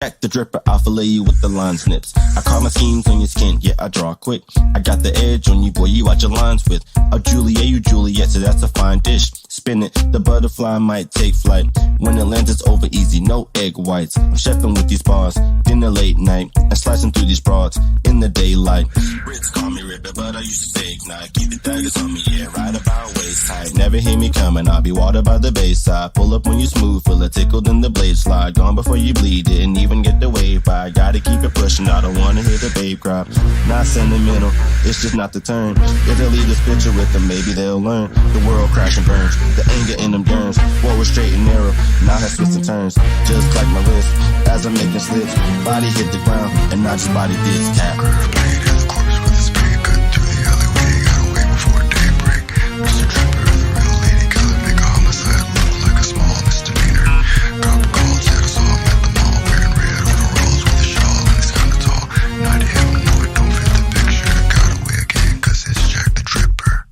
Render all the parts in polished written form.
Jack the Dripper, I'll fillet you with the line snips. I call my schemes on your skin, yeah, I draw quick. I got the edge on you, boy, you watch your lines with. I'll Juliet you, Juliet, so that's a fine dish. Spin it, the butterfly might take flight. When it lands, it's over easy, no egg whites. I'm chefing with these bars, dinner late night. And slicing through these broads in the daylight. Brits call me Ripper, but I used to fake night. Keep the daggers on me, yeah, right about waist height. Never hear me coming, I'll be watered by the bayside. Pull up when you smooth, feel it tickled in the blade slide. Gone before you bleed, didn't even get the wave by. Gotta keep it pushing, I don't wanna hear the babe cry. Not sentimental, it's just not the turn. If they leave this picture with them, maybe they'll learn. The world crash and burns, the anger in them burns. What was straight and narrow, now has twists and turns. Just like my wrist, as I'm making slips. Body hit the ground, and not just body dips. Tap. Blade in the corpse with a spade, cutting through the alleyway. Gotta wait before daybreak. Mr. Tripper, the real lady killer, make a homicide look like a small misdemeanor. Drop calls, had us all met the mall, wearing red overalls with a shawl, and he's kinda tall. Not him, no, it don't fit the picture. Got away again, 'cause it's Jack the Dripper.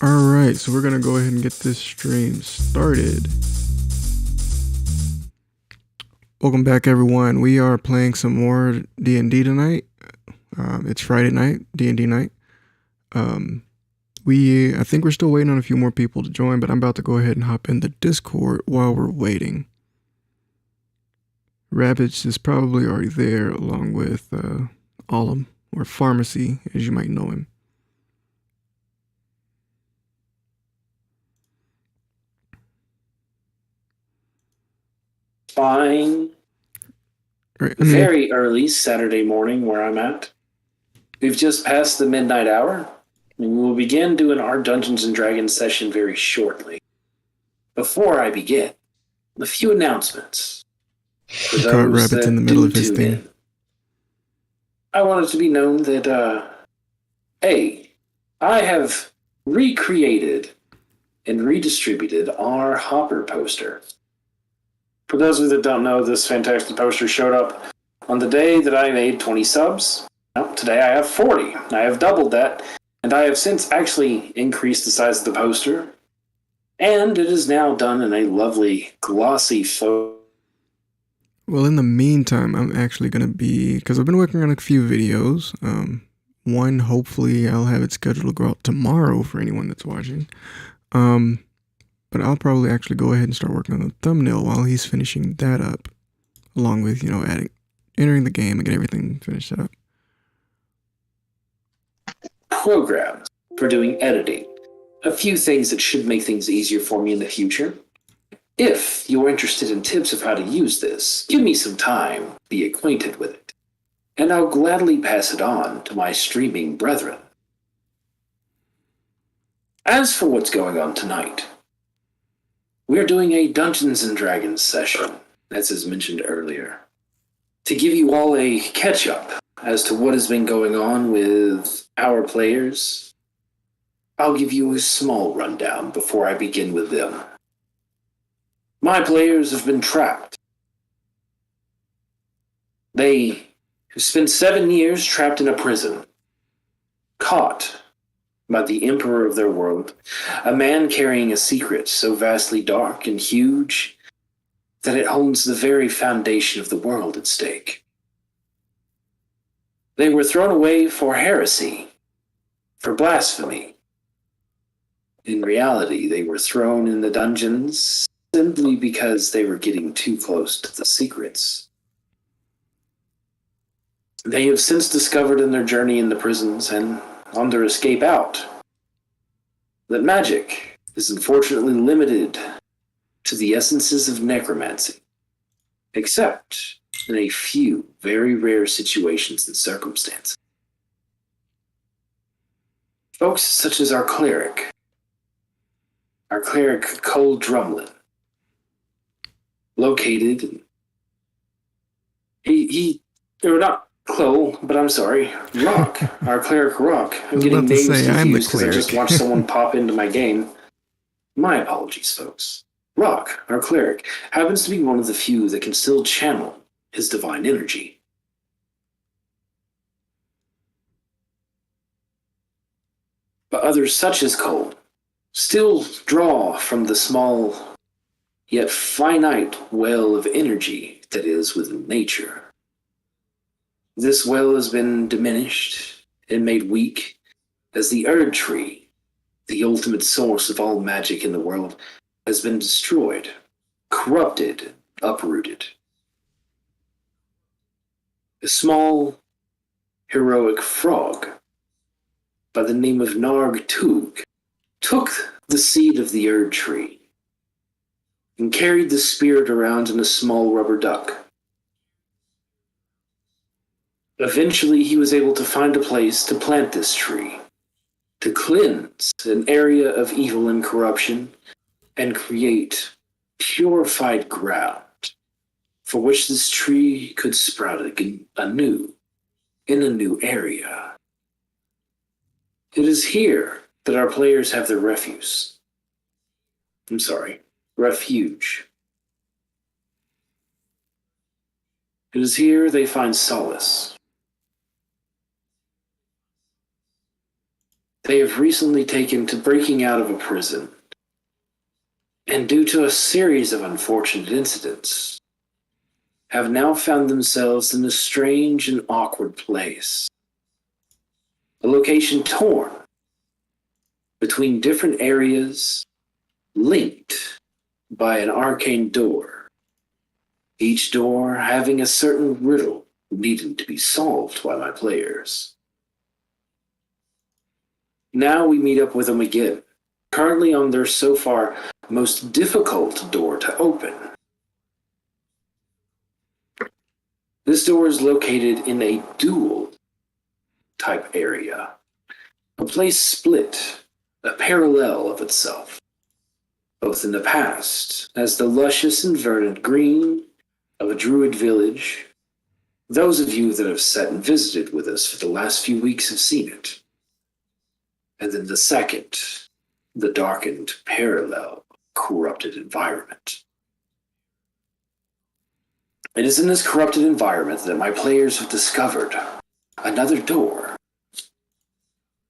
Alright, so we're gonna go ahead and get this stream started. Welcome back, everyone. We are playing some more D&D tonight. It's Friday night, D&D night. I think we're still waiting on a few more people to join, but I'm about to go ahead and hop in the Discord while we're waiting. Rabbits is probably already there, along with Ollum, or Pharmacy, as you might know him. Fine. Right, Very early Saturday morning where I'm at. We've just passed the midnight hour, and we will begin doing our Dungeons and Dragons session very shortly. Before I begin, a few announcements for He caught those rabbits that in the middle do of his tune thing. in. I want it to be known that, I have recreated and redistributed our Hopper poster. For those of you that don't know, this fantastic poster showed up on the day that I made 20 subs. Well, today I have 40. I have doubled that, and I have since actually increased the size of the poster, and it is now done in a lovely, glossy photo. Well, in the meantime, I'm actually going to be, because I've been working on a few videos. One, hopefully I'll have it scheduled to go out tomorrow for anyone that's watching. But I'll probably actually go ahead and start working on the thumbnail while he's finishing that up, along with, entering the game and get everything finished up. Programs for doing editing. A few things that should make things easier for me in the future. If you're interested in tips of how to use this, give me some time, be acquainted with it, and I'll gladly pass it on to my streaming brethren. As for what's going on tonight, we're doing a Dungeons and Dragons session, as is mentioned earlier, to give you all a catch-up as to what has been going on with our players. I'll give you a small rundown before I begin with them. My players have been trapped. They have spent 7 years trapped in a prison, caught by the emperor of their world, a man carrying a secret so vastly dark and huge that it holds the very foundation of the world at stake. They were thrown away for heresy, for blasphemy. In reality, they were thrown in the dungeons simply because they were getting too close to the secrets. They have since discovered in their journey in the prisons and on their escape out that magic is unfortunately limited to the essences of necromancy, except in a few very rare situations and circumstances. Folks such as our cleric Cole Drumlin, located in, or not Cole, but I'm sorry, Rock, our cleric Rock. I'm getting names confused because I just watched someone pop into my game. My apologies, folks. Rock, our cleric, happens to be one of the few that can still channel his divine energy. But others such as Cole still draw from the small yet finite well of energy that is within nature. This well has been diminished and made weak as the Erd Tree, the ultimate source of all magic in the world, has been destroyed, corrupted, uprooted. A small, heroic frog by the name of Narg Tug took the seed of the Erd Tree and carried the spirit around in a small rubber duck. Eventually, he was able to find a place to plant this tree, to cleanse an area of evil and corruption, and create purified ground for which this tree could sprout anew in a new area. It is here that our players have their refuge. It is here they find solace. They have recently taken to breaking out of a prison, and due to a series of unfortunate incidents, have now found themselves in a strange and awkward place. A location torn between different areas, linked by an arcane door, each door having a certain riddle needing to be solved by my players. Now we meet up with them again, currently on their so far most difficult door to open. This door is located in a dual type area. A place split, a parallel of itself, both in the past as the luscious and verdant green of a druid village. Those of you that have sat and visited with us for the last few weeks have seen it. And then the second, the darkened parallel, corrupted environment. It is in this corrupted environment that my players have discovered another door.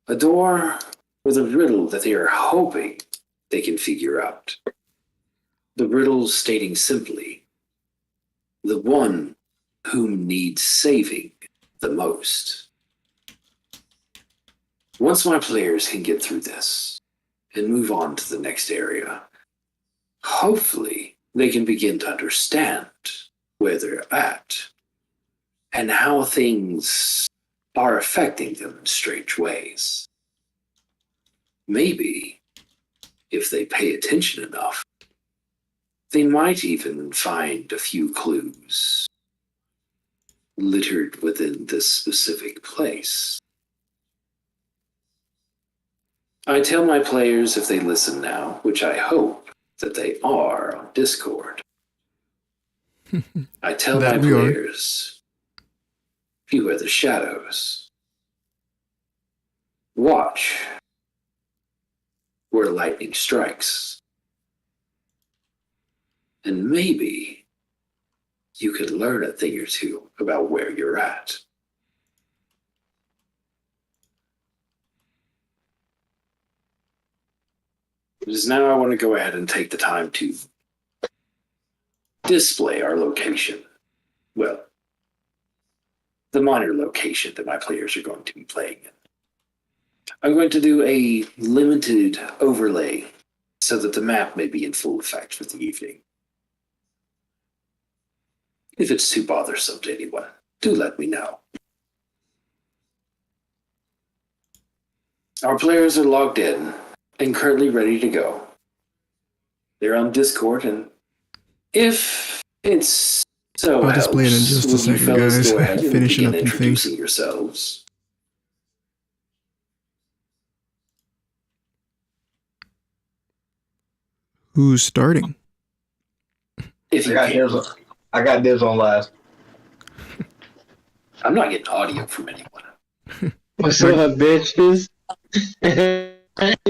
A door with a riddle that they are hoping they can figure out. The riddle stating simply, the one whom needs saving the most. Once my players can get through this and move on to the next area, hopefully they can begin to understand where they're at and how things are affecting them in strange ways. Maybe, if they pay attention enough, they might even find a few clues littered within this specific place. I tell my players, if they listen now, which I hope that they are on Discord, I tell my players, few are the shadows. Watch where lightning strikes. And maybe you could learn a thing or two about where you're at. Because now I want to go ahead and take the time to display our location. Well, the minor location that my players are going to be playing in. I'm going to do a limited overlay so that the map may be in full effect for the evening. If it's too bothersome to anyone, do let me know. Our players are logged in and currently ready to go. They're on Discord, and if it's so I'll display it in just a second, guys. Finishing up and introducing yourselves. Who's starting? If you I got dibs on last. I'm not getting audio from anyone. What's up, bitches? I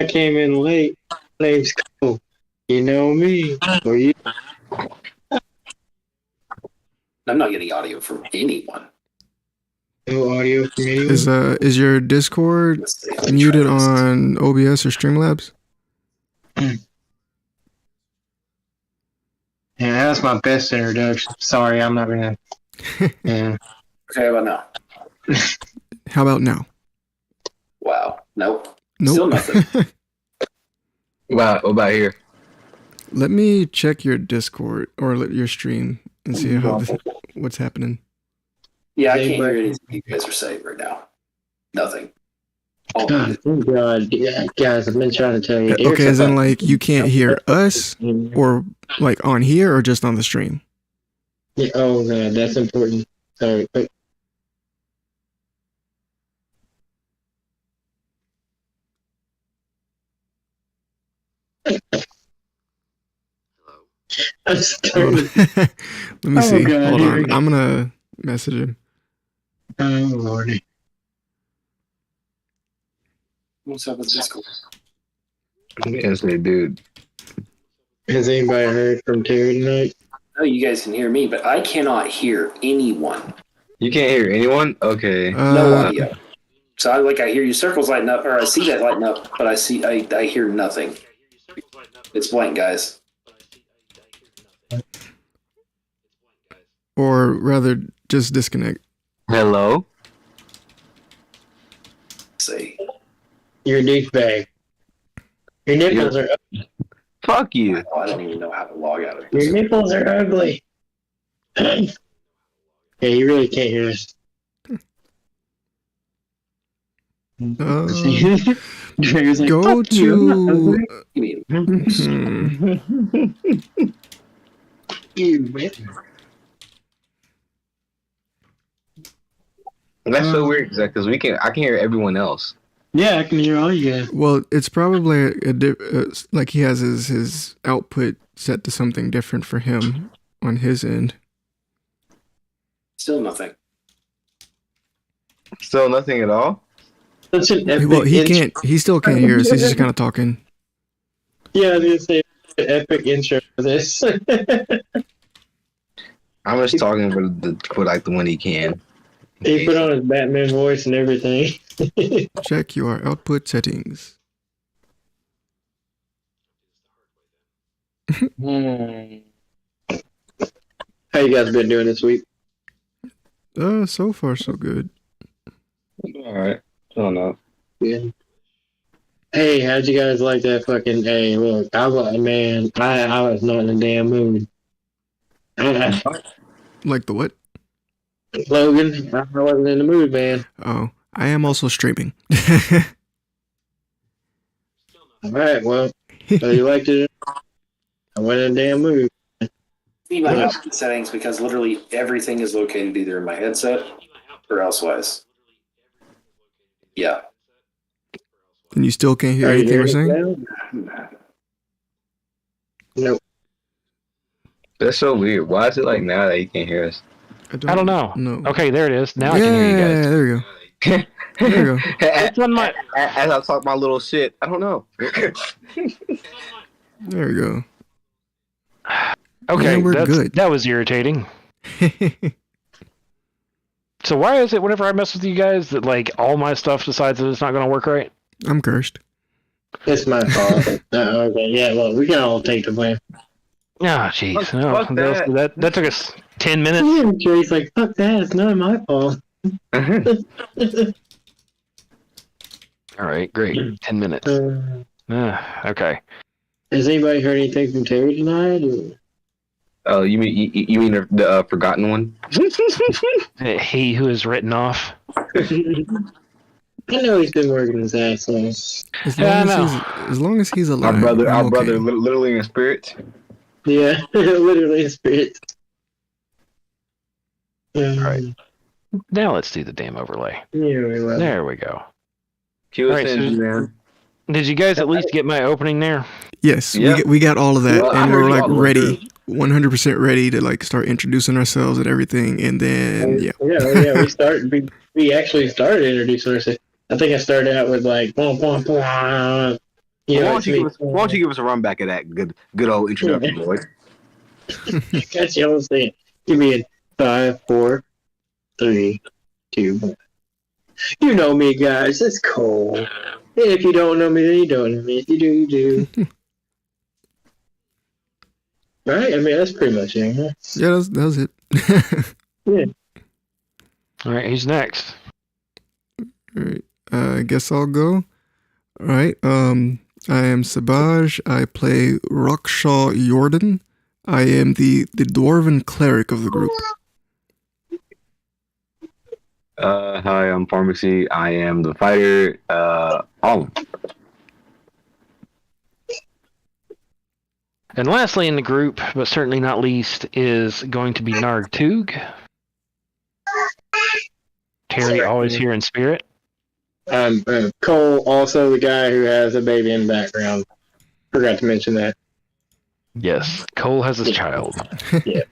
came in late. Name's Cole. You know me. Or you? I'm not getting audio from anyone. No audio from anyone? Is your Discord muted on OBS or Streamlabs? Yeah, that's my best introduction. Sorry, I'm not gonna. Yeah. Okay, how about now? How about now? Wow. Nope. Nope. Still nothing. What about here? Let me check your Discord or your stream and see what's happening. Yeah, I can't hear anything you guys are saying right now. Nothing. Oh, God, guys, I've been trying to tell you. Okay, as in like you can't hear us or like on here or just on the stream? Yeah, oh, God, that's important. Sorry. I'm starting. Let me see. God, Hold here on. we go. I'm gonna message him. Oh, Lordy. what's up with Discord? Yes, they dude. Has anybody heard from Terry tonight? No, you guys can hear me, but I cannot hear anyone. You can't hear anyone? Okay. No audio. So I hear your circles lighting up, or I see that lighting up, but I hear nothing. It's blank, guys. Or rather, just disconnect. Hello? See. You're a douchebag. Your nipples are Fuck you. Oh, I don't even know how to log out of your this. nipples are ugly. Yeah, you really can't hear us. Drag's like, Go "Fuck you, I'm not to. ugly." You man. That's so weird because I can hear everyone else. Yeah, I can hear all you guys. Well, it's probably like he has his output set to something different for him on his end. Still nothing. Still nothing at all. Such an epic Well, he intro. can't. He still can't hear us. He's just kind of talking. Yeah, I was gonna say an epic intro for this. I'm just talking for like the one he can. He put on his Batman voice and everything. Check your output settings. How you guys been doing this week? So far so good. All right. Oh no. Yeah. Hey, how'd you guys like that fucking? Hey, look, I was not in a damn mood. Like the what? Logan, I wasn't in the mood, man. Oh, I am also streaming. All right, well, whether you liked it, I went in a damn mood. See my output settings because literally everything is located either in my headset or elsewise. Yeah. And you still can't hear Are you anything we're hearing saying? it now? Nope. That's so weird. Why is it like now that he can't hear us? I don't know. No. Okay, there it is. Now Yeah, I can hear you guys. there we go. There you go. It's on my. As I talk my little shit, I don't know. There we go. Okay, Yeah, we're good. That was irritating. So why is it whenever I mess with you guys that like all my stuff decides that it's not going to work right? I'm cursed. It's my fault. Okay, yeah, well, we can all take the blame. Ah, jeez. Fuck No, that took us 10 minutes. Yeah, Jerry's like, fuck that, it's not my fault. All right, great. 10 minutes. Okay. Has anybody heard anything from Terry tonight? Or? Oh, you mean the forgotten one? He who is written off. I know he's been working his ass off. As long as he's alive. Our brother, I'm okay. literally in spirit. Yeah, literally in spirit. Right. Now let's do the damn overlay. Yeah, There we go. Cue us Alright, in, so- man. Did you guys at least get my opening there? Yes, Yeah. we got all of that, Well, I and heard we're you like all the way ready, 100% ready to like start introducing ourselves and everything, and then yeah. We actually started introducing ourselves. I think I started out with like, boom, boom, boom. Why don't you give us a run back of that good old introduction, boy? Catch you all saying. Give me a 5, 4, 3, 2, 1. You know me, guys. It's Cole. And if you don't know me, then you don't know me. If you do, you do. Right? I mean, that's pretty much it. Huh? Yeah, that was it. Yeah. All right, who's next? All right, I guess I'll go. All right, I am S.A.B.A.J. I play Ruckshaw Jordan. I am the dwarven cleric of the group. Hi, I'm Pharmacy. I am the fighter. And lastly in the group, but certainly not least, is going to be Nargtug. Terry, always here in spirit. Cole, also the guy who has a baby in the background. Forgot to mention that. Yes, Cole has his child. Yeah.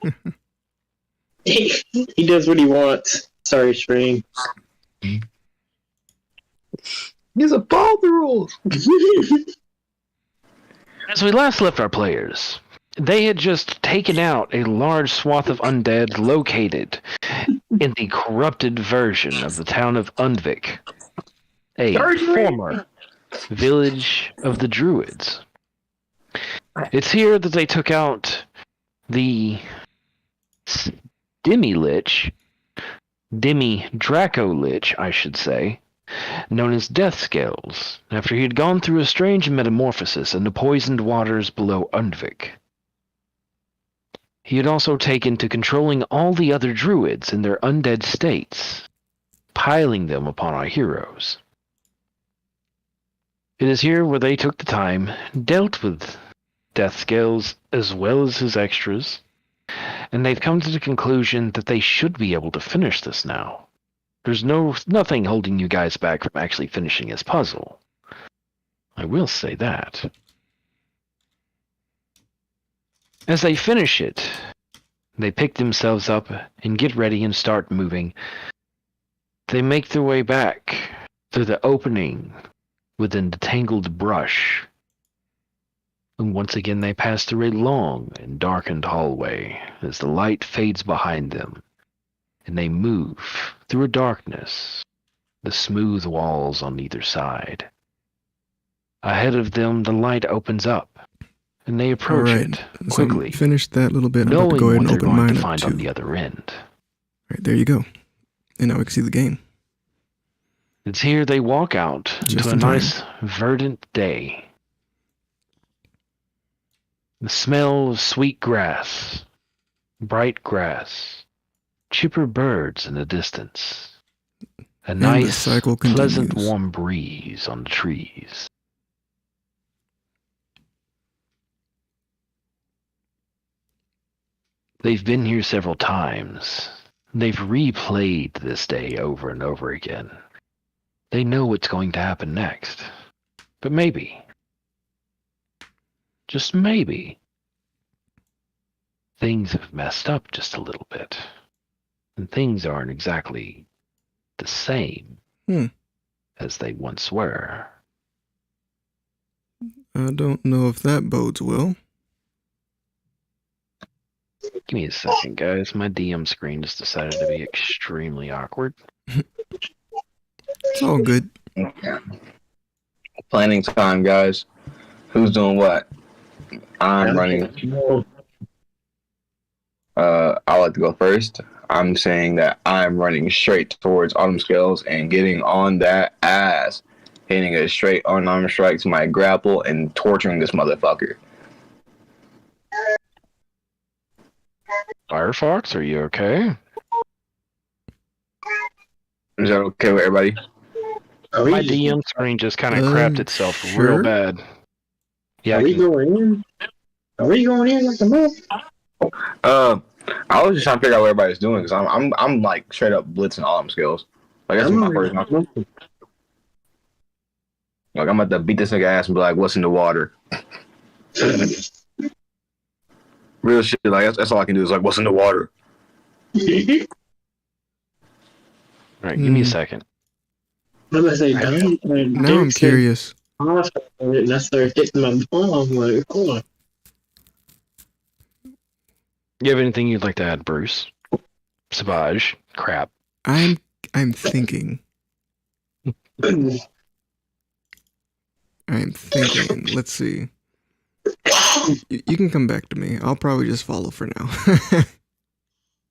He does what he wants. Sorry, stream. He's a follow the rules. As we last left our players, they had just taken out a large swath of undead located in the corrupted version of the town of Undvik, a former village of the Druids. It's here that they took out the Demi-Draco Lich, I should say, known as Death Scales, after he had gone through a strange metamorphosis in the poisoned waters below Undvik. He had also taken to controlling all the other druids in their undead states, piling them upon our heroes. It is here where they took the time, dealt with Death Scales as well as his extras, and they've come to the conclusion that they should be able to finish this now. There's nothing holding you guys back from actually finishing his puzzle. I will say that. As they finish it, they pick themselves up and get ready and start moving. They make their way back through the opening within the tangled brush. And once again they pass through a long and darkened hallway as the light fades behind them, and they move through a darkness, the smooth walls on either side. Ahead of them, the light opens up, and they approach it quickly, So finish that little bit. I'm about to knowing go ahead what and they're open going to mine up find too. on the other end. All right, there you go. And now we can see the game. It's here they walk out into a nice, verdant day. The smell of sweet grass, bright grass, chipper birds in the distance, a nice, pleasant, warm breeze on the trees. They've been here several times. They've replayed this day over and over again. They know what's going to happen next. But maybe, just maybe, things have messed up just a little bit. And things aren't exactly the same as they once were. I don't know if that bodes well. Give me a second, guys. My DM screen just decided to be extremely awkward. It's all good. Okay. Planning time, guys. Who's doing what? I'm running. I like to go first. I'm saying that I'm running straight towards Autumn Scales and getting on that ass, hitting a straight unarmed strike to my grapple and torturing this motherfucker. Firefox, are you okay? Is that okay with everybody? My DM screen just kind of crapped itself real bad. Yeah. Are we going in? Are we going in like the move? I was just trying to figure out what everybody's doing because I'm like straight up blitzing Autumn Scales. Like that's my first. Like I'm about to beat this nigga ass and be like, "What's in the water?" Real shit. Like that's all I can do is like, "What's in the water?" All right, give me a second. What was I saying? Now I'm curious. And I started hitting my palm. Like, hold on. You have anything you'd like to add, Bruce? S.A.B.A.J. Crap. I'm thinking. I'm thinking. Let's see. You can come back to me. I'll probably just follow for now.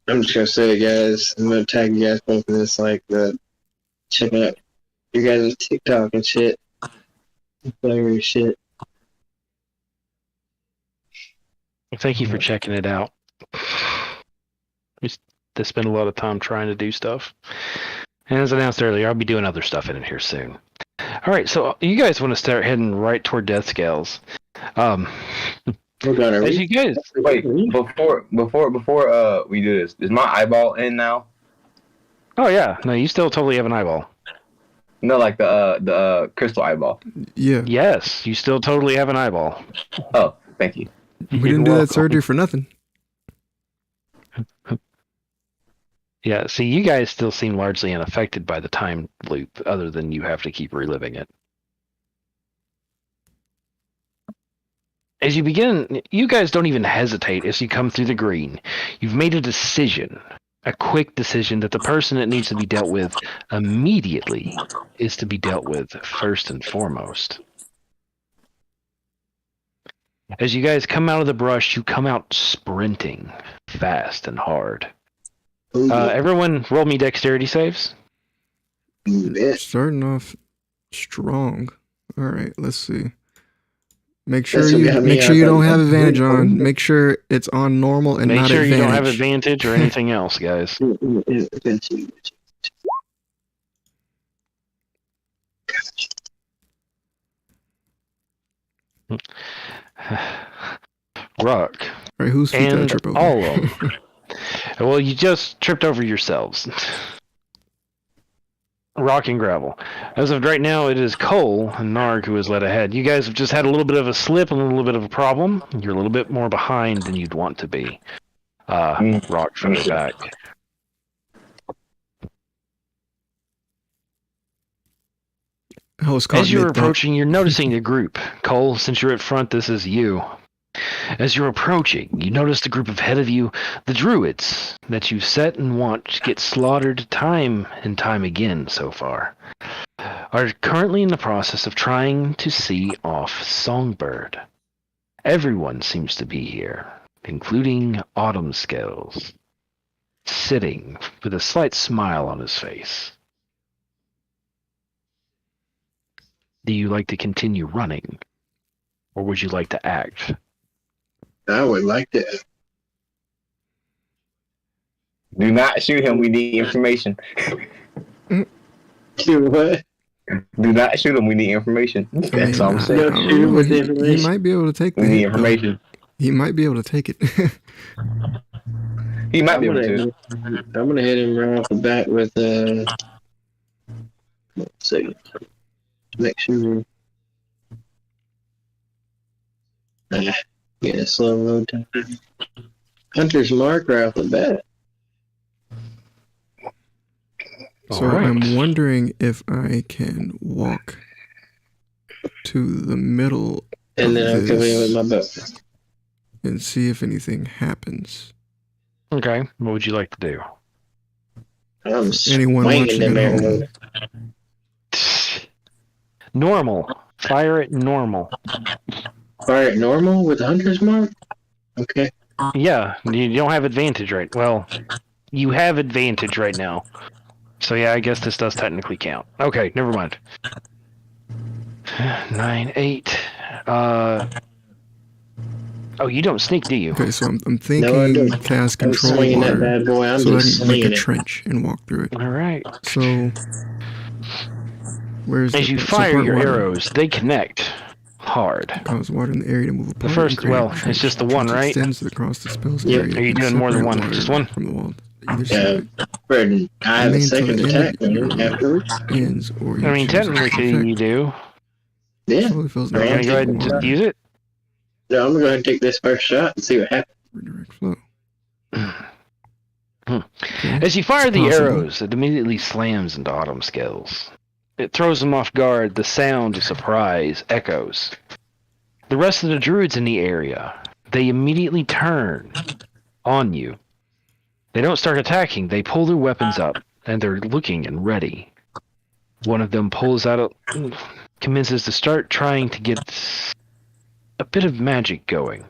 I'm just gonna say, guys, I'm gonna tag you guys both in this, like, check out you guys' TikTok and shit. Hilarious shit. Thank you for checking it out. They spend a lot of time trying to do stuff. And as announced earlier, I'll be doing other stuff in it here soon. All right, so you guys want to start heading right toward Death Scales. As you guys wait before we do this, is my eyeball in now? Oh yeah, no, you still totally have an eyeball. No, like the crystal eyeball. Yeah. Yes, you still totally have an eyeball. Oh, thank you. We didn't do that surgery for nothing. Yeah, see, you guys still seem largely unaffected by the time loop, other than you have to keep reliving it. As you begin, you guys don't even hesitate as you come through the green. You've made a decision, a quick decision that the person that needs to be dealt with immediately is to be dealt with first and foremost. As you guys come out of the brush, you come out sprinting fast and hard. Everyone roll me dexterity saves. Starting off strong. All right, let's see. Make sure you don't have advantage on. Make sure it's on normal and not advantage. Make sure you don't have advantage or anything else, guys. Rock. All right, whose feet did I trip over? All of them. Well, you just tripped over yourselves. rock and gravel. As of right now, it is Cole and Narg who is led ahead. You guys have just had a little bit of a slip and a little bit of a problem. You're a little bit more behind than you'd want to be. Rock further back. I was caught As you're mid-thought. approaching, you're noticing the group. Cole, since you're at front, this is you. As you're approaching, you notice the group ahead of you, the druids that you've set and watched get slaughtered time and time again so far, are currently in the process of trying to see off Songbird. Everyone seems to be here, including Autumn Scales, sitting with a slight smile on his face. Do you like to continue running, or would you like to act? I would like to. Do not shoot him. We need information. Do what? Do not shoot him. We need information. That's all I'm saying. No, shoot him with he information. might be able to take the We need hit, though. information. He might be able to take it. He might be able to. I'm gonna hit him right off the bat with let's see. Make sure. Get a slow load time. Hunter's mark right off the bat. So All right. I'm wondering if I can walk to the middle And of then I'll come in with my bow. and see if anything happens. Okay, what would you like to do? I'm Anyone swinging watching them at home? arrows. Normal. Fire it normal. Fire at normal with Hunter's mark? Okay. Yeah, you don't have advantage right. Well, you have advantage right now. So yeah, I guess this does technically count. Okay, never mind. 9, 8. Oh, you don't sneak, do you? Okay, so I'm No, I thinking don't. cast I'm control swinging that water bad boy. I'm so I just can make a slinging it. trench and walk through it. All right. So where's As you so fire part your water arrows, they connect hard. cause water in the area to move apart. first- and create well, a it's trench. just the one, Trench right? Extends across the spell's Yep. area Are you and doing more than separate one? water Just one? from the wall. Either Yeah. side Fred, I have a Remain till second the end attack of your on it afterwards. ends, or you I mean, choose a technically effect. you do. Yeah. Slowly fills Right. You're the gonna go ahead and just use it? No, I'm going to go ahead and take this first shot and see what happens. redirect flow. Hmm. Okay. As you fire It's the possible. arrows, it immediately slams into Autumn Scales. It throws them off guard. The sound of surprise echoes. The rest of the druids in the area, they immediately turn on you. They don't start attacking. They pull their weapons up, and they're looking and ready. One of them pulls out commences to start trying to get a bit of magic going,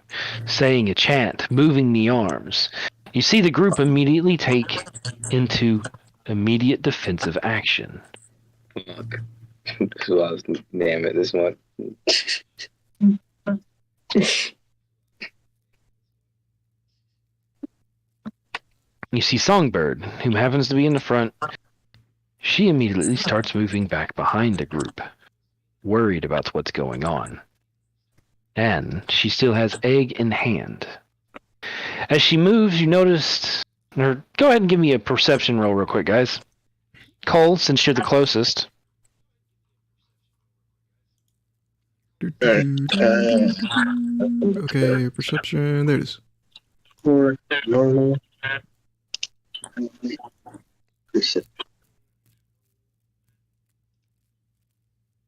saying a chant, moving the arms. You see the group immediately take into immediate defensive action. Fuck. This was, damn it, this one. You see Songbird, who happens to be in the front. She immediately starts moving back behind the group, worried about what's going on. And she still has egg in hand. As she moves, you noticed... Or go ahead and give me a perception roll real quick, guys. Cole, since you're the closest. Okay, perception. There it is. For normal.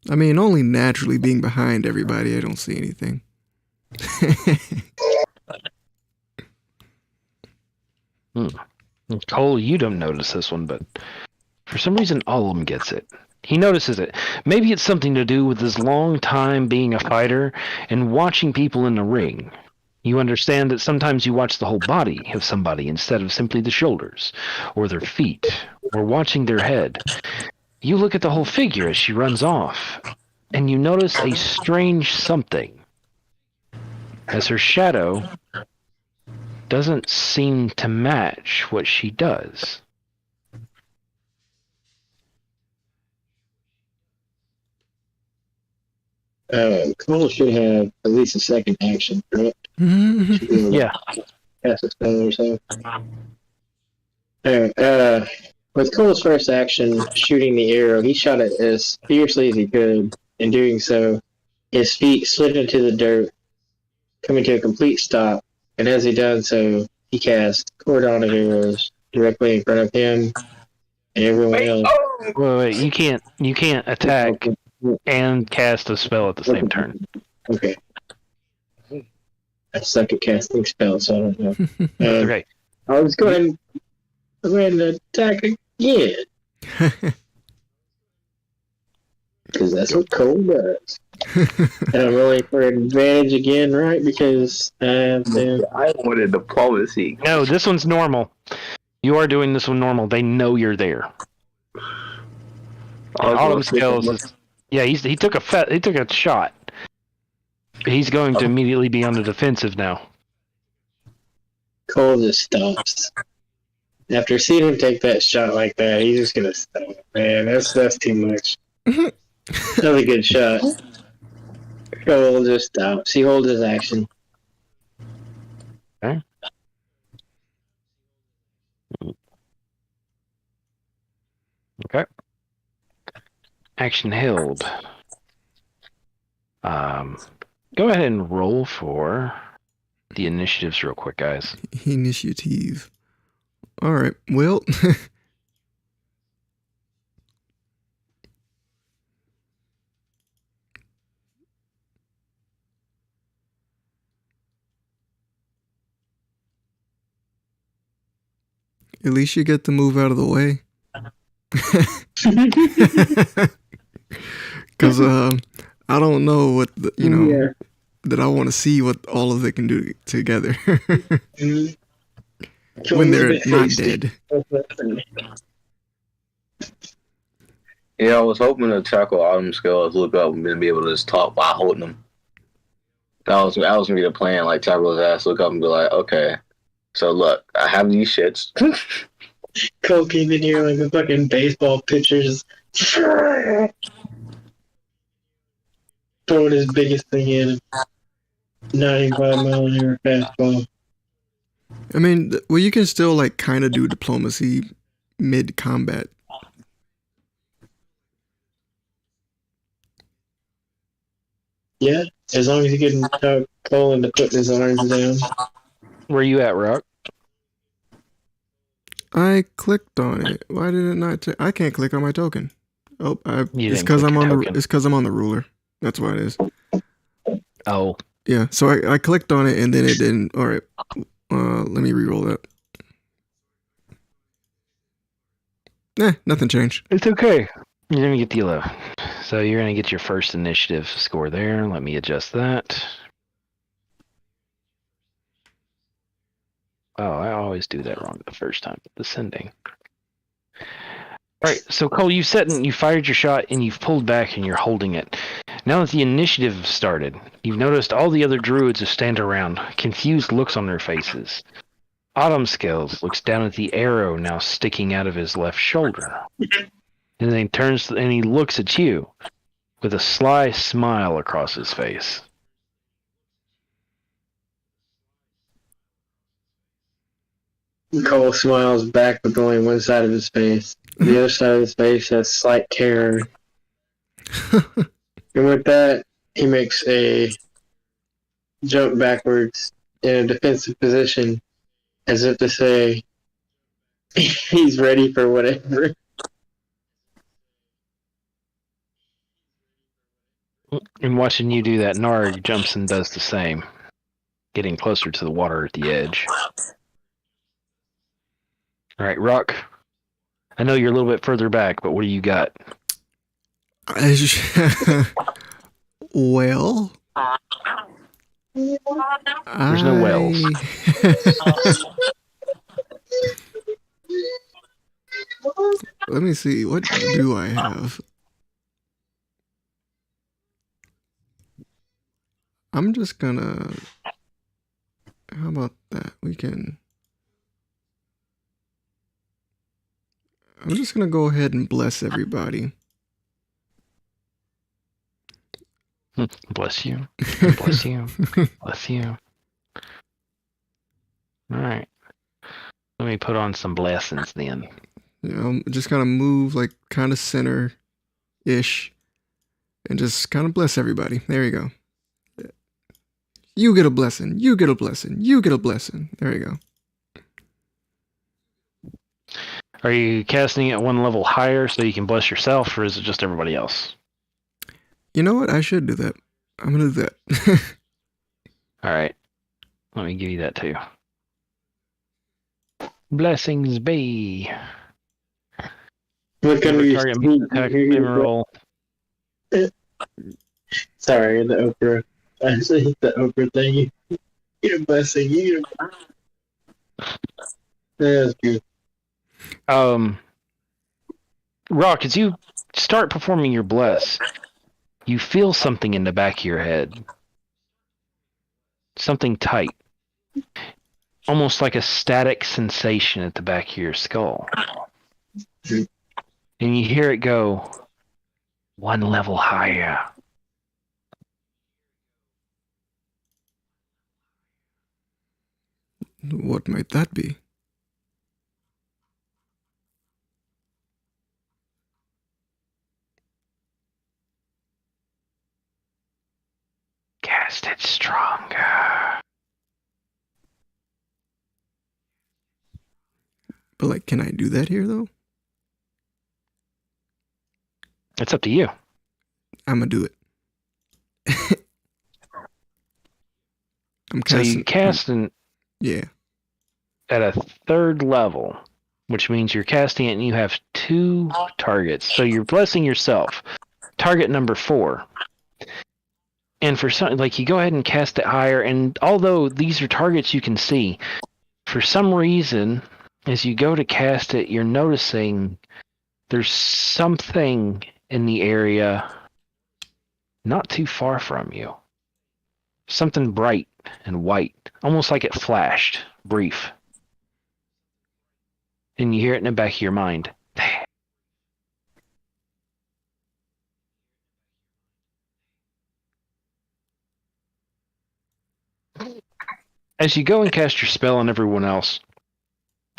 I mean, only naturally being behind everybody, I don't see anything. Cole, you don't notice this one, but for some reason, Ollum gets it. He notices it. Maybe it's something to do with his long time being a fighter and watching people in the ring. You understand that sometimes you watch the whole body of somebody instead of simply the shoulders, or their feet, or watching their head. You look at the whole figure as she runs off, and you notice a strange something. As her shadow doesn't seem to match what she does. Cole should have at least a second action, correct? Should be able to Yeah. cast a spell or so. Alright, With Cole's first action, shooting the arrow, he shot it as fiercely as he could. In doing so, his feet slid into the dirt, coming to a complete stop. And as he done so, he cast cordon of arrows directly in front of him and everyone else. Wait, you can't attack and cast a spell at the same turn. Okay. I suck at casting spells, so I don't know. Okay. I'll just go ahead and attack again. Because that's what Cole does. And I'm rolling for advantage again, right? Because I wanted diplomacy. No, this one's normal. You are doing this one normal. They know you're there. Autumn Scales is, yeah, he took a shot. He's going to immediately be on the defensive now. Cole just stops. After seeing him take that shot like that, he's just gonna stop. Man, that's too much. That was a good shot. Cole just stops. He holds his action. Okay. Okay. Action held. Go ahead and roll for the initiatives real quick, guys. Initiative. All right. Well, at least you get to move out of the way. Because I don't know what that I want to see what all of it can do together when they're not dead. Yeah, I was hoping to tackle Autumn Scales, look up, and be able to just talk while holding him. That was gonna be the plan. Like tackle his ass, look up, and be like, "Okay, so look, I have these shits." Cole came in here like a fucking baseball pitcher, just throwing his biggest thing in. 95-mile-an-hour fastball. I mean, well, you can still like kind of do diplomacy mid-combat. Yeah, as long as you can talk Cole into putting his arms down. Where you at, Rock? I clicked on it. Why did it not? I can't click on my token. Oh, it's didn't because click I'm on your the. token. It's because I'm on the ruler. That's why it is. Oh, Yeah. So I clicked on it and then it didn't. All right. Let me re-roll that. Nothing changed. it's okay. You're gonna get the 11. So you're gonna get your first initiative score there. Let me adjust that. Oh, I always do that wrong the first time. Descending. All right, so Cole, you fired your shot and you've pulled back and you're holding it. Now that the initiative started, you've noticed all the other druids who stand around, confused looks on their faces. Autumn Scales looks down at the arrow now sticking out of his left shoulder. And then he turns and he looks at you with a sly smile across his face. Cole smiles back with only one side of his face. The other side of his face has slight terror. And with that, he makes a jump backwards in a defensive position, as if to say he's ready for whatever. And watching you do that, Narg jumps and does the same, getting closer to the water at the edge. All right, Rock. I know you're a little bit further back, but what do you got? Well, There's no wells. Let me see. What do I have? I'm just gonna. How about that? I'm just gonna go ahead and bless everybody. Bless you. Bless you. Bless you. All right. Let me put on some blessings then. Just kind of move like kind of center-ish, and just kind of bless everybody. There you go. You get a blessing. You get a blessing. You get a blessing. There you go. Are you casting it one level higher so you can bless yourself, or is it just everybody else? You know what? I should do that. I'm gonna do that. All right. Let me give you that too. Blessings be. What kind of Target attack and roll. Sorry, the Oprah. I see the Oprah thing. You get a blessing. You get a... That's good. Rock, as you start performing your bless, you feel something in the back of your head. Something tight. Almost like a static sensation at the back of your skull. And you hear it go one level higher. What might that be? Cast it stronger. But like, can I do that here though? It's up to you. I'm gonna do it. I'm So casting. you cast Yeah. at a third level, which means you're casting it and you have 2 targets. So you're blessing yourself. Target number 4. And for some, like, you go ahead and cast it higher, and although these are targets you can see, for some reason, as you go to cast it, you're noticing there's something in the area not too far from you. Something bright and white, almost like it flashed, brief. And you hear it in the back of your mind. As you go and cast your spell on everyone else,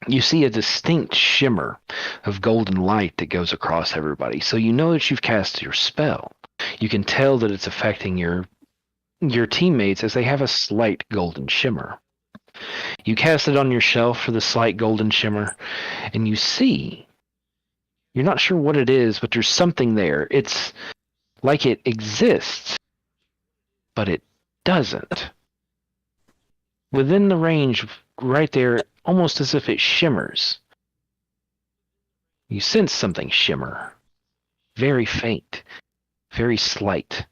you see a distinct shimmer of golden light that goes across everybody. So you know that you've cast your spell. You can tell that it's affecting your teammates as they have a slight golden shimmer. You cast it on yourself for the slight golden shimmer, and you see, you're not sure what it is, but there's something there. It's like it exists, but it doesn't. Within the range, right there, almost as if it shimmers. You sense something shimmer. Very faint, very slight.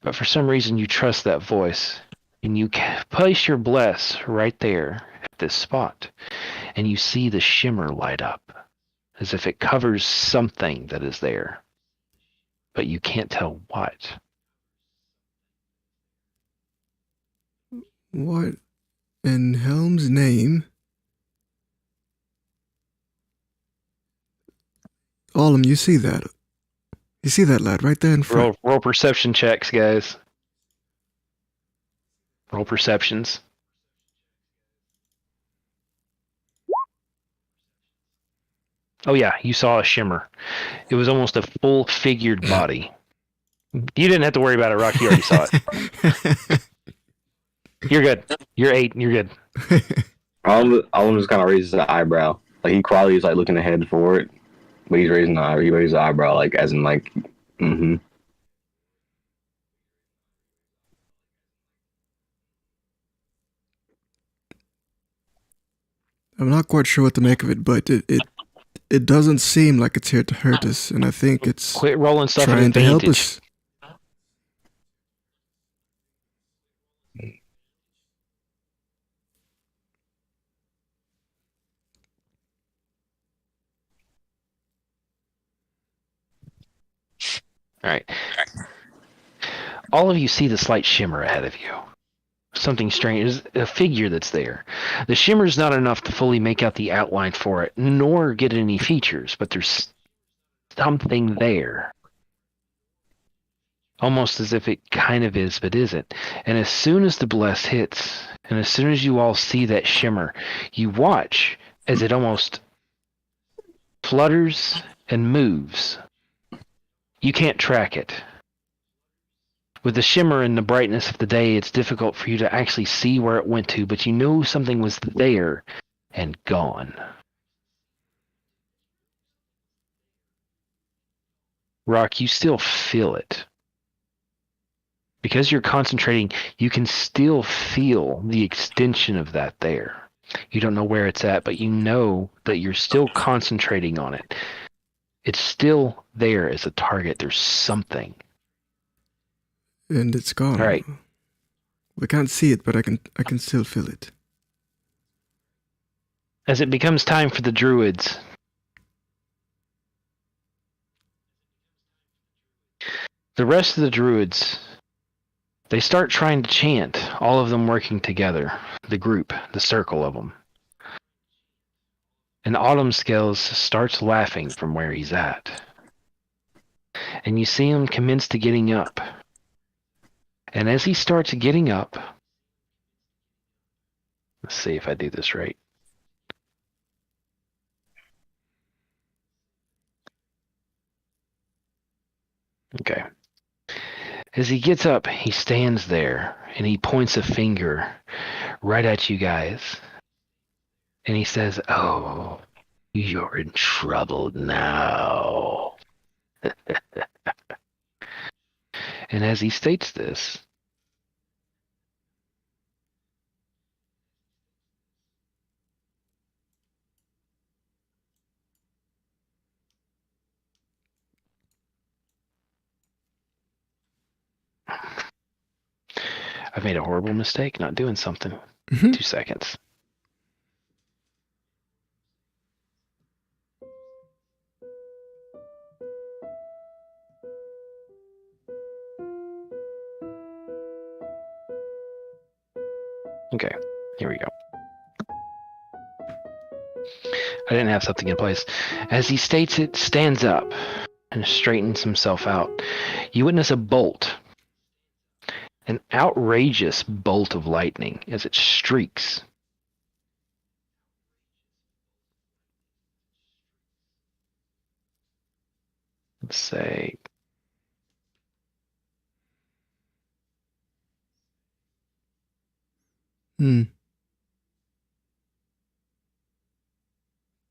But for some reason you trust that voice, and you place your bless right there at this spot, and you see the shimmer light up, as if it covers something that is there. But you can't tell what. What in Helm's name? Ollum, you see that? You see that lad right there in front? Roll perception checks, guys. Roll perceptions. Oh yeah, you saw a shimmer. It was almost a full-figured body. You didn't have to worry about it, Rock. You already saw it. You're good. You're 8. You're good. Alden just kind of raises the eyebrow. Like, he quietly is, like, looking ahead for it. But he raises the eyebrow, like, as in, like, mm-hmm. I'm not quite sure what to make of it, but it doesn't seem like it's here to hurt us, and I think it's Quit rolling stuff at trying to help advantage. us. All right. All of you see the slight shimmer ahead of you. Something strange. There's a figure that's there. The shimmer's not enough to fully make out the outline for it, nor get any features, but there's something there. Almost as if it kind of is, but isn't. And as soon as the bless hits, and as soon as you all see that shimmer, you watch as it almost flutters and moves. You can't track it. With the shimmer and the brightness of the day, it's difficult for you to actually see where it went to, but you know something was there and gone. Rock, you still feel it. Because you're concentrating, you can still feel the extension of that there. You don't know where it's at, but you know that you're still concentrating on it. It's still there as a target. There's something. And it's gone. All right. We can't see it, but I can still feel it. As it becomes time for the druids, the rest of the druids, they start trying to chant, all of them working together, the group, the circle of them. And Autumn Scales starts laughing from where he's at. And you see him commence to getting up. And as he starts getting up, let's see if I do this right. Okay. As he gets up, he stands there and he points a finger right at you guys. And he says, "Oh, you're in trouble now." And as he states this, I've made a horrible mistake not doing something. 2 seconds. Okay, here we go. I didn't have something in place. As he states it, stands up and straightens himself out. You witness a bolt. An outrageous bolt of lightning as it streaks. Let's say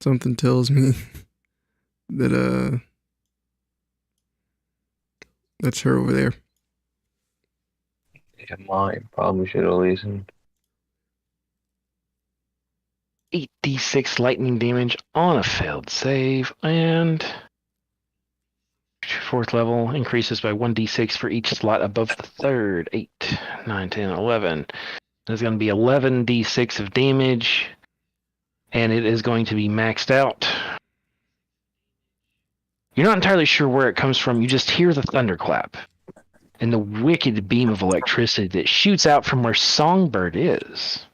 Something tells me that that's her over there. Yeah, mine probably should have listened. 8d6 lightning damage on a failed save, and 4th level increases by 1d6 for each slot above the 3rd. 8, 9, 10, 11. There's going to be 11d6 of damage, and it is going to be maxed out. You're not entirely sure where it comes from. You just hear the thunderclap and the wicked beam of electricity that shoots out from where Songbird is.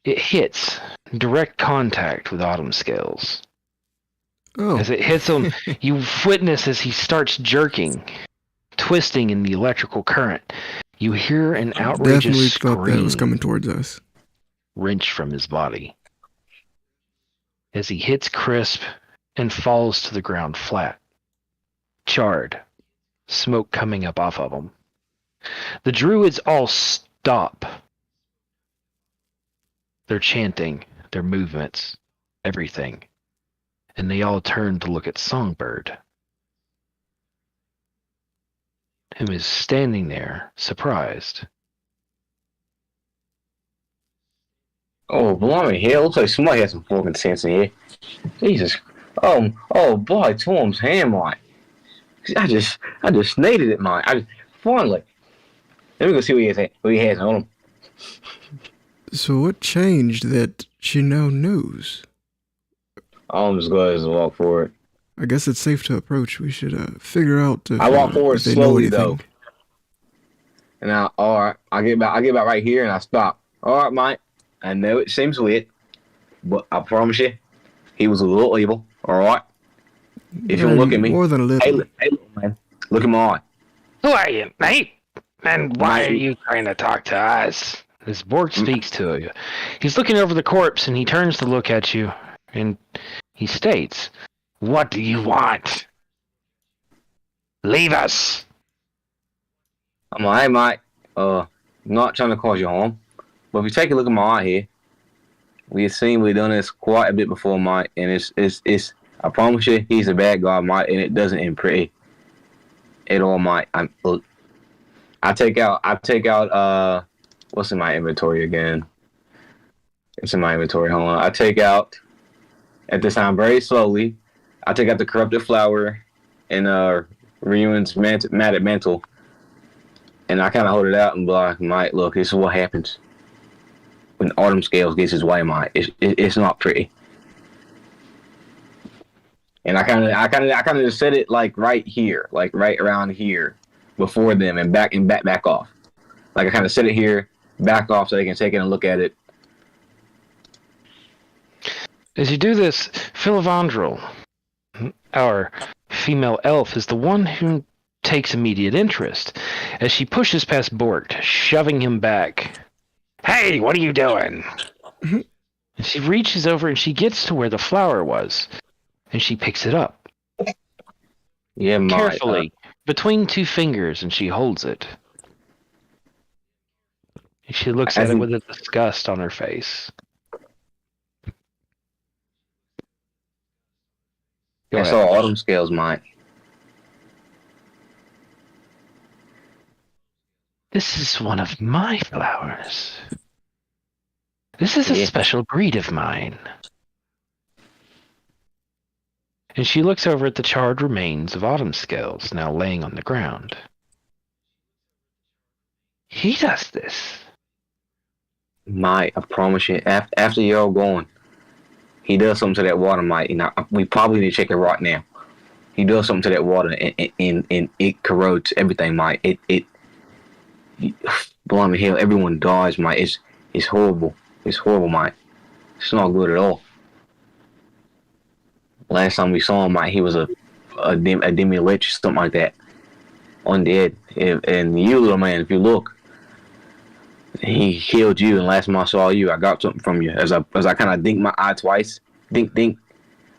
It hits direct contact with Autumn Scales. Oh. As it hits him, you witness as he starts jerking, twisting in the electrical current. You hear an outrageous Definitely scream thought that was coming towards us. wrench from his body. As he hits Crisp and falls to the ground flat. Charred. Smoke coming up off of him. The druids all stop. Their chanting, their movements, everything. And they all turn to look at Songbird, who is standing there, surprised. Oh, blimey, here. Looks like somebody has some fucking sense in here. Jesus. Oh, boy, Tom's hand, like. I just sneezed it, man. Finally. Let me go see what he has on him. So what changed that she now knows? I'm just glad to walk forward. I guess it's safe to approach. We should figure out if, I walk forward if they know slowly, anything. though. And I get about right here and I stop. All right, mate. I know it seems weird, but I promise you, he was a little evil. All right. If you look at me, more than a little. Hey, little man, look at my eye. Who are you, mate? And why Mate. are you trying to talk to us? As Borg speaks to you, he's looking over the corpse and he turns to look at you and he states, "What do you want? Leave us!" I'm like, hey, mate, not trying to cause you harm, but if you take a look at my eye here, we've done this quite a bit before, mate, and it's. I promise you, he's a bad guy, mate, and it doesn't end pretty at all, mate. Look, I take out, what's in my inventory again? It's in my inventory. Hold on. I take out, at this time, very slowly, I take out the corrupted flower and Ryuan's matted mantle, and I kind of hold it out and be like, mate, look, this is what happens when Autumn Scales gets his way, mate. It's not pretty. And I kind of just said it like right here, like right around here, before them, and back off. Like I kind of set it here, back off, so they can take it and look at it. As you do this, Philavandrel, our female elf, is the one who takes immediate interest, as she pushes past Bort, shoving him back. "Hey, what are you doing?" And she reaches over and she gets to where the flower was, and she picks it up. Yeah, mate. Carefully, between two fingers, and she holds it. She looks at it with a disgust on her face. That's all Autumn Scales, mate. This is one of my flowers. This is a special breed of mine. And she looks over at the charred remains of Autumn Scales now laying on the ground. He does this. Mate, I promise you, after you're all gone, he does something to that water, mate. And we probably need to check it right now. He does something to that water, and it corrodes everything, mate. It blimey hell, everyone dies, mate. It's horrible. It's horrible, mate. It's not good at all. Last time we saw him, mate, he was a demi-lich, something like that, undead. And you, little man, if you look, he killed you. And last time I saw you, I got something from you. As I kind of dink my eye twice, dink,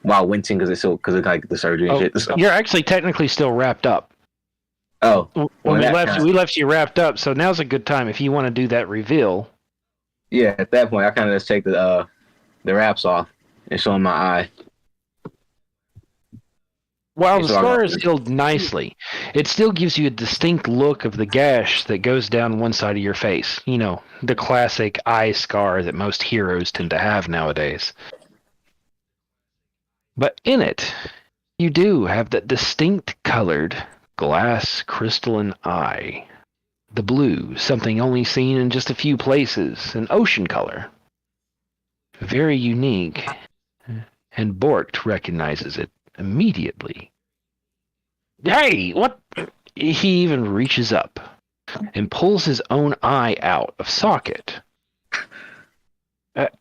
while wincing because it's like the surgery and shit. So. You're actually technically still wrapped up. Oh, when we left you wrapped up. So now's a good time if you want to do that reveal. Yeah, at that point, I kind of just take the wraps off and show him my eye. While the scar is healed nicely, it still gives you a distinct look of the gash that goes down one side of your face. You know, the classic eye scar that most heroes tend to have nowadays. But in it, you do have that distinct colored glass crystalline eye. The blue, something only seen in just a few places, an ocean color. Very unique, and Bort recognizes it immediately. Hey, what? He even reaches up and pulls his own eye out of socket.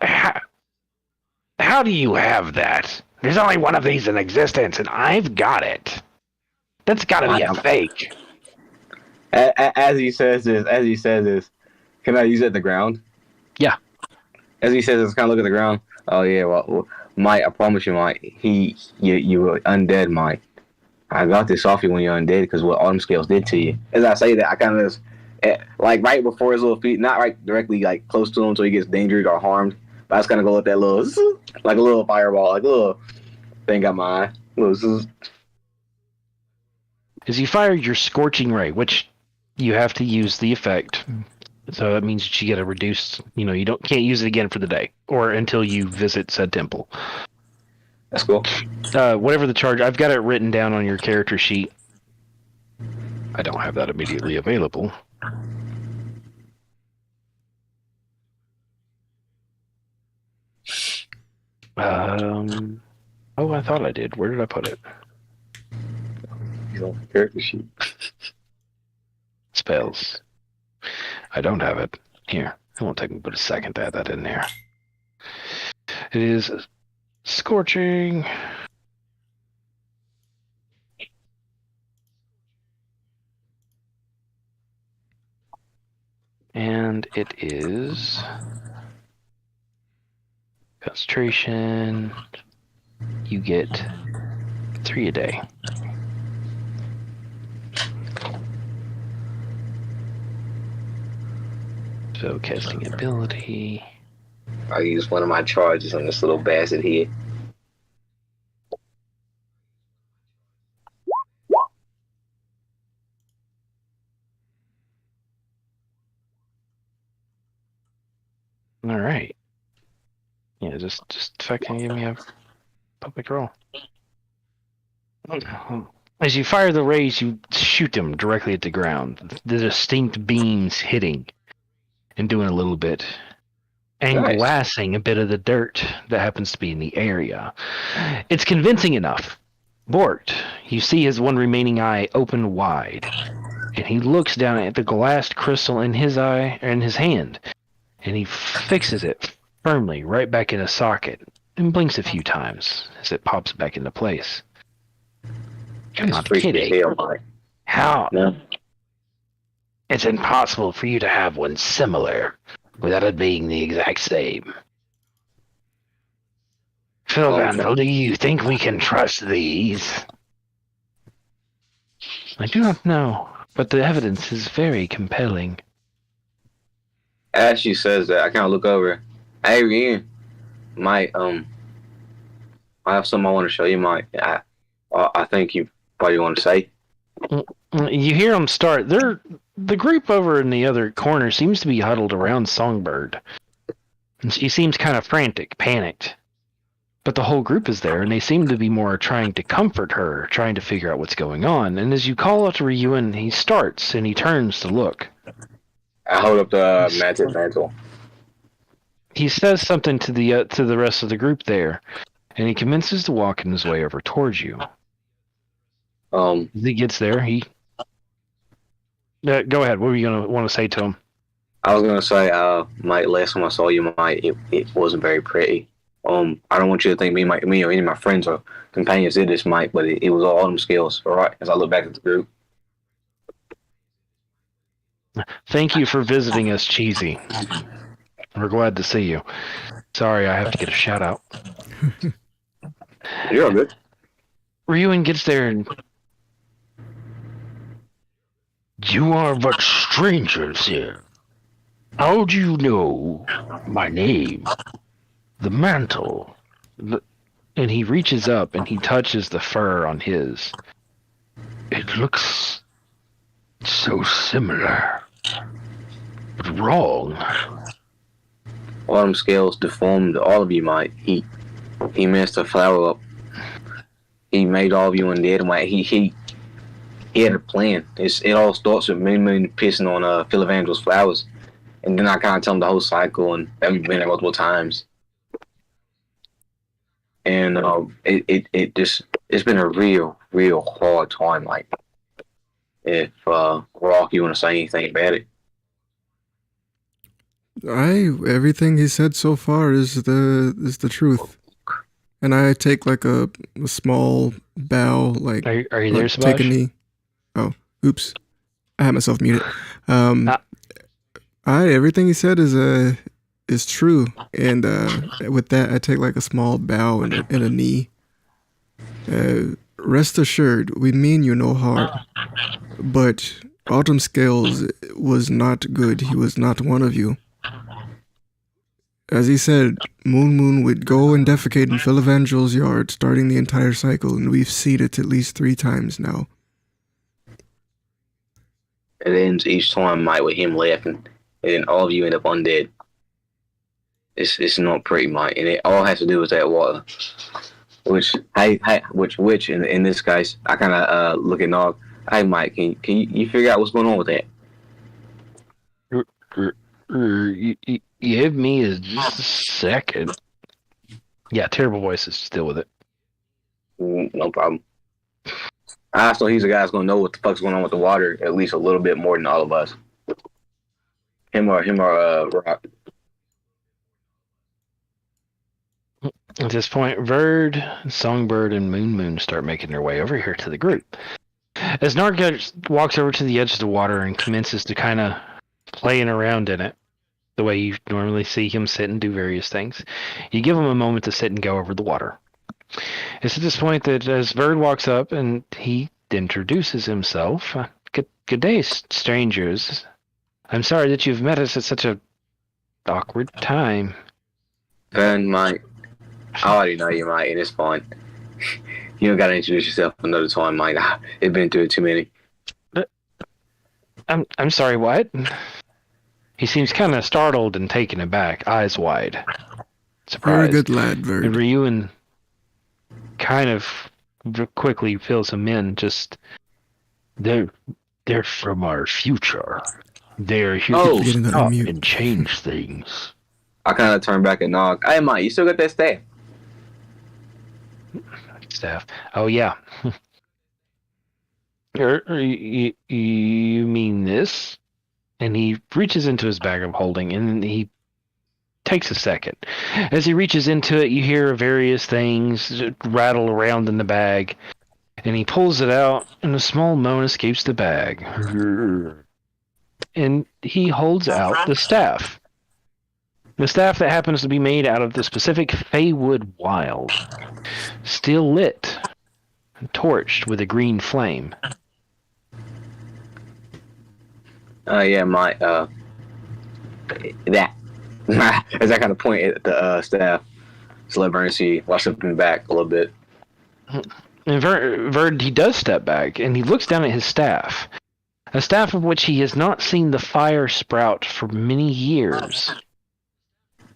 How do you have that? There's only one of these in existence, and I've got it. That's gotta be a fake. As he says this, can I use it at the ground? Yeah. As he says this, kind of look at the ground. Oh yeah, well, Mike, I promise you, Mike, you were undead, Mike. I got this off you when you're undead because what Autumn Scales did to you. As I say that, I kind of just, like right before his little feet, not right directly like close to him so he gets injured or harmed, but I just kind of go with that little, like a little fireball, like a little thing got my eye. As you fire your Scorching Ray, which you have to use the effect, so that means that you get a reduced, you can't use it again for the day or until you visit said temple. That's cool. Whatever the charge, I've got it written down on your character sheet. I don't have that immediately available. Oh, I thought I did. Where did I put it? He's on the character sheet. Spells. I don't have it. Here. It won't take me but a second to add that in there. It is Scorching. And it is concentration. You get 3 a day. So casting ability. I use one of my charges on this little bastard here. All right. Yeah, just fucking give me a public roll. As you fire the rays, you shoot them directly at the ground. The distinct beams hitting and doing a little bit, and Nice. glassing a bit of the dirt that happens to be in the area. It's convincing enough. Bort, you see his one remaining eye open wide, and he looks down at the glassed crystal in his eye and his hand, and he fixes it firmly right back in a socket and blinks a few times as it pops back into place. You're not kidding. How? No. It's impossible for you to have one similar without it being the exact same. Phil Vandal, do you think we can trust these? I do not know, but the evidence is very compelling. As she says that, I kind of look over. Hey, Ian, I have something I want to show you. I think you probably want to say. You hear them start. The group over in the other corner seems to be huddled around Songbird. And she seems kind of frantic, panicked. But the whole group is there, and they seem to be more trying to comfort her, trying to figure out what's going on. And as you call out to Ryuan, he starts, and he turns to look. I hold up the magic mantle. He says something to the rest of the group there, and he commences to walk in his way over towards you. As he gets there, he... go ahead. What were you going to want to say to him? I was going to say, Mike, last time I saw you, Mike, it wasn't very pretty. I don't want you to think me or any of my friends or companions did this, Mike, but it was all them skills, all right, as I look back at the group. Thank you for visiting us, Cheesy. We're glad to see you. Sorry, I have to get a shout out. You're all good. Ryuan gets there and... You are but strangers here. How do you know my name? The mantle. And he reaches up and he touches the fur on his. It looks so similar, but wrong. All them scales deformed all of you, Mike. He messed the flower up. He made all of you undead, Mike. He had a plan. It all starts with me pissing on Phil Evangel's flowers. And then I kind of tell him the whole cycle, and I've been there multiple times. And it's been a real hard time. Like, if Rock, you want to say anything about it? Everything he said so far is the truth, and I take like a small bow, like Are you there, take a S.A.B.A.J? knee. Oh, oops, I had myself muted. Everything he said is true, and with that, I take like a small bow and a knee. Rest assured, we mean you no harm. But Autumn Scales was not good. He was not one of you. As he said, Moon would go and defecate in Phil Evangel's yard, starting the entire cycle, and we've seen it at least 3 times now. It ends each time, Mike, with him laughing, and then all of you end up undead. It's not pretty, Mike, and it all has to do with that water. Which in this case, I kind of look at Nog. Hey, Mike, can you figure out what's going on with that? You give me just a second. Yeah, terrible voices. Just deal with it. No problem. So he's the guy that's going to know what the fuck's going on with the water at least a little bit more than all of us. Him or Rock. At this point, Verd, Songbird, and Moon start making their way over here to the group. As Narga walks over to the edge of the water and commences to kind of playing around in it the way you normally see him sit and do various things. You give him a moment to sit and go over the water. It's at this point that as Verd walks up and he introduces himself. Good day, strangers. I'm sorry that you've met us at such a awkward time. Ben, Mike, I already know you, Mike, and it's fine. You don't gotta introduce yourself another time, Mike. It's been through too many. I'm sorry, what? He seems kind of startled and taken aback, eyes wide. Surprised. You're a good lad, Verd. And Ryuin kind of quickly fills him in. Just they're from our future. They're here to stop and change things. I kind of turn back and knock. Hey, Mike, you still got that staff? Oh yeah. You mean this? And he reaches into his bag of holding, and he takes a second. As he reaches into it, you hear various things rattle around in the bag, and he pulls it out, and a small moan escapes the bag. And he holds out the staff. The staff that happens to be made out of the specific Feywood wild, still lit, torched with a green flame. Yeah, Mike, that. As I kind of point at the staff, so let Vern see, watch up in the back a little bit. And Verd, he does step back, and he looks down at his staff. A staff of which he has not seen the fire sprout for many years.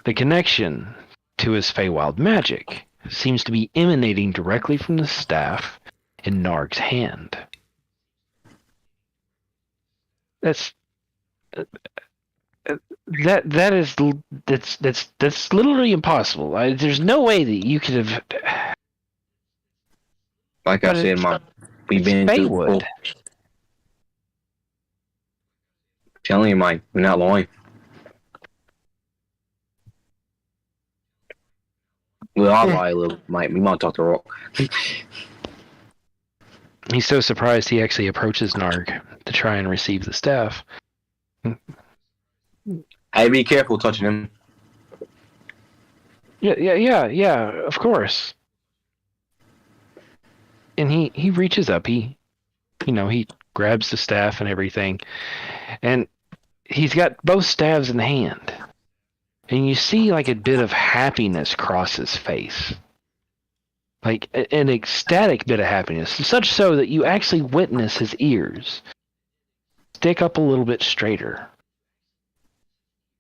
The connection to his Feywild magic seems to be emanating directly from the staff in Narg's hand. That's literally impossible. There's no way that you could have. Like I said, Mom, we've been through. Telling you, Mike, we're not lying. We'll all lie a little, Mike. We might talk to Rock. He's so surprised he actually approaches Narg to try and receive the staff. Hey, be careful touching him. Yeah, of course. And he reaches up, he grabs the staff and everything, and he's got both staves in hand. And you see like a bit of happiness cross his face. Like an ecstatic bit of happiness, such so that you actually witness his ears stick up a little bit straighter.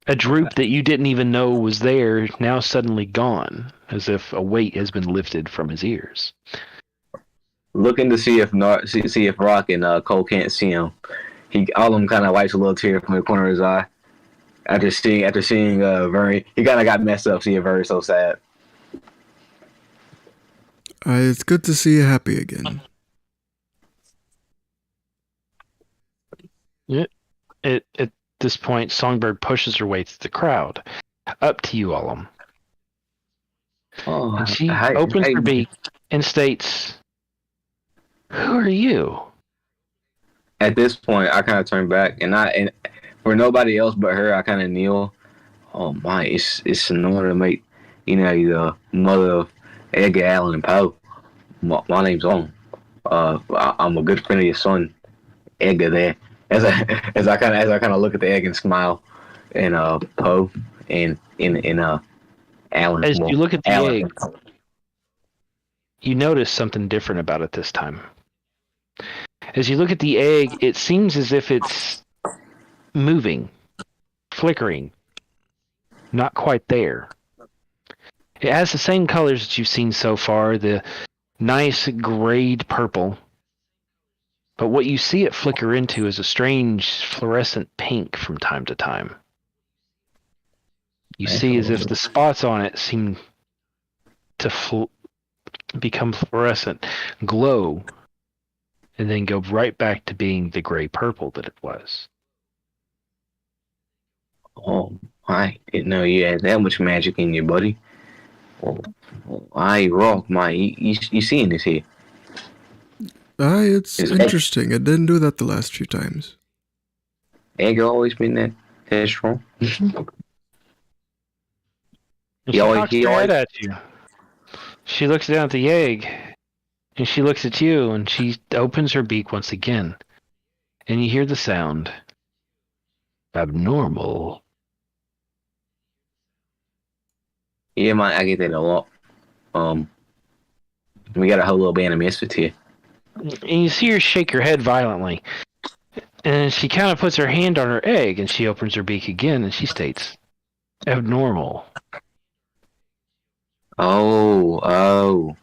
A droop that you didn't even know was there, now suddenly gone, as if a weight has been lifted from his ears. Looking to see if Rock and Cole can't see him. All of them kind of wipes a little tear from the corner of his eye. After seeing Vern, he kind of got messed up seeing Vern so sad. It's good to see you happy again. Yeah. At this point, Songbird pushes her way through the crowd, up to you, Ullum. And she opens her beak and states, "Who are you?" At this point, I kind of turn back, and for nobody else but her, I kind of kneel. Oh my, it's an honor to meet, the mother of Edgar Allan and Poe. My name's Ullum. I'm a good friend of your son, Edgar. There, as I kind of look at the egg and smile, and Poe and Allan. As you look at the egg, you notice something different about it this time. As you look at the egg, it seems as if it's moving, flickering, not quite there. It has the same colors that you've seen so far, the nice grayed purple. But what you see it flicker into is a strange fluorescent pink from time to time. You see as if the spots on it seem to become fluorescent, glow, and then go right back to being the gray purple that it was. Oh, I didn't know you had that much magic in you, buddy. I rock, my. You seeing this here? It's interesting. I didn't do that the last few times. Edgar always been that Testral. And she cocks her head at you. She looks down at the egg, and she looks at you, and she opens her beak once again. And you hear the sound. Abnormal. Yeah, man, I get that a lot. We got a whole little band of misfits here. And you see her shake her head violently. And she kind of puts her hand on her egg, and she opens her beak again, and she states, abnormal. Oh.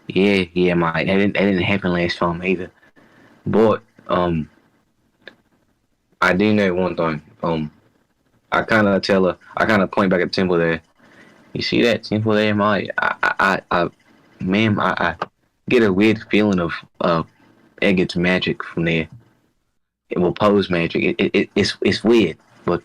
Yeah, mate. That didn't happen last time either. But, I do know one thing. I kind of point back at the temple there. You see that temple there, mate? Ma'am, I get a weird feeling of Eggit's magic from there. It will pose magic. It's weird, but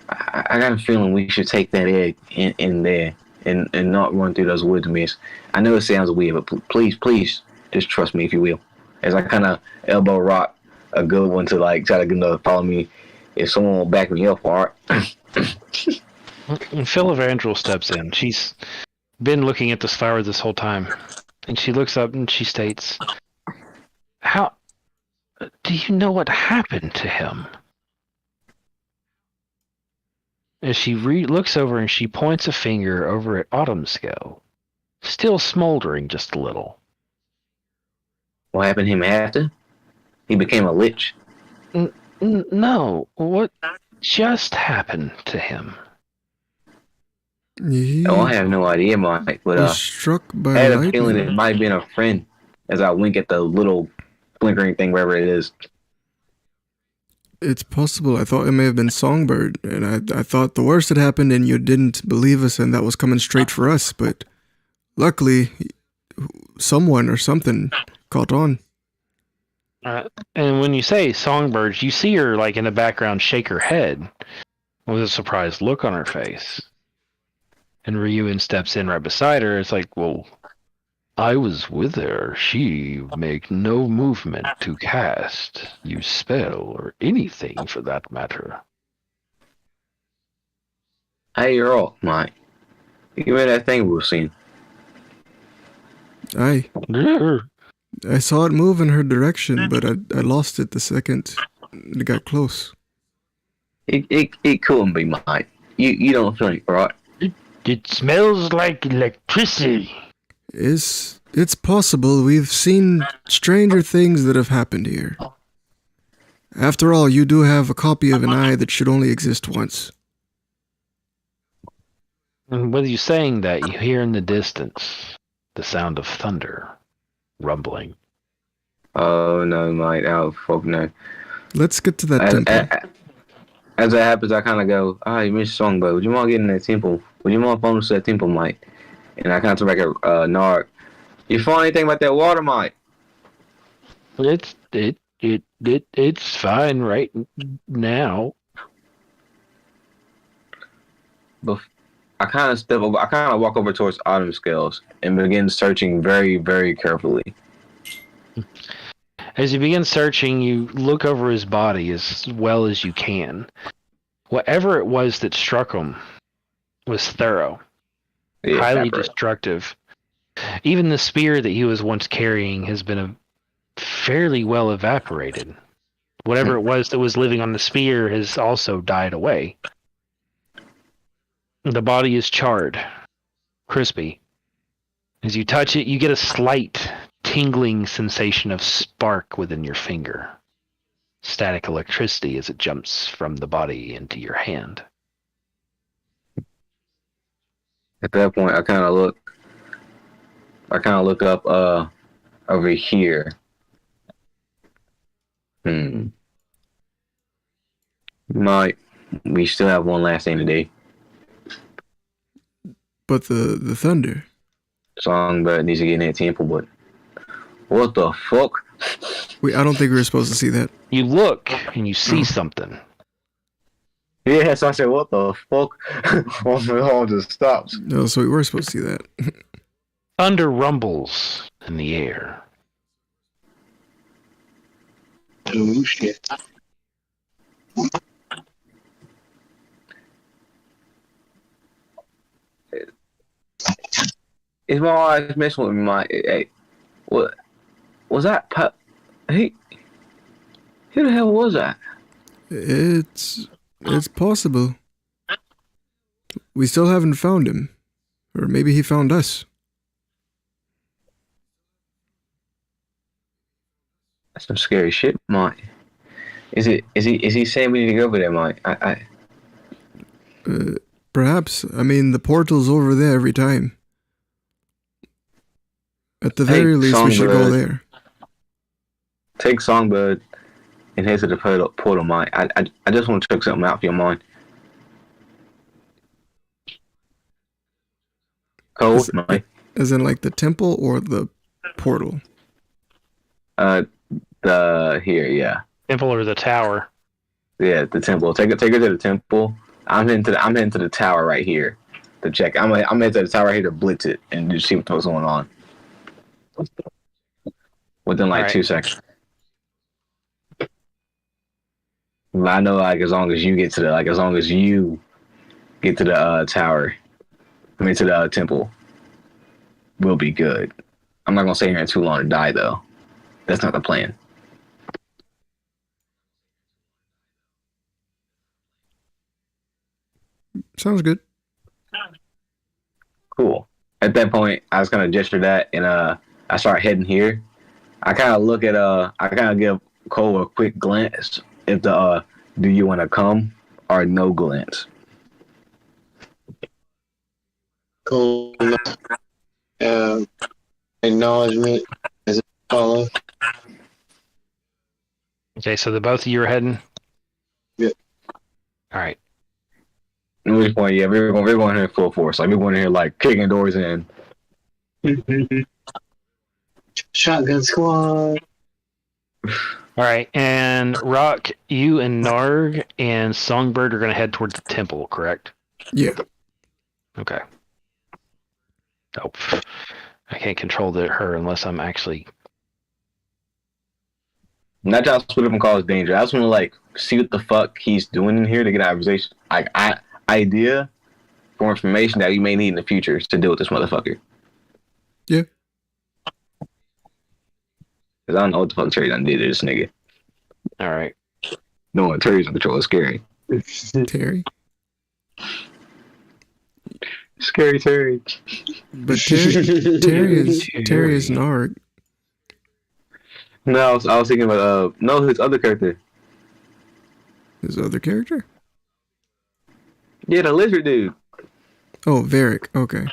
I got a feeling we should take that egg in there and not run through those woods mess. I know it sounds weird, but please, just trust me if you will. As I kind of elbow rock a good one to like try to get another follow me. If someone will back me up, all right. And Phil Evangel steps in. She's been looking at this flower this whole time. And she looks up and she states, how do you know what happened to him? As she looks over and she points a finger over at Autumnscale, still smoldering just a little. What happened to him after? He became a lich. No, what just happened to him? I have no idea, Mike, but was struck by I had a lightning. feeling it might have been a friend as I wink at the little flickering thing, wherever it is. It's possible. I thought it may have been Songbird, and I thought the worst had happened and you didn't believe us and that was coming straight for us, but luckily someone or something caught on. And when you say Songbird, you see her like in the background shake her head with a surprised look on her face. And Ryuin steps in right beside her. It's like, well, I was with her. She make no movement to cast, use spell, or anything for that matter. Hey, you're all, Mike. You remember that thing we were seeing? I saw it move in her direction, but I lost it the second it got close. It couldn't be Mike. You don't think, right? It smells like electricity. It's possible. We've seen stranger things that have happened here. After all, you do have a copy of an eye that should only exist once. And with you saying that, you hear in the distance the sound of thunder rumbling. Oh no, Mike. Oh fuck no. Let's get to that temple. As that happens, I kind of go, you missed Songbird. Would you mind getting in that temple? Would you mind following us to that temple, Mike? And I kind of turn back at Nard. You find anything about that water, Mike? It's fine right now. But I kind of walk over towards Autumn Scales and begin searching very, very carefully. As you begin searching, you look over his body as well as you can. Whatever it was that struck him was thorough, highly destructive. Even the spear that he was once carrying has been fairly well evaporated. Whatever it was that was living on the spear has also died away. The body is charred, crispy. As you touch it, you get a slight tingling sensation of spark within your finger. Static electricity as it jumps from the body into your hand. At that point, I kind of look up over here. Mike, we still have one last thing to do. But the thunder. Songbird needs to get in that temple, but what the fuck? I don't think we were supposed to see that. You look and you see something. Yeah, so I said, what the fuck? All just stops. No, so we were supposed to see that. Thunder rumbles in the air. Oh shit. Is my eyes messing with me? Hey, what was that? Hey, who the hell was that? It's possible. We still haven't found him. Or maybe he found us. That's some scary shit, Mike. Is he saying we need to go over there, Mike? Perhaps. I mean, the portal's over there every time. At the very least, we should go there. Take Songbird and head to the portal, Mike. I just want to check something out for your mind. Cole, Mike. As in, like, the temple or the portal? Yeah. Temple or the tower? Yeah, the temple. Take her to the temple. I'm heading to the tower right here to check. I'm heading to the tower right here to blitz it and just see what's going on. Within like 2 seconds. I know, like, as long as you get to the tower, I mean to the temple, we'll be good. I'm not gonna stay here too long to die, though. That's not the plan. Sounds good. Cool. At that point, I was gonna gesture that, and I start heading here. I kind of give Cole a quick glance if the do you want to come or no glance. Cool. Acknowledgement as it follows. Okay, so the both of you are heading? Yep. All right. At this point, yeah, we're going here full force. Like, we're going here like kicking doors in. Shotgun squad. All right, and Rock, you and Narg and Songbird are going to head towards the temple, correct? Yeah. Okay. Oh, I can't control her unless I'm actually... Not trying to split up and cause danger. I just want to, like, see what the fuck he's doing in here to get an idea for information that we may need in the future to deal with this motherfucker. Yeah. Because I don't know what the fuck Terry done did to this nigga. All right. No one Terry's in control is scary. Terry? Scary Terry. But Terry is Narg. No, I was thinking about no, his other character. His other character? Yeah, the lizard dude. Oh, Varric. Okay.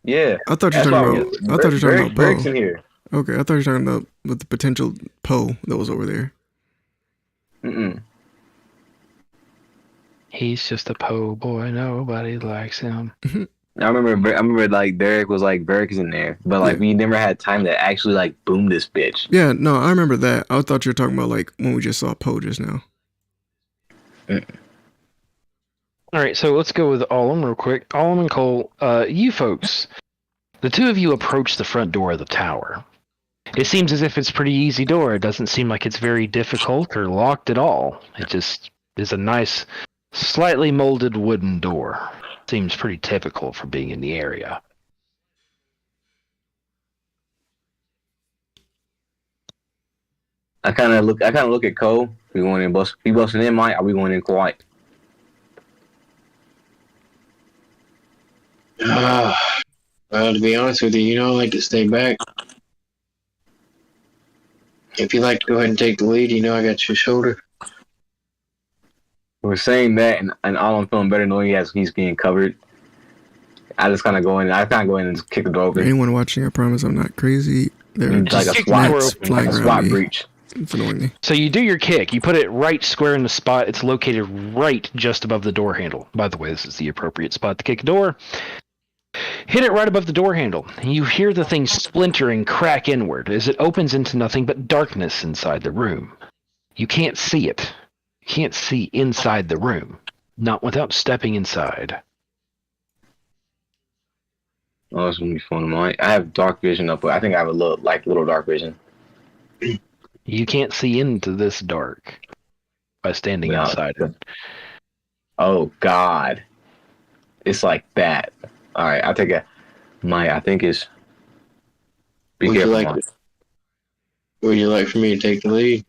Yeah. I thought you were talking about Poe. In here. Okay, I thought you were talking about with the potential Poe that was over there. Mm-mm. He's just a po' boy. Nobody likes him. I remember like Derek was like Varric is in there, but like we never had time to actually like boom this bitch. Yeah, no, I remember that. I thought you were talking about like when we just saw Poe just now. All right, so let's go with Allum real quick. Allum and Cole, you folks, the two of you approach the front door of the tower. It seems as if it's a pretty easy door. It doesn't seem like it's very difficult or locked at all. It just is a nice, slightly molded wooden door. Seems pretty typical for being in the area. I kind of look at Cole. We going in busting in, Mike? Are we going in quiet? Well, to be honest with you, I like to stay back. If you'd like to go ahead and take the lead, I got your shoulder. We're saying that, and all I'm feeling better knowing he's getting covered. I just kind of go in. And kick the door open. For anyone watching, I promise I'm not crazy. There like a SWAT breach. It's annoying me. So you do your kick. You put it right square in the spot. It's located right just above the door handle. By the way, this is the appropriate spot to kick a door. Hit it right above the door handle. You hear the thing splinter and crack inward as it opens into nothing but darkness inside the room. You can't see it. You can't see inside the room. Not without stepping inside. Oh, it's gonna be fun, Mike. I have dark vision up, but I think I have a little dark vision. You can't see into this dark by standing inside it. Oh God, it's like that. All right, I'll take a. I think it's be Would you careful, like? Mike. Would you like for me to take the lead?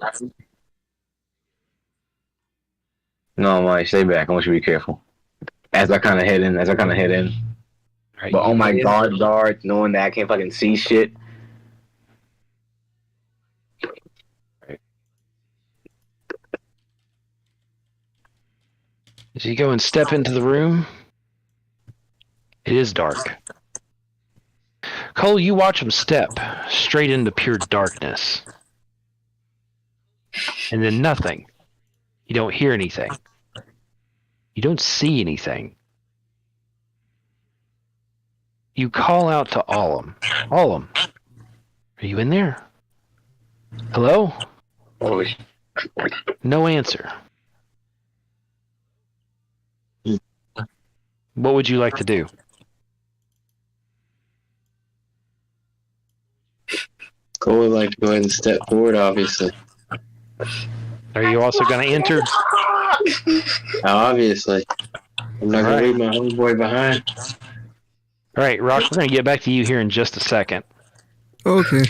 No, Mike, stay back. I want you to be careful. As I kind of head in. Right, But you on my head in. guard, knowing that I can't fucking see shit. As you go and step into the room, it is dark. Cole, you watch him step straight into pure darkness. And then nothing. You don't hear anything. You don't see anything. You call out to Allum. Allum, are you in there? Hello? Oh, No answer. What would you like to do? Cole would like to go ahead and step forward, obviously. Are you also going to enter? Obviously. I'm not going to leave my homeboy behind. All right, Rock, we're going to get back to you here in just a second. Okay.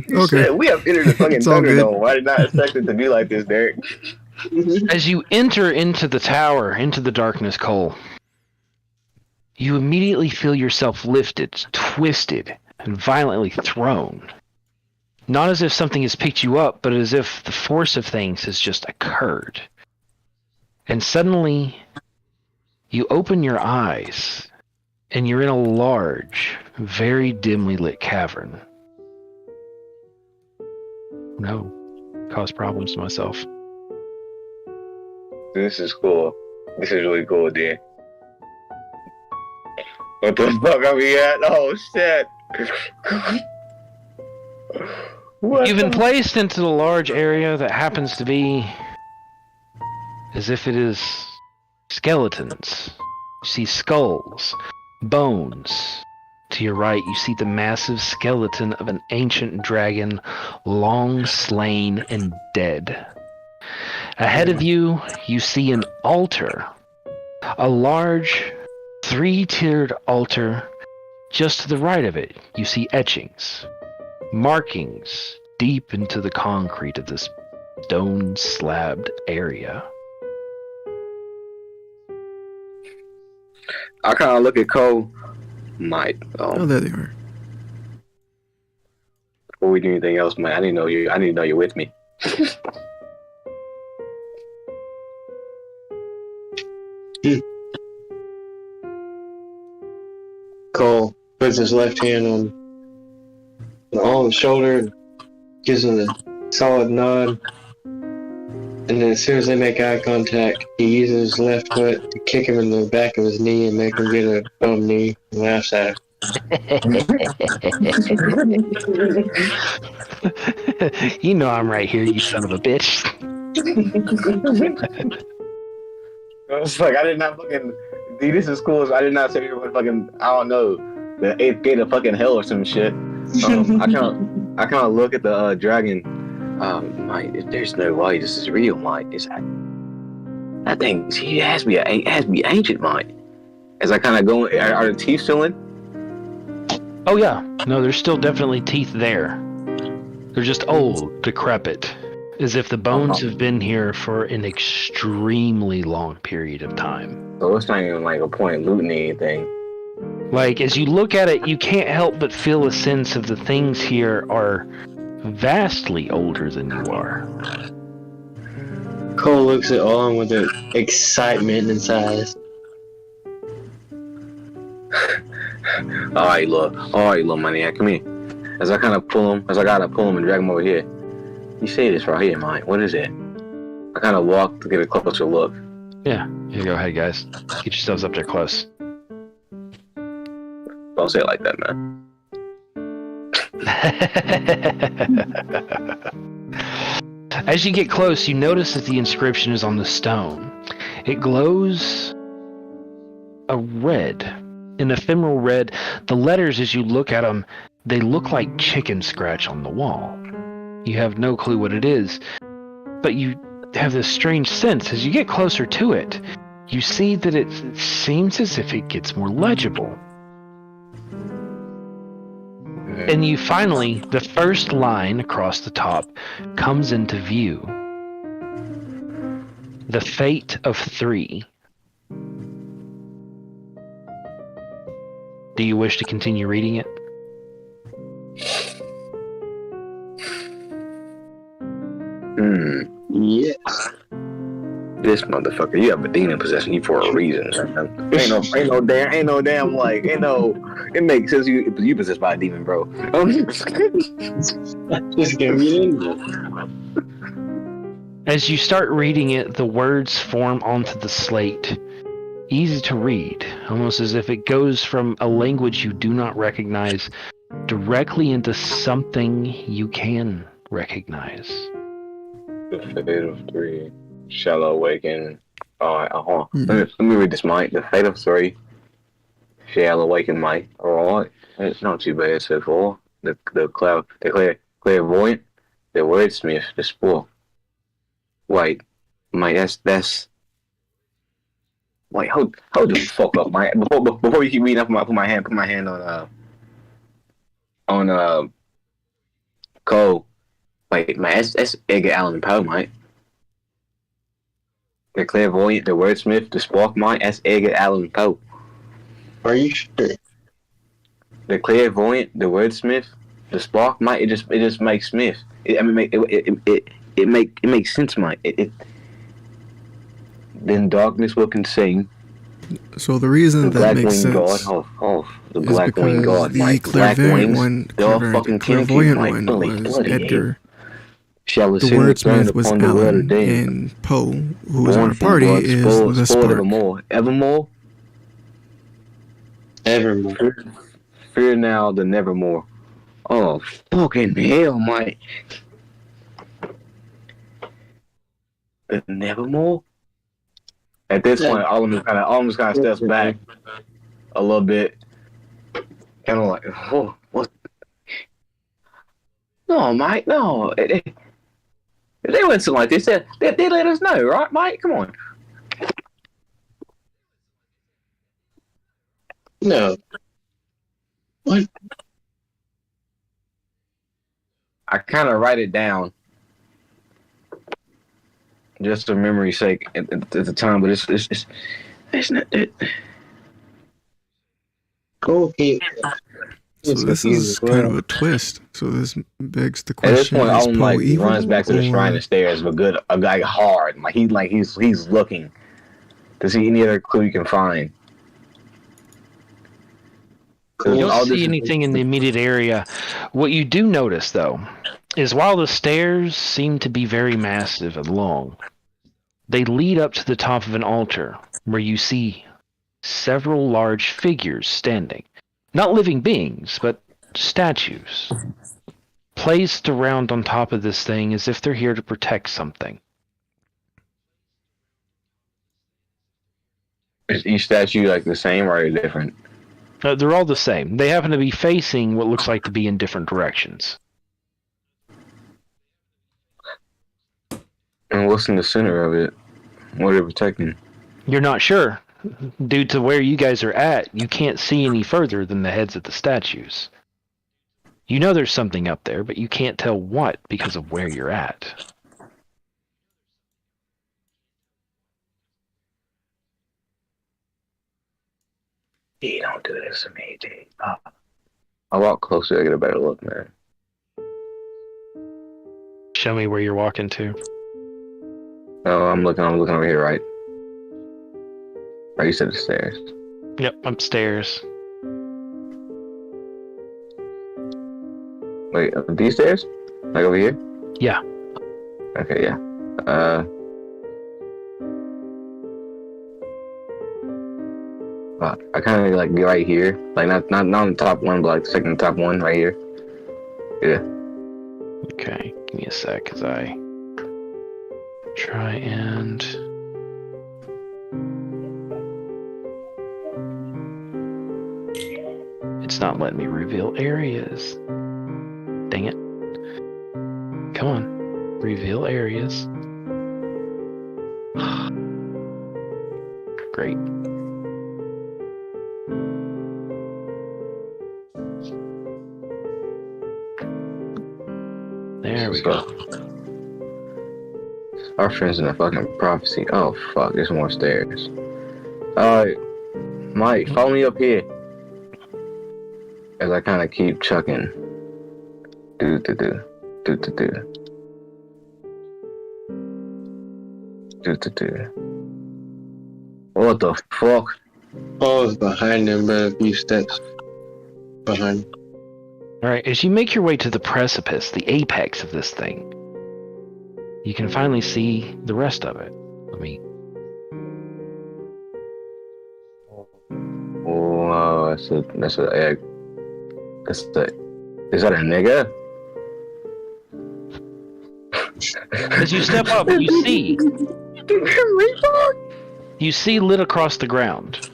you Okay. said we have entered the fucking It's all good. Thunderdome. I did not expect it to be like this, Derek. As you enter into the tower, into the darkness, Cole, you immediately feel yourself lifted, twisted, and violently thrown. Not as if something has picked you up, but as if the force of things has just occurred. And suddenly, you open your eyes, and you're in a large, very dimly lit cavern. No, caused problems to myself. This is cool. This is really cool, dude. What the fuck are we at? Oh, shit. What You've been the- placed into the large area that happens to be as if it is skeletons. You see skulls, bones. To your right, you see the massive skeleton of an ancient dragon, long slain and dead. Ahead of you, you see an altar. A large, three-tiered altar. Just to the right of it, you see etchings, markings deep into the concrete of this stone-slabbed area. I kind of look at Cole. Mike, Oh, there they are. before we do anything else, man, I need to know you're with me. Cole puts his left hand on Alden's shoulder and gives him a solid nod. And then as soon as they make eye contact, he uses his left foot to kick him in the back of his knee and make him get a bum knee and laughs at him. You know I'm right here, you son of a bitch. I was like, I did not fucking. Dude, this is cool. So I did not say you were fucking. I don't know, the 8th gate of fucking hell or some shit. I kind of look at the dragon. Mike, there's no way this is real, Mike. That thing? He has to be ancient, Mike. As I kind of go, are the teeth still in? Oh yeah, no, there's still definitely teeth there. They're just old, decrepit, as if the bones have been here for an extremely long period of time. So it's not even like a point looting anything. Like, as you look at it, you can't help but feel a sense of the things here are vastly older than you are. Cole looks at Alden with an excitement in his eyes. All right, little maniac, come here. As I gotta pull him and drag him over here. You say this right here, Mike. What is it? I kind of walk to get a closer look. Yeah, go ahead, guys. Get yourselves up there close. Don't say it like that, man. As you get close, you notice that the inscription is on the stone. It glows a red, an ephemeral red. The letters, as you look at them, they look like chicken scratch on the wall. You have no clue what it is, but you have this strange sense. As you get closer to it, you see that it seems as if it gets more legible. And you finally, the first line across the top comes into view. The Fate of 3. Do you wish to continue reading it? Yes. This motherfucker, you have a demon possessing you for a reason. Ain't no damn like, it makes sense you possessed by a demon, bro. Just give me an English. As you start reading it, the words form onto the slate. Easy to read, almost as if it goes from a language you do not recognize directly into something you can recognize. The Fate of 3 shall awaken. Alright, hold on. Let me read this, Mike. The Fate of 3 shall awaken, Mike. Alright. It's not too bad so far. The clairvoyant, the wordsmith, the spook. Wait, Mike, that's. Wait, hold the fuck up, Mike. Before you keep reading, put my hand on Cole. Wait, man, that's Edgar Allan Poe, Mike. The clairvoyant, the wordsmith, the spark, Mike. That's Edgar Allan Poe. Are you sure? The clairvoyant, the wordsmith, the spark, Mike. It just makes Smith. It makes sense, Mike. Then darkness will consume. So the reason that makes sense the is Black Wing because God, the Mike. clairvoyant one, Clairvoyant one was Edgar. Shall The ascend the throne wordsmith was upon the world of Alan, dead. and Poe, who was Born on our from party, blood, is spoiled the spark. evermore. Evermore. Fear now the nevermore. Oh, fucking hell, Mike. The nevermore? At this point, almost kind of steps back a little bit. Kind of like, oh, what? No, Mike, no. If they went something like this, they let us know, right, Mike? Come on. No. What? I kind of write it down just for memory's sake at the time, but it's not it. Go ahead. So this is kind of a twist. So this begs the At this question: point, is Alan Poe evil? runs back to the shrine and stares, but a guy hard, he's looking to see any other clue he can find. You don't see anything in the immediate area. What you do notice, though, is while the stairs seem to be very massive and long, they lead up to the top of an altar where you see several large figures standing. Not living beings, but statues. Placed around on top of this thing as if they're here to protect something. Is each statue like the same or are they different? They're all the same. They happen to be facing what looks like to be in different directions. And what's in the center of it? What are they protecting? You're not sure. Due to where you guys are at, you can't see any further than the heads of the statues. You know there's something up there, but you can't tell what because of where you're at. You don't do this to me, dude. I walk closer to get a better look, man. Show me where you're walking to. Oh, I'm looking over here, right? Right, you said the stairs. Yep, upstairs. Wait, these stairs? Like over here? Yeah. Okay, yeah. I kind of like be right here, like not on the top one, but like the second top one right here. Yeah. Okay, give me a sec as I try and... It's not letting me reveal areas. Dang it. Come on. Reveal areas. Great. let's go. Our friends in the fucking prophecy. Oh fuck, there's more stairs. Alright, Mike, follow me up here. As I kind of keep chucking. Do. What the fuck? Paul's behind him, but a few steps behind. Alright, as you make your way to the precipice, the apex of this thing, you can finally see the rest of it. Let me. Wow, that's a egg. Is that a nigga? As you step up, you see lit across the ground.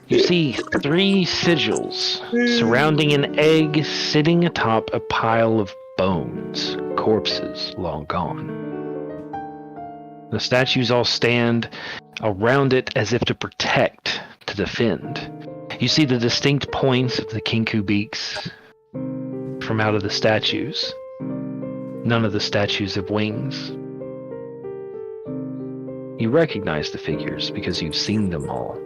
You see 3 sigils surrounding an egg sitting atop a pile of bones, corpses long gone. The statues all stand around it as if to protect, to defend. You see the distinct points of the kinku beaks from out of the statues. None of the statues have wings. You recognize the figures because you've seen them all.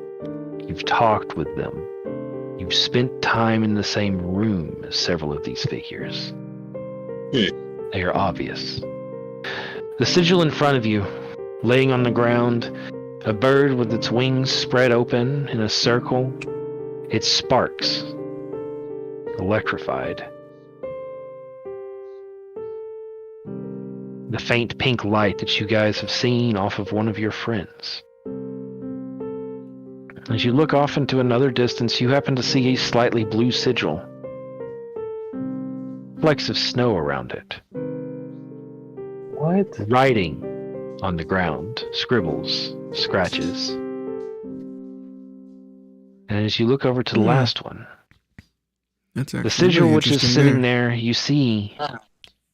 You've talked with them. You've spent time in the same room as several of these figures. They are obvious. The sigil in front of you, laying on the ground, a bird with its wings spread open in a circle. It sparks, electrified. The faint pink light that you guys have seen off of one of your friends. As you look off into another distance, you happen to see a slightly blue sigil. Flecks of snow around it. What? Writing on the ground, scribbles, scratches. And as you look over to the last one, That's actually the sigil really which is interesting sitting there, you see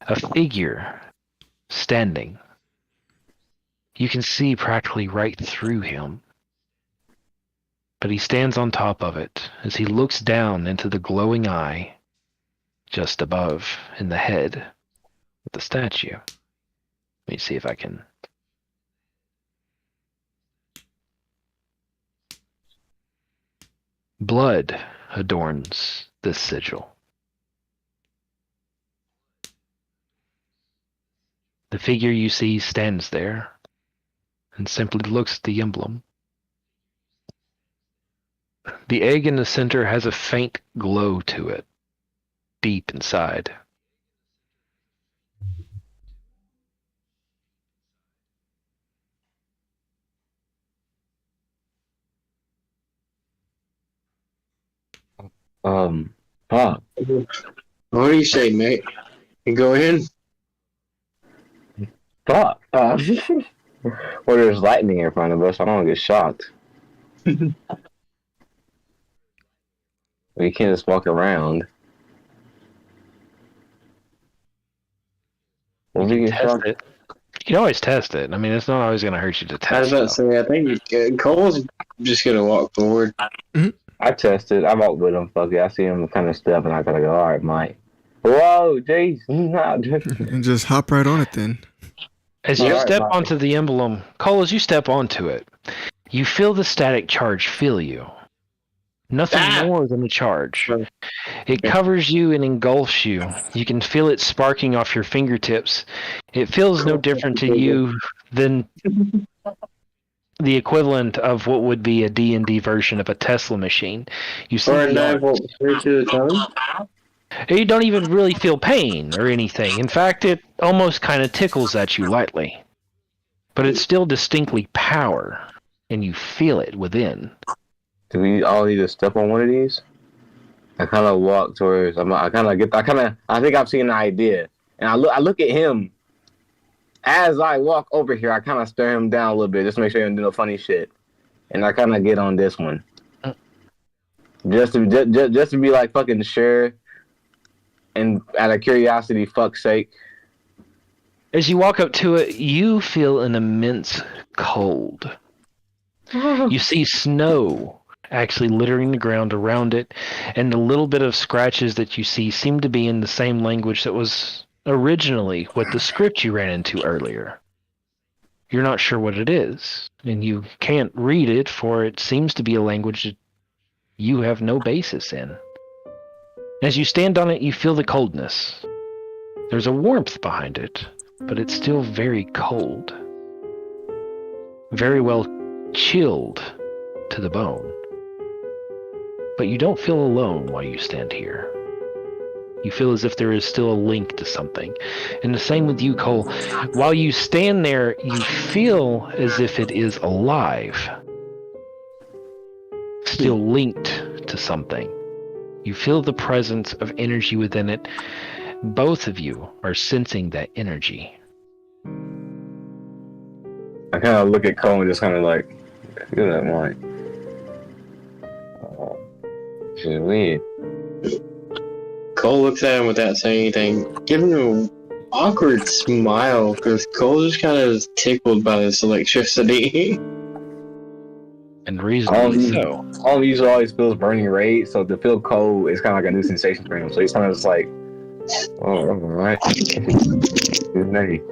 a figure standing. You can see practically right through him. But he stands on top of it as he looks down into the glowing eye just above in the head of the statue. Let me see if I can. Blood adorns this sigil. The figure you see stands there and simply looks at the emblem. The egg in the center has a faint glow to it, deep inside. Pop. What do you say, mate? You go in? Pop. Well, there's lightning in front of us. I don't want to get shocked. We can't just walk around. Will we get Test shocked? it. You can always test it. I mean, it's not always going to hurt you to I was test about to it. say, I think Cole's just gonna walk forward. I tested. I walked with him. Fuck it. I see him kind of step, and I gotta go. All right, Mike. Whoa, jeez. And just hop right on it then. As you Alright, step Mike. onto the emblem, Cole, as you step onto it, you feel the static charge fill you. Nothing more than a charge. It covers you and engulfs you. You can feel it sparking off your fingertips. It feels no different to you than the equivalent of what would be a D&D version of a Tesla machine. You see Or a the 9 volt straight to the tongue. You don't even really feel pain or anything. In fact, it almost kind of tickles at you lightly. But it's still distinctly power, and you feel it within. Do we all need to step on one of these? I kind of walk towards. I think I've seen an idea, and I look at him. As I walk over here, I kind of stare him down a little bit, just to make sure he don't do no funny shit, and I kind of get on this one, just to be like fucking sure, and out of curiosity, fuck's sake. As you walk up to it, you feel an immense cold. You see snow actually littering the ground around it, and the little bit of scratches that you see seem to be in the same language that was originally what the script you ran into earlier. You're not sure what it is, and you can't read it, for it seems to be a language that you have no basis in. As you stand on it, you feel the coldness. There's a warmth behind it, but it's still very cold. Very well chilled to the bone. But you don't feel alone while you stand here. You feel as if there is still a link to something. And the same with you, Cole. While you stand there, you feel as if it is alive. Still linked to something. You feel the presence of energy within it. Both of you are sensing that energy. I kind of look at Cole and just kind of like, feel that mic. She's weird. Cole looks at him without saying anything, giving him an awkward smile because Cole just kind of is tickled by this electricity. And reasonably so. All he always feels burning rage, so to feel cold is kind of like a new sensation for him. So he's kind of just like, oh, alright. Good night.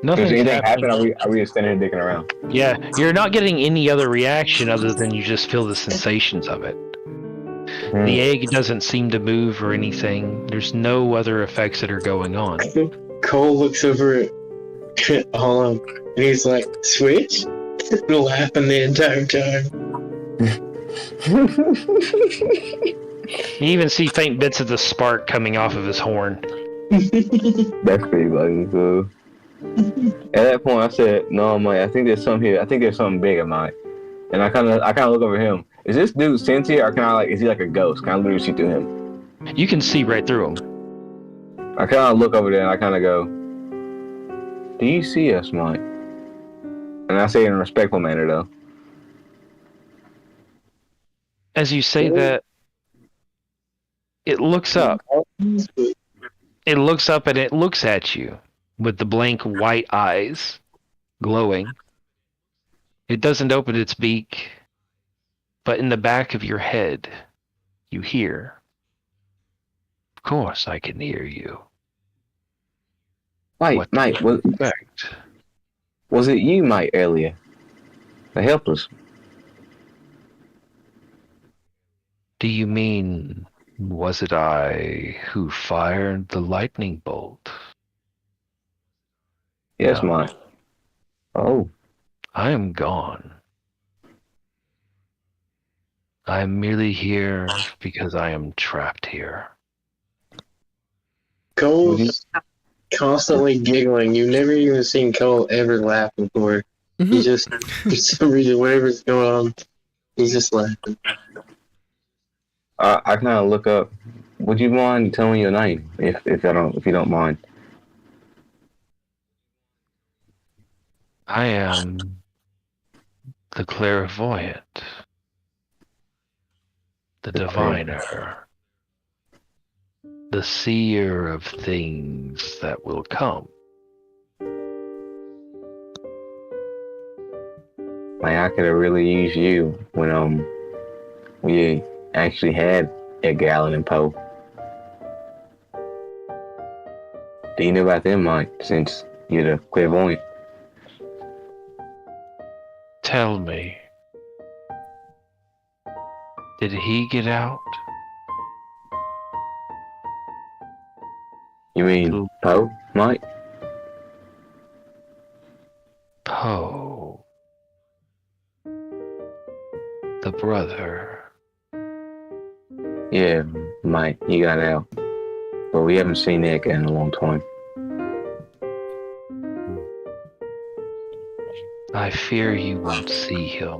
Nothing's Does anything happening. happen? Are we just standing here dicking around? Yeah, you're not getting any other reaction other than you just feel the sensations of it. The egg doesn't seem to move or anything. There's no other effects that are going on. Cole looks over at Holland and he's like, switch? It'll happen the entire time. You even see faint bits of the spark coming off of his horn. That's pretty funny. So at that point, I said, "No, I'm like, I think there's something here. I think there's something big, Mike." And I kind of look over him. Is this dude sentient, or is he like a ghost? Can I literally see through him? You can see right through him. I kind of look over there and I kind of go, "Do you see us, Mike?" And I say it in a respectful manner, though. As you say that, it looks up. It looks up and it looks at you with the blank white eyes glowing. It doesn't open its beak, but in the back of your head, you hear, "Of course I can hear you." Mike, was it you, Mike, earlier that helped us? Do you mean, was it I who fired the lightning bolt? Yes, No. Mike. Oh. I am gone. I am merely here because I am trapped here. Cole's constantly giggling. You've never even seen Cole ever laugh before. He just, for some reason, whatever's going on, he's just laughing. I kind of look up. Would you mind telling me your name, if you don't mind? I am the clairvoyant, the diviner, the seer of things that will come. Like, I could have really used you when we actually had Edgar Allan and Poe. Do you know about them, Mike? Since you're the clairvoyant. Tell me, did he get out? You mean Poe, Mike? Poe, the brother. Yeah, Mike, he got out. But we haven't seen Edgar in a long time. I fear you won't see him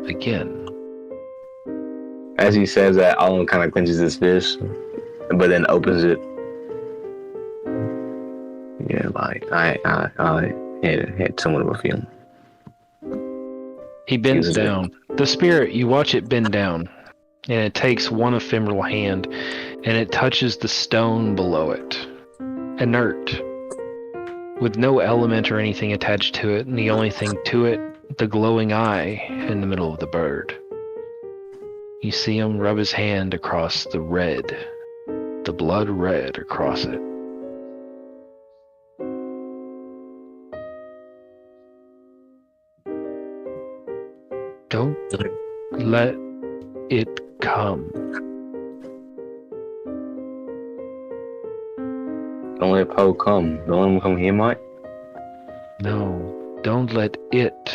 again. As he says that, Alan kind of clenches his fist, but then opens it. Yeah, like I had somewhat of a feeling. He bends down. The spirit, you watch it bend down, and it takes one ephemeral hand, and it touches the stone below it, inert, with no element or anything attached to it, and the only thing to it, the glowing eye in the middle of the bird. You see him rub his hand across the red, the blood red across it. Don't let it come. Don't let Poe come. Don't let him come here, Mike. No, don't let it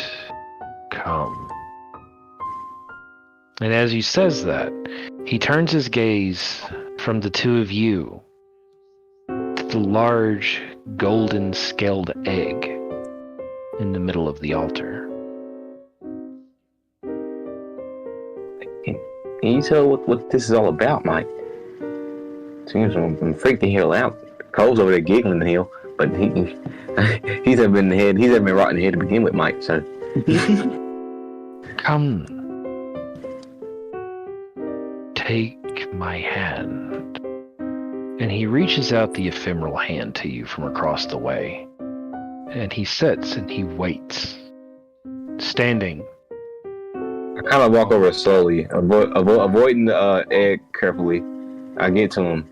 come. And as he says that, he turns his gaze from the two of you to the large golden scaled egg in the middle of the altar. Can you tell what this is all about, Mike? Seems I'm freaked the hell out. Cole's over there giggling the hell, but he's never been in the head. He's never been right in the head to begin with, Mike. So Come, take my hand. And he reaches out the ephemeral hand to you from across the way. And he sits and he waits, standing. I kind of walk over slowly, avoiding the egg carefully. I get to him.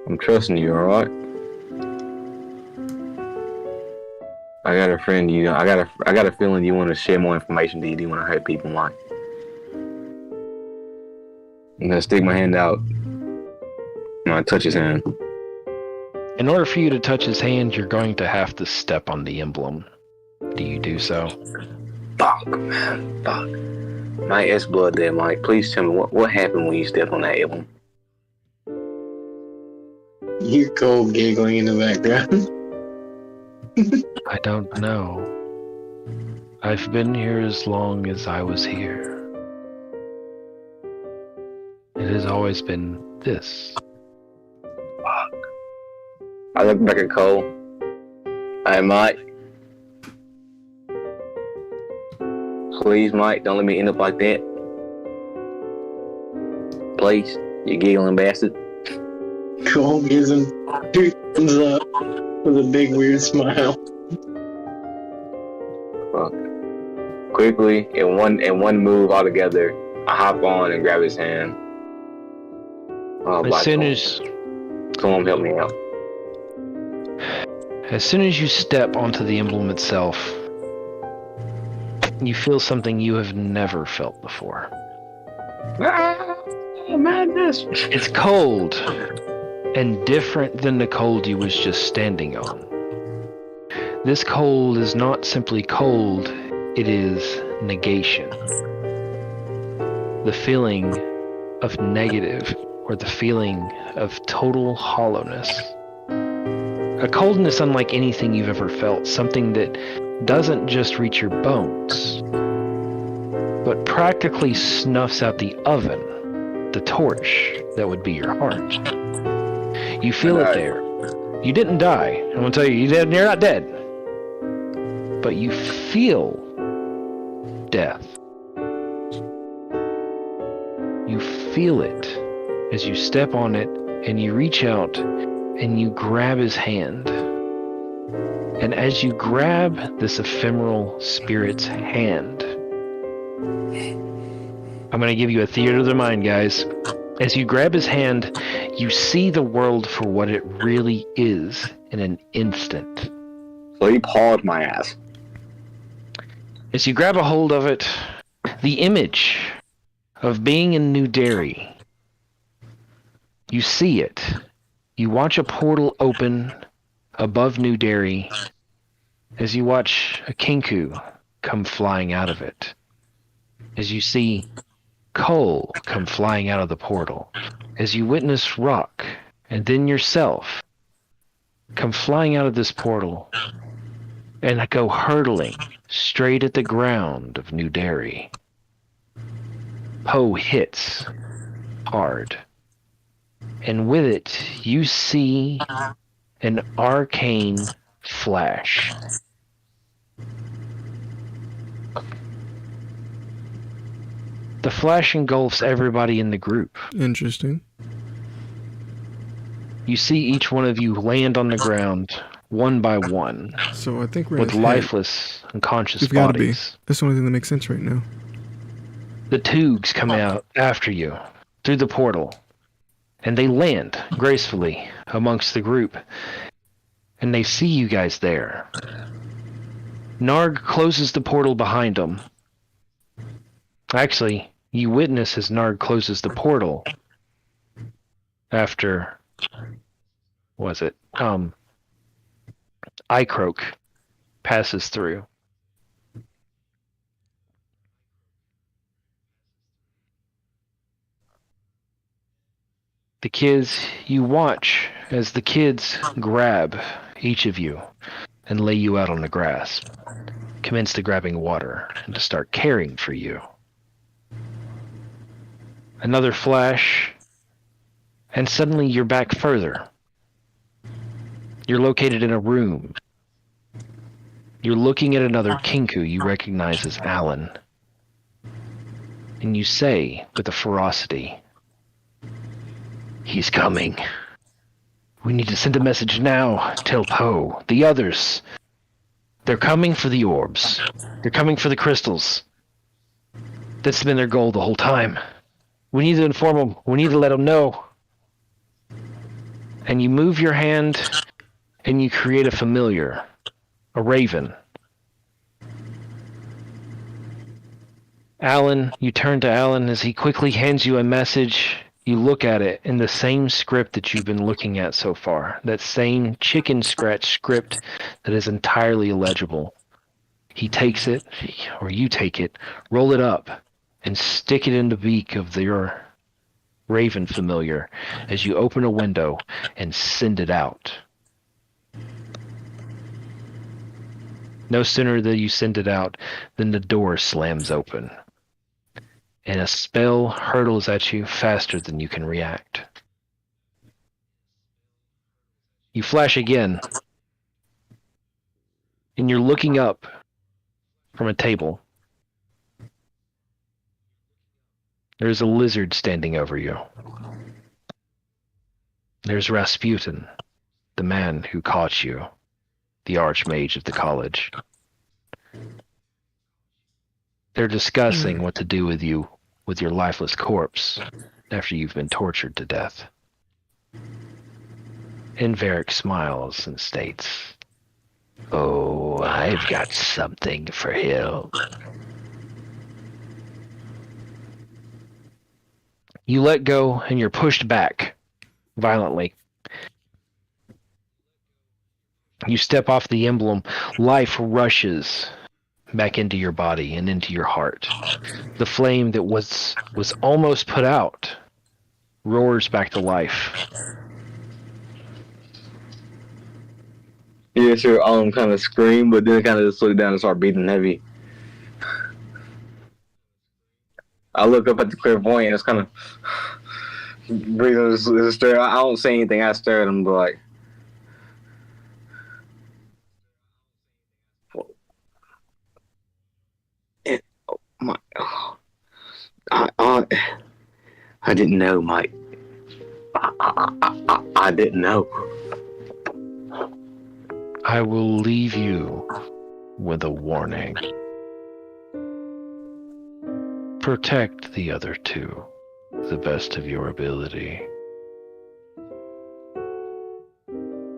I'm trusting you, all right? I got a friend. I got a feeling you want to share more information. Do you want to hurt people, Mike? I'm gonna stick my hand out. I'm gonna touch his hand. In order for you to touch his hand, you're going to have to step on the emblem. Do you do so? Fuck, man, fuck. My S blood there, Mike. Please tell me what happened when you stepped on that emblem. You Cole giggling in the background. I don't know. I've been here as long as I was here. It has always been this. Fuck. I look back at Cole. Hey, Mike. Please, Mike, don't let me end up like that. Please, you giggling bastard. Cole gives him two thumbs up with a big weird smile. Fuck. Quickly, in one move altogether, I hop on and grab his hand. As soon as Come help me out. As soon as you step onto the emblem itself, you feel something you have never felt before. Madness! It's cold, and different than the cold you was just standing on. This cold is not simply cold, it is negation. The feeling of negative, or the feeling of total hollowness. A coldness unlike anything you've ever felt, something that doesn't just reach your bones, but practically snuffs out the oven, the torch that would be your heart. You feel it there. You didn't die. I'm gonna tell you, you're not dead. But you feel death. You feel it as you step on it and you reach out and you grab his hand. And as you grab this ephemeral spirit's hand, I'm going to give you a theater of the mind, guys. As you grab his hand, you see the world for what it really is in an instant. So he pawed my ass. As you grab a hold of it, the image of being in New Derry, you see it. You watch a portal open above New Derry as you watch a kinku come flying out of it. As you see Cole come flying out of the portal. As you witness Rock and then yourself come flying out of this portal and go hurtling straight at the ground of New Derry. Poe hits hard. And with it, you see an arcane flash. The flash engulfs everybody in the group. Interesting. You see each one of you land on the ground, one by one, So I think we're with ahead. lifeless, unconscious We've got to be. bodies. That's the only thing that makes sense right now. The Toogs come out after you through the portal, and they land gracefully amongst the group, and they see you guys there. Narg closes the portal behind him. Actually, you witness as Narg closes the portal after, Icroak passes through. The kids, you watch as the kids grab each of you and lay you out on the grass, commence to grabbing water and to start caring for you. Another flash, and suddenly you're back further. You're located in a room. You're looking at another Kinku you recognize as Alan. And you say with a ferocity, "He's coming. We need to send a message now. Tell Poe, the others. They're coming for the orbs. They're coming for the crystals. That's been their goal the whole time. We need to inform them. We need to let them know." And you move your hand and you create a familiar, a raven. Alan, you turn to Alan as he quickly hands you a message. You look at it in the same script that you've been looking at so far, that same chicken scratch script that is entirely illegible. He takes it, or you take it, roll it up, and stick it in the beak of your raven familiar as you open a window and send it out. No sooner do you send it out than the door slams open, and a spell hurtles at you faster than you can react. You flash again, and you're looking up from a table. There's a lizard standing over you. There's Rasputin, the man who caught you, the archmage of the college. They're discussing what to do with you, with your lifeless corpse, after you've been tortured to death. And Varric smiles and states, "Oh, I've got something for him." You let go and you're pushed back violently. You step off the emblem. Life rushes back into your body and into your heart. The flame that was almost put out roars back to life. You just hear kind of scream, but then kind of just slow down and start breathing heavy. I look up at the clairvoyant. It's kind of breathing. Just stare. I don't say anything. I stare at him, but like, I didn't know, Mike. I didn't know. I will leave you with a warning. Protect the other two to the best of your ability.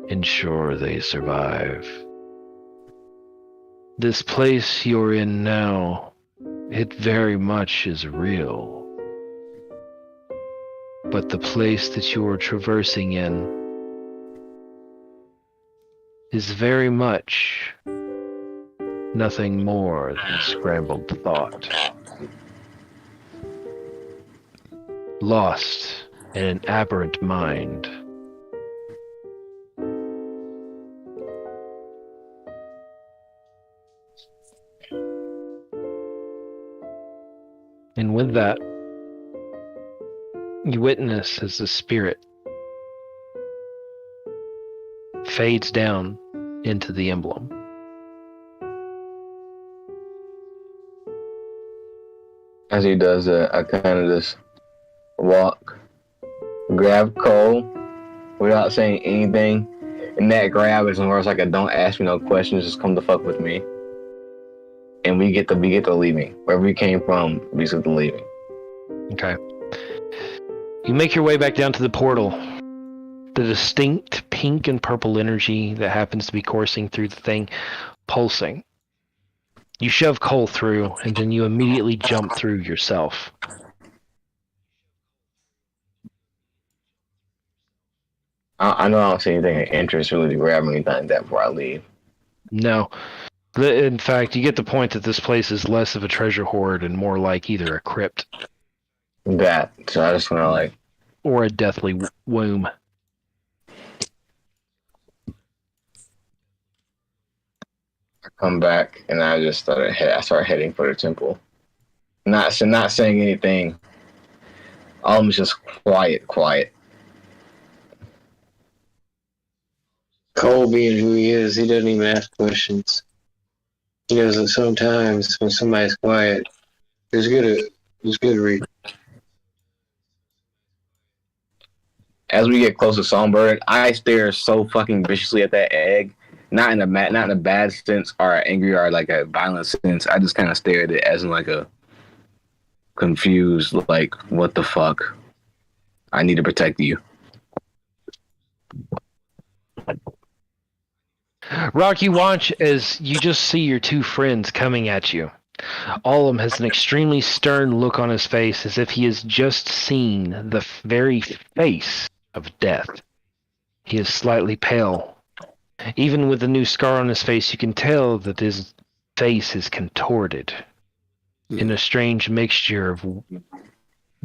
Ensure they survive. This place you're in now, it very much is real. But the place that you are traversing in is very much nothing more than scrambled thought. Lost in an aberrant mind. And with that, you witness as the spirit fades down into the emblem. As he does that, I kind of just walk, grab Cole without saying anything, and that grab is where it's like a "don't ask me no questions, just come the fuck with me." and we get the leaving. Wherever we came from, we get the leaving. Okay. You make your way back down to the portal. The distinct pink and purple energy that happens to be coursing through the thing, pulsing. You shove Cole through, and then you immediately jump through yourself. I know I don't see anything of interest really to grab anything like that before I leave. No. In fact, you get the point that this place is less of a treasure hoard and more like either a crypt That, so I just want to like, or a deathly womb. come back and I started heading for the temple. Not saying anything. All of them just quiet. Cole being who he is, he doesn't even ask questions. He knows that sometimes when somebody's quiet, there's good read. As we get close to Songbird, I stare so fucking viciously at that egg. Not in a bad sense or angry or like a violent sense. I just kind of stare at it as in like a confused, like, what the fuck? I need to protect you. Rock, you watch as you just see your two friends coming at you. Allum has an extremely stern look on his face as if he has just seen the very face of death. He is slightly pale. Even with the new scar on his face, you can tell that his face is contorted in a strange mixture of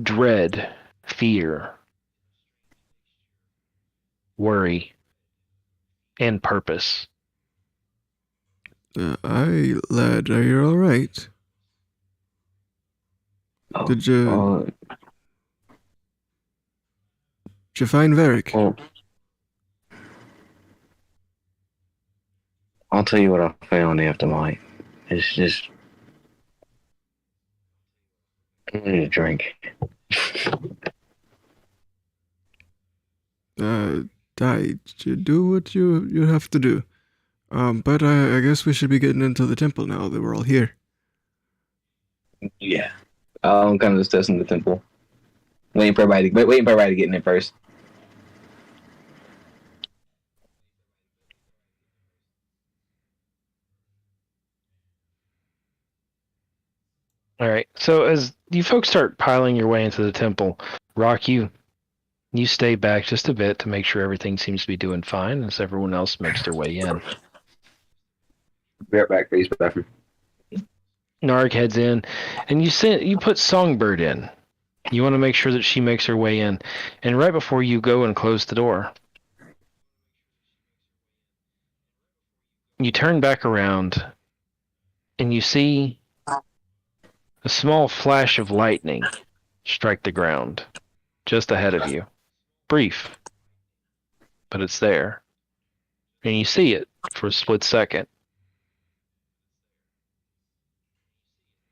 dread, fear, worry, and purpose. Lad, are you alright? Did you find Varric? Well, I'll tell you what I found after mine. It's just I need a drink. You do what you have to do. But I guess we should be getting into the temple now that we're all here. Yeah. I'm kind of just testing the temple. Waiting for everybody to get in there first. All right. So as you folks start piling your way into the temple, Rock, you stay back just a bit to make sure everything seems to be doing fine as everyone else makes their way in. Be right back, face bathroom. Narg heads in, and you put Songbird in. You want to make sure that she makes her way in, and right before you go and close the door, you turn back around, and you see a small flash of lightning strike the ground just ahead of you. Brief, but it's there, and you see it for a split second.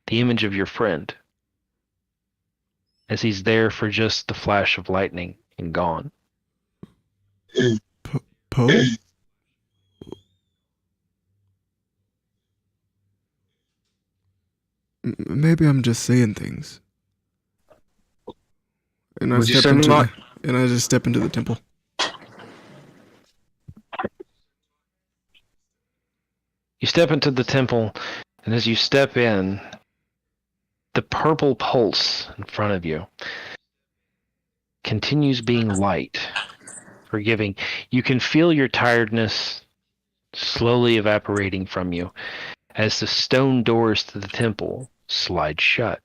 The image of your friend, as he's there for just the flash of lightning and gone. Poe? Maybe I'm just saying things. And I just step into the temple. You step into the temple, and as you step in, the purple pulse in front of you continues being light, forgiving. You can feel your tiredness slowly evaporating from you as the stone doors to the temple slide shut.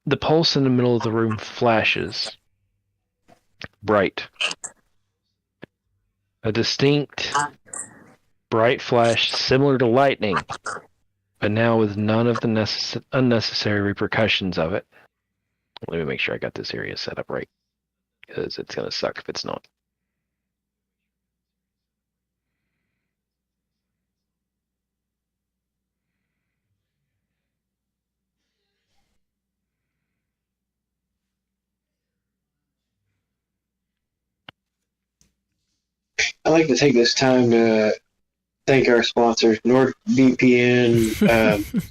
The pulse in the middle of the room flashes, bright. A distinct, bright flash similar to lightning, but now with none of the unnecessary repercussions of it. Let me make sure I got this area set up right, because it's going to suck if it's not. I like to take this time to thank our sponsors, NordVPN.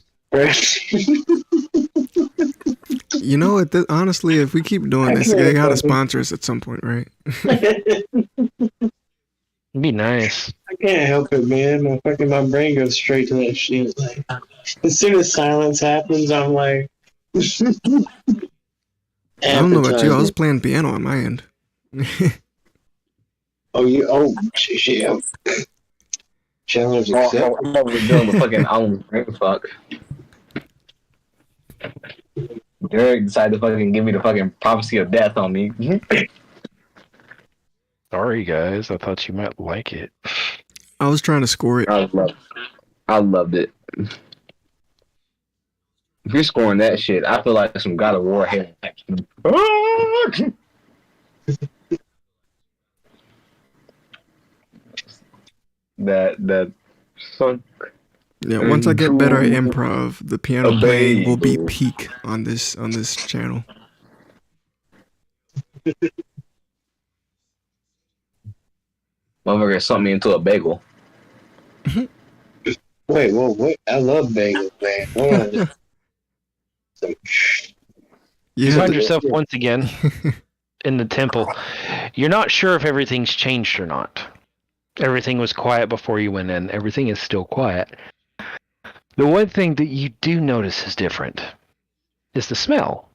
You know what? Honestly, if we keep doing this, they gotta sponsor us at some point, right? It'd be nice. I can't help it, man. My brain goes straight to that shit. Like, as soon as silence happens, I'm like, I don't know about you. I was playing piano on my end. Shit. Challenge I'm accepted. over here dealing with fucking brain fuck. Derek decided to fucking give me the fucking prophecy of death on me. Sorry, guys. I thought you might like it. I was trying to score it. I loved it. If you're scoring that shit, I feel like some God of War hair. that son. Yeah, once I get better at improv, the piano playing will be peak on this channel. Motherfucker sent me into a bagel. Wait, whoa, what? I love bagels, man. Hold on. You find yourself once again in the temple. You're not sure if everything's changed or not. Everything was quiet before you went in. Everything is still quiet. The one thing that you do notice is different is the smell.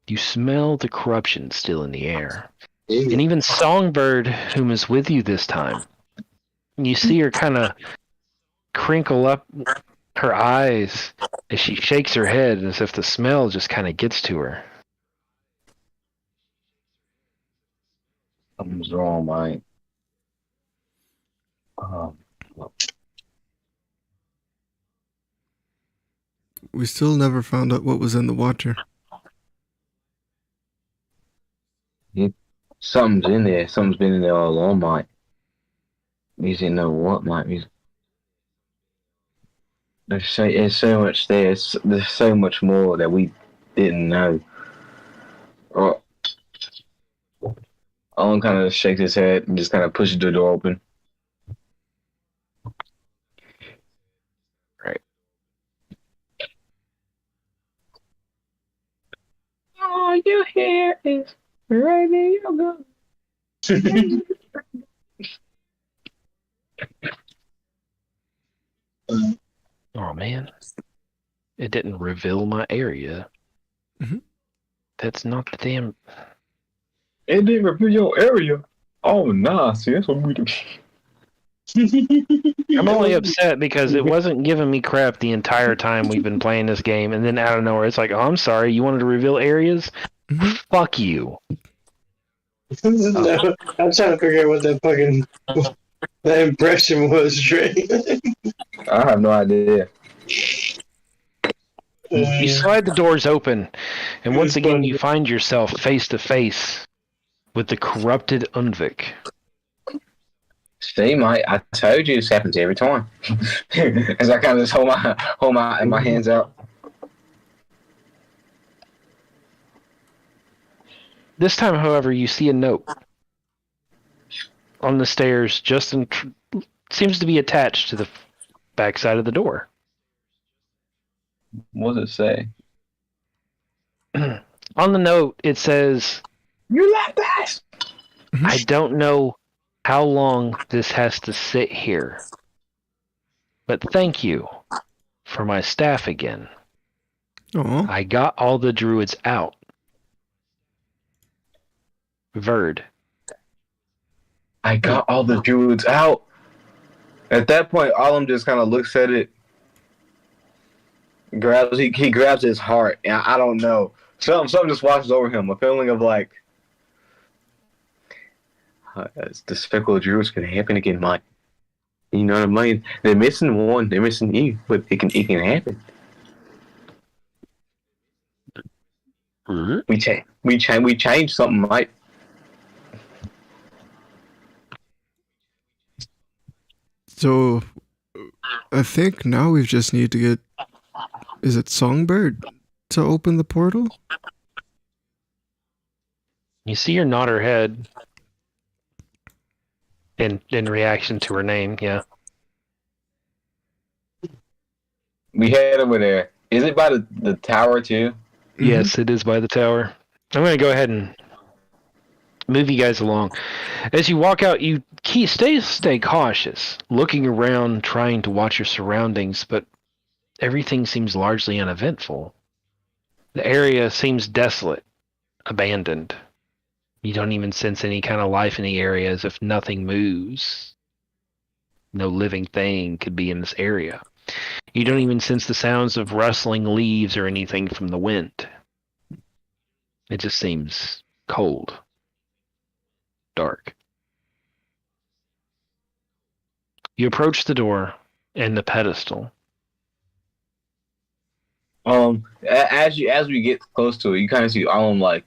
You smell the corruption still in the air. And even Songbird, whom is with you this time, you see her kind of crinkle up her eyes as she shakes her head as if the smell just kind of gets to her. Something's wrong, Mike. We still never found out what was in the water. Something's in there. Something's been in there all along, Mike. We didn't know what, Mike. There's so much there. There's so much more that we didn't know. Owen kind of shakes his head and just kind of pushes the door open. Right. All you hear is radio go. Oh man, it didn't reveal my area. Mm-hmm. That's not the damn. It didn't reveal your area. Oh, nah. See, that's what we do. I'm only upset because it wasn't giving me crap the entire time we've been playing this game, and then out of nowhere, it's like, oh, I'm sorry, you wanted to reveal areas? Mm-hmm. Fuck you. No, I'm trying to figure out what that impression was, Trey. I have no idea. You slide the doors open, and once again, you find yourself face to face with the corrupted Undvik. See, Mike, I told you this happens every time. As I kind of just hold my hands out. This time, however, you see a note on the stairs, seems to be attached to the backside of the door. What does it say? On the note, it says, "You left us." I don't know how long this has to sit here, but thank you for my staff again. Aww. I got all the druids out. Verd. I got all the druids out. At that point, Alam just kind of looks at it. He grabs his heart, and I don't know. Something just washes over him. A feeling of like, despicable druids can happen again, Mike. You know what I mean? They're missing one. They're missing you, but it can happen. We changed something, Mike. So, I think now we just need to get. Is it Songbird to open the portal? You see her nod her head in reaction to her name, yeah. We head over there. Is it by the tower too? Yes, it is by the tower. I'm going to go ahead and move you guys along. As you walk out, you stay cautious, looking around, trying to watch your surroundings, but everything seems largely uneventful. The area seems desolate, abandoned. You don't even sense any kind of life in the area, as if nothing moves. No living thing could be in this area. You don't even sense the sounds of rustling leaves or anything from the wind. It just seems cold, dark. You approach the door and the pedestal. As we get close to it, you kind of see Alum like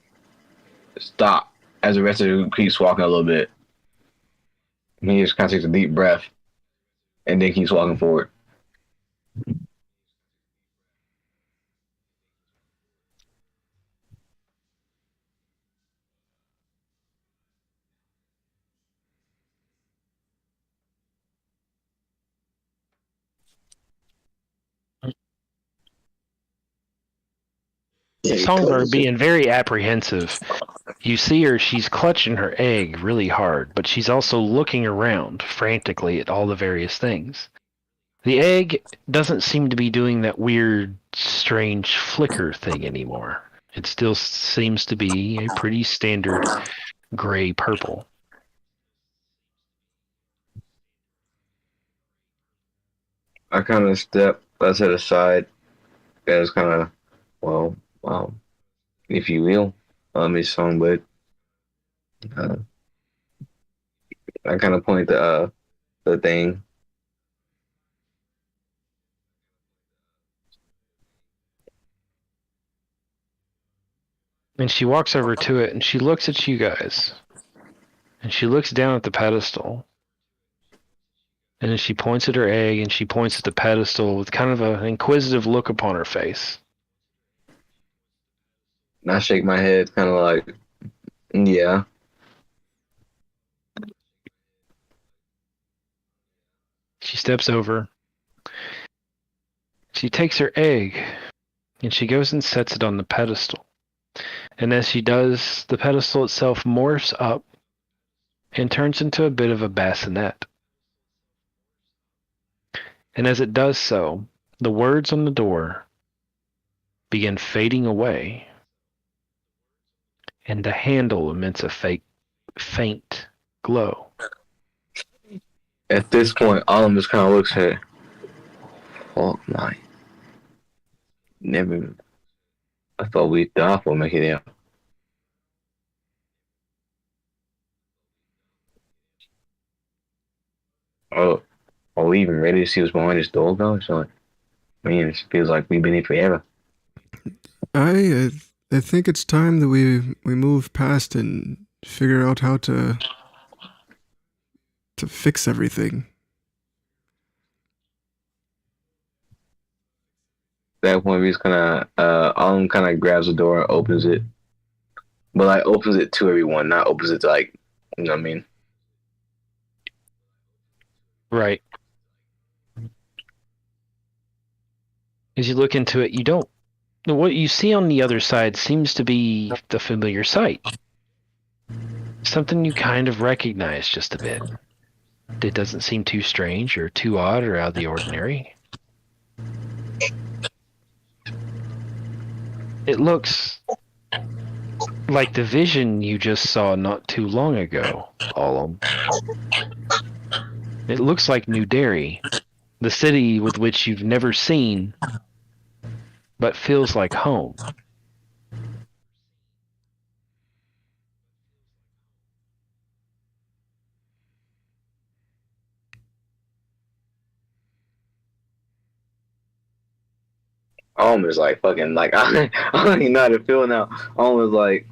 stop as the rest of the group keeps walking a little bit. And he just kind of takes a deep breath and then keeps walking forward. Yeah, Songbird close it. being very apprehensive. You see her, she's clutching her egg really hard, but she's also looking around frantically at all the various things. The egg doesn't seem to be doing that weird, strange flicker thing anymore. It still seems to be a pretty standard gray purple. I kind of step to the side as kind of, well, if you will, Miss Songbird. Uh, I kind of point the thing. And she walks over to it and she looks at you guys. And she looks down at the pedestal. And then she points at her egg and she points at the pedestal with kind of an inquisitive look upon her face. And I shake my head, kind of like, yeah. She steps over. She takes her egg and she goes and sets it on the pedestal. And as she does, the pedestal itself morphs up and turns into a bit of a bassinet. And as it does so, the words on the door begin fading away, and the handle emits a faint glow. At this point, Alum just kind of looks at, fuck my, never. I thought we'd die for making it out. Oh, are we even ready to see what's behind this door, though? So, man, it feels like we've been here forever. I think it's time that we move past and figure out how to fix everything. At that point, he's kind of, Alum kind of grabs the door and opens it. But, like, opens it to everyone, not opens it to, like, you know what I mean? Right. As you look into it, you don't. What you see on the other side seems to be the familiar sight. Something you kind of recognize just a bit. It doesn't seem too strange or too odd or out of the ordinary. It looks like the vision you just saw not too long ago, Alum. It looks like New Derry, the city with which you've never seen, but feels like home. Alum is like fucking like I don't even know how to feel now. Alum is like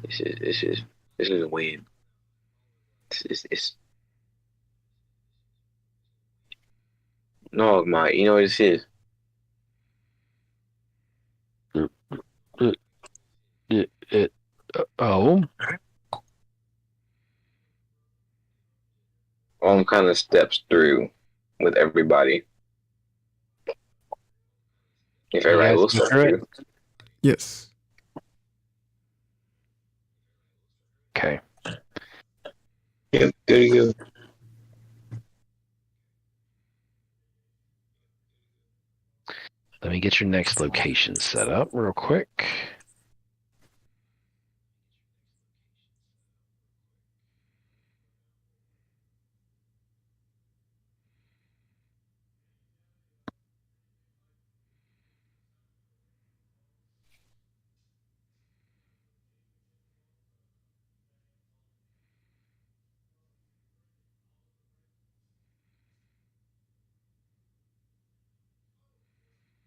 this is weird. It's no my you know what this is. Oh? Alum kind of steps through with everybody. If You everybody guys will go start through it? to. Yes. Okay. Yep, good to go. Let me get your next location set up real quick.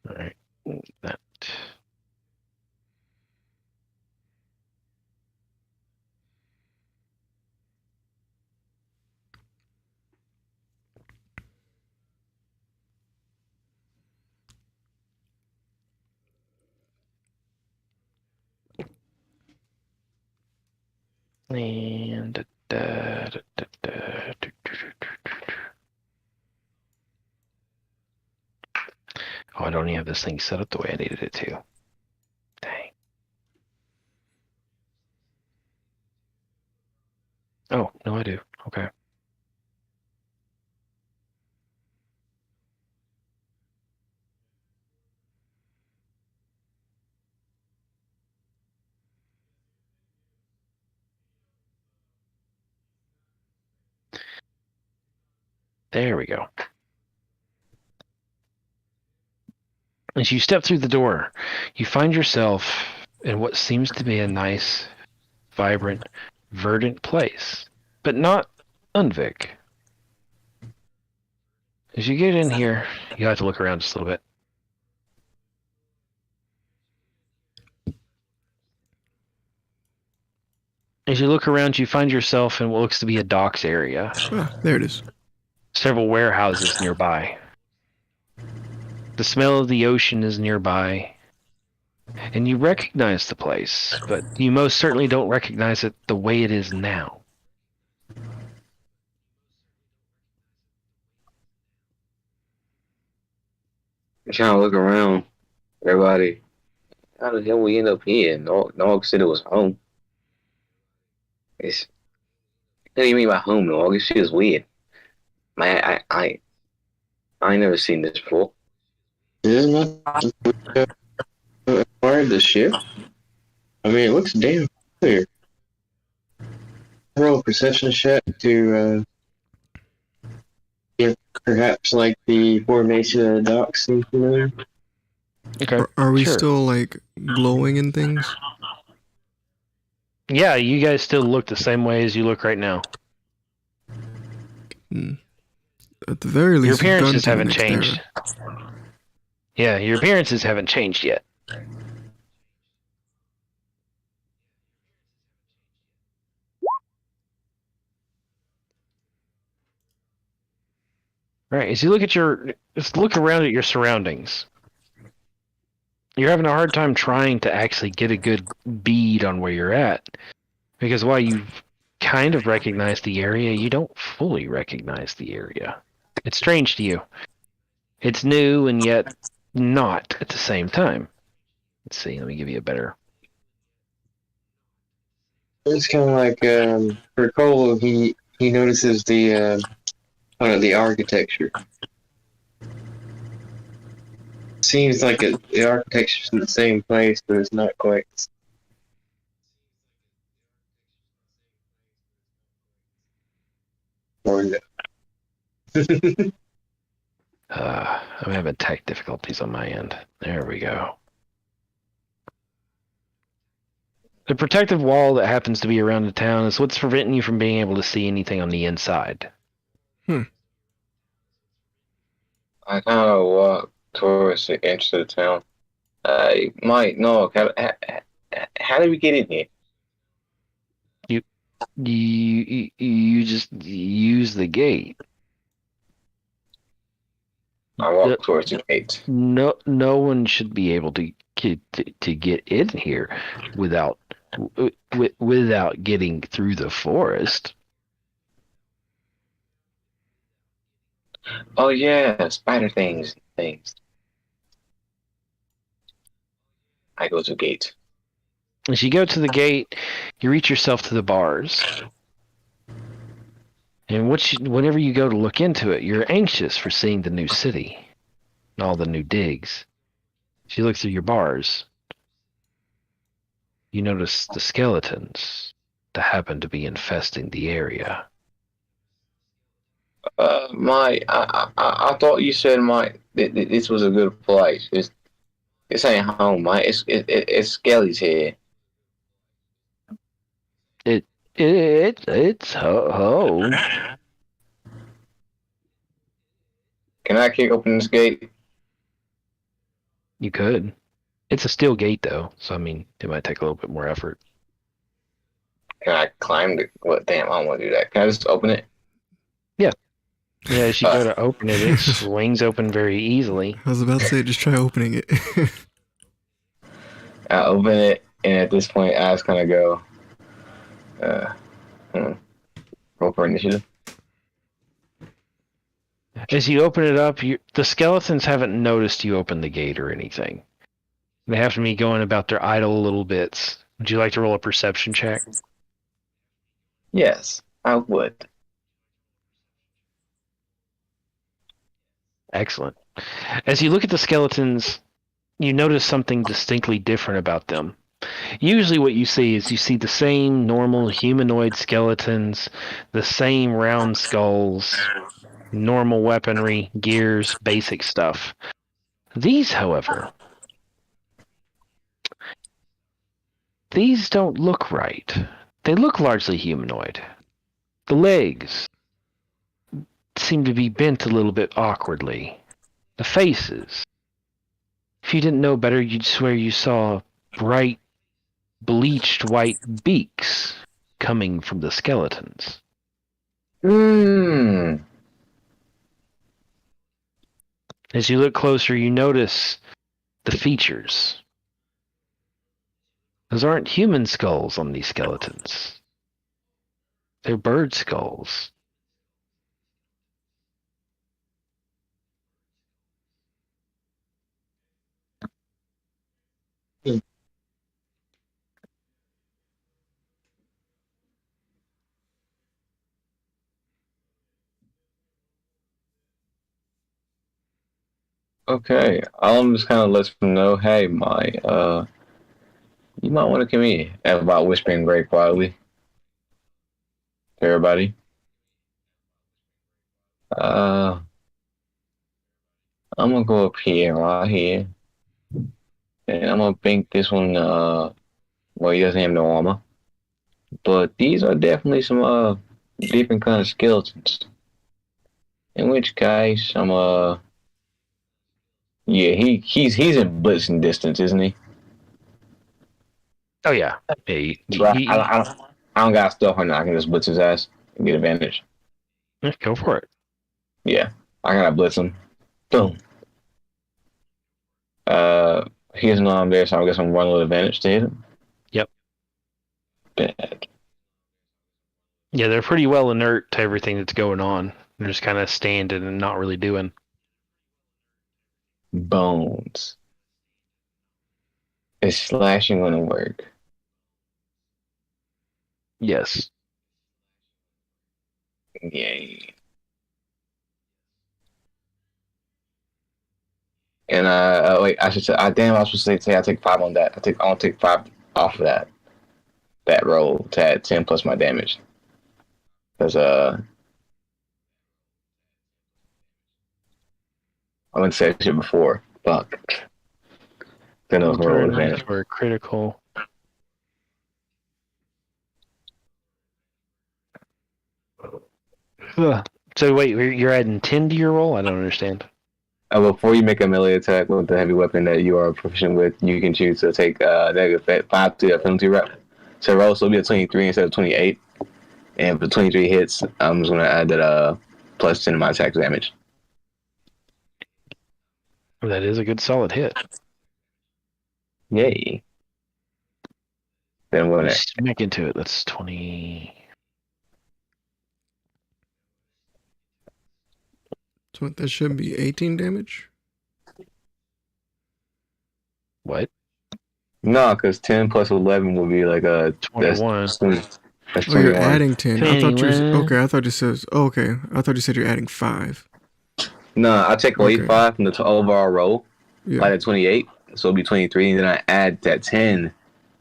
All right. That. And oh, I don't even have this thing set up the way I needed it to. Dang. Oh, no, I do. Okay. There we go. As you step through the door, you find yourself in what seems to be a nice, vibrant, verdant place, but not Unvik. As you get in here, you have to look around just a little bit. As you look around, you find yourself in what looks to be a docks area. Ah, there it is. Several warehouses nearby. The smell of the ocean is nearby. And you recognize the place, but you most certainly don't recognize it the way it is now. I'm trying to look around. Everybody, how the hell we end up here? No one said it was home. It's what do you mean by home, dog? This shit is weird. Man, I ain't never seen this before. Isn't that part of the ship? I mean, it looks damn clear. Roll a perception check to get perhaps like the formation of the docks seem familiar. Okay. Are we sure. still like glowing and things? Yeah, you guys still look the same way as you look right now. At the very Your least, we've gone appearances to the haven't next changed. era. Yeah, your appearances haven't changed yet. Right, as you just look around at your surroundings. You're having a hard time trying to actually get a good bead on where you're at. Because while you kind of recognize the area, you don't fully recognize the area. It's strange to you. It's new and yet not at the same time. Let's see, let me give you a better. It's kind of like for Cole, he notices the architecture. Seems like the architecture's in the same place, but it's not quite. Or no. I'm having tech difficulties on my end. There we go. The protective wall that happens to be around the town is what's preventing you from being able to see anything on the inside. I kind of walk towards the entrance of the town. Mike, no, how did we get in here? You just use the gate. I walk towards the gate. No one should be able to get in here without getting through the forest. Oh yeah, spider things. I go to gate. As you go to the gate, you reach yourself to the bars. And whenever you go to look into it, you're anxious for seeing the new city and all the new digs. As you look through your bars, you notice the skeletons that happen to be infesting the area. I thought you said this was a good place. This ain't home, mate. It's Skelly's here. It's home. Can I kick open this gate? You could. It's a steel gate, though, so I mean, it might take a little bit more effort. Can I climb the? What? Damn, I don't want to do that. Can I just open it? Yeah, as you go to open it, it swings open very easily. I was about to say, just try opening it. I open it, and at this point, I just kind of go, roll for initiative. As you open it up, the skeletons haven't noticed you open the gate or anything. They have to be going about their idle little bits. Would you like to roll a perception check? Yes, I would. Excellent. As you look at the skeletons, you notice something distinctly different about them. Usually what you see is the same normal humanoid skeletons, the same round skulls, normal weaponry, gears, basic stuff. These, however, these don't look right. They look largely humanoid. The legs seem to be bent a little bit awkwardly. The faces. If you didn't know better, you'd swear you saw bright, bleached white beaks coming from the skeletons. As you look closer, you notice the features. Those aren't human skulls on these skeletons. They're bird skulls. Okay, I'm just kind of lets them know, hey, you might want to come here. About whispering very quietly to everybody. I'm gonna go up here, right here, and I'm gonna think this one. Well, he doesn't have no armor, but these are definitely some different kind of skeletons. In which case, yeah, he's in blitzing distance, isn't he? Oh yeah. Hey, So I don't got stuff on. I can just blitz his ass and get advantage. go for it. Yeah, I gotta blitz him. Boom. He doesn't know I'm there, so I guess I'm running with advantage to hit him. Yep. Bad. Yeah, they're pretty well inert to everything that's going on. They're just kind of standing and not really doing. Bones. Is slashing gonna work? Yes. Yay. And wait, I should say, damn, I was supposed to say I take 5 on that. I'll take 5 off of that roll to add 10 plus my damage. Because I wouldn't say shit before. Fuck. Then I was gonna roll advantage. For a critical. So wait, you're adding 10 to your roll? I don't understand. Before you make a melee attack with the heavy weapon that you are proficient with, you can choose to take -5 to a penalty rep. So roll, so it'll be a 23 instead of 28. And if the 23 hits, I'm just gonna add that plus 10 to my attack damage. That is a good solid hit. Yay. Then I'm gonna Smack into it. That's 20. So that should be 18 damage. What? No, because 10 plus 11 would be like a 21. That's Oh, you're 21. adding 10. I thought you were, 21. okay. I thought you said, oh, okay. I thought you said you're adding 5. No, I take away Okay. 5 from the overall roll, Yeah. like at 28, so it'll be 23, and then I add that 10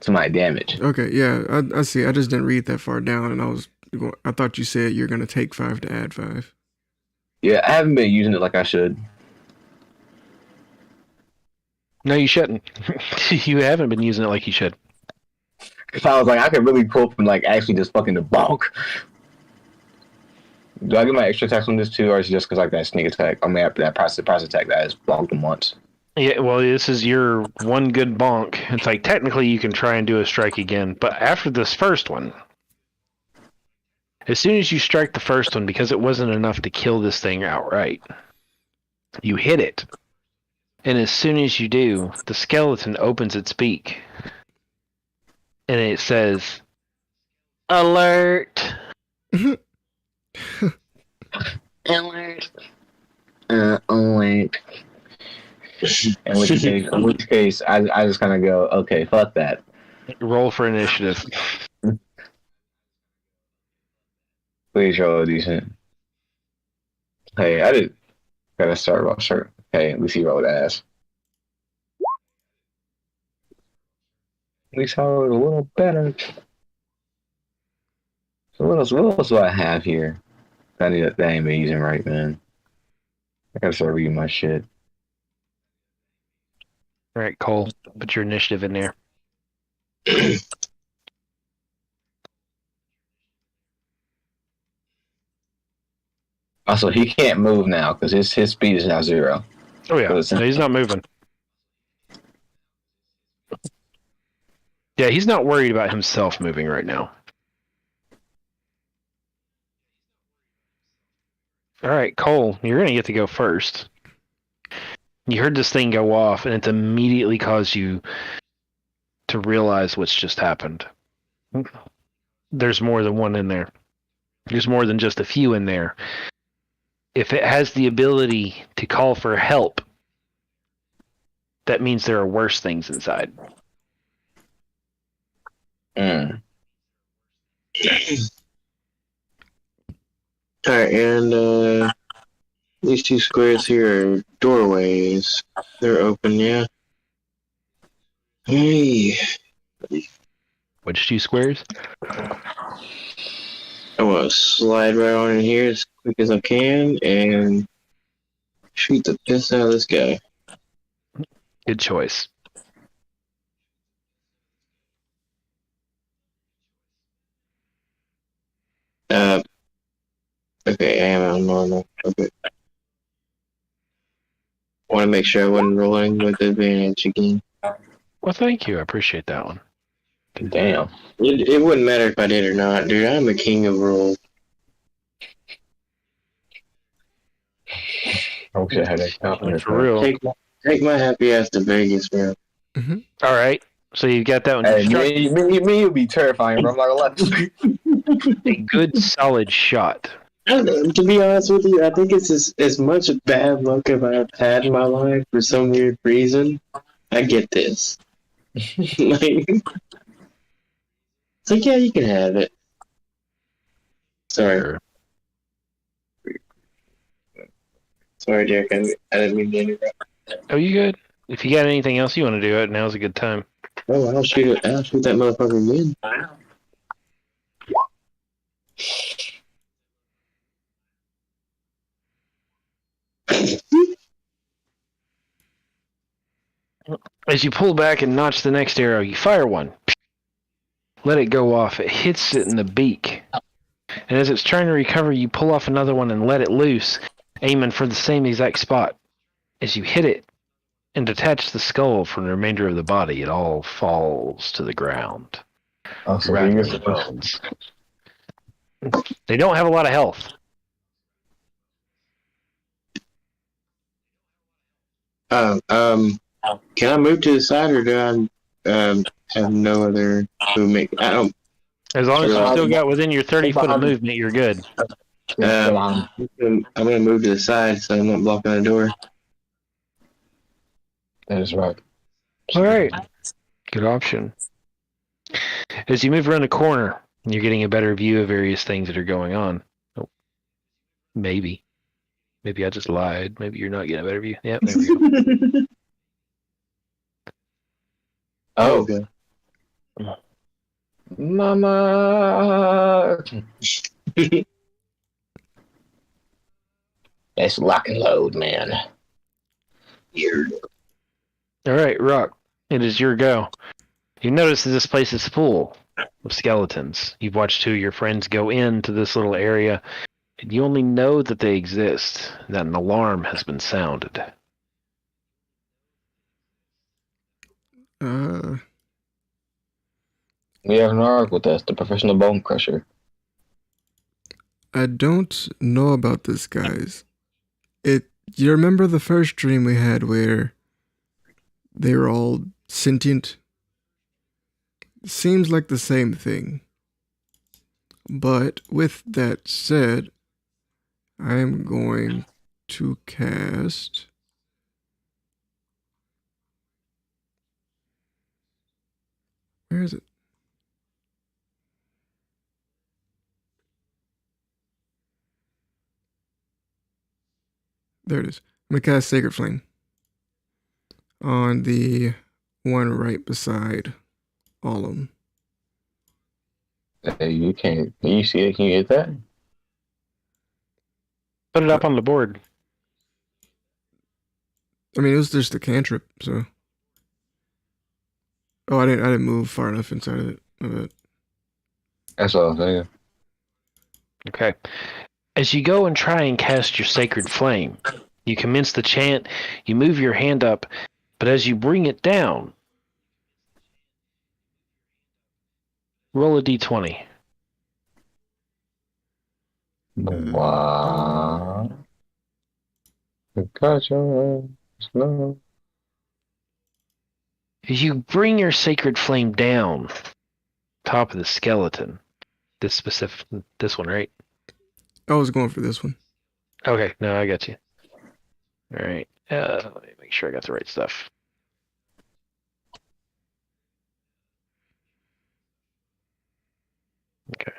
to my damage. Okay. Yeah. I see. I just didn't read that far down, and I thought you said you're gonna take 5 to add 5. Yeah, I haven't been using it like I should. No, you shouldn't. You haven't been using it like you should. Cause I was like, I could really pull from like actually just fucking the bulk. Do I get my extra attacks on this too, or is it just because like that sneak attack? I mean, that price attack that has blocked them once. Yeah, well, this is your one good bonk. It's like technically you can try and do a strike again, but after this first one, as soon as you strike the first one, because it wasn't enough to kill this thing outright, you hit it. And as soon as you do, the skeleton opens its beak. And it says, "Alert! Alert!" Alert. In which case, I just kind of go, okay, fuck that. Roll for initiative. Please roll a decent. Hey, I did. Gotta start roll shirt. Hey, at least he rolled ass. At least I rolled a little better. So what else do I have here? That ain't been using right, man. I gotta start reading my shit. All right, Cole, put your initiative in there. Also, he can't move now because his speed is now 0. Oh, yeah. No, he's not moving. Yeah, he's not worried about himself moving right now. All right, Cole, you're going to get to go first. You heard this thing go off, and it's immediately caused you to realize what's just happened. There's more than one in there. There's more than just a few in there. If it has the ability to call for help, that means there are worse things inside. Mm. Alright, and these 2 squares here are doorways. They're open, yeah. Hey, Which 2 squares? I want to slide right on in here as quick as I can and shoot the piss out of this guy. Good choice. Okay, I am on normal. Okay. I want to make sure I wasn't rolling with advantage again. Well, thank you. I appreciate that one. Damn. It wouldn't matter if I did or not, dude. I'm a king of rolls. I wish I had that confidence. For real. Take my happy ass to Vegas, man. All right. So you got that one. Hey, me would be terrifying, bro. I'm not gonna lie. A good solid shot. To be honest with you, I think it's as much bad luck as I've had in my life for some weird reason. I get this. Like, it's like, yeah, you can have it. Sorry. Sure. Sorry, Derek. I didn't mean to interrupt. Oh, you good? If you got anything else you want to do, it now's a good time. Oh, I'll shoot it. I'll shoot that motherfucker again. As you pull back and notch the next arrow, you fire one. Let it go off. It hits it in the beak. And as it's trying to recover, you pull off another one and let it loose, aiming for the same exact spot. As you hit it and detach the skull from the remainder of the body, it all falls to the ground. Also, Wrapped in the bones. They don't have a lot of health. Can I move to the side, or do I have no other movement? I don't. As long as you still got within your 30 foot of movement, you're good. I'm gonna move to the side so I'm not blocking the door. That is right. All right. Good option. As you move around the corner, you're getting a better view of various things that are going on. Oh, maybe. Maybe I just lied. Maybe you're not getting a better view. Yep, there we go. Oh, Oh, good. mama. That's lock and load, man. Weird. All right, Rock. It is your go. You notice that this place is full of skeletons. You've watched two of your friends go into this little area, and you only know that they exist, that an alarm has been sounded. We have an arc with us, the professional bone crusher. I don't know about this, guys. You remember the first dream we had where they were all sentient? Seems like the same thing. But with that said, I'm going to cast. Where is it? There it is. I'm going to cast Sacred Flame on the one right beside all of them. Hey, you can't. Can you see it? Can you get that? Put it up on the board. I mean, it was just a cantrip, so. Oh, I didn't move far enough inside of it. My bad. That's all I'm saying. Okay. As you go and try and cast your sacred flame, you commence the chant, you move your hand up, but as you bring it down, roll a d20. Wow. Gotcha. Slow. As you bring your sacred flame down, top of the skeleton, this one, right? I was going for this one. Okay, no, I got you. All right. Let me make sure I got the right stuff. Okay.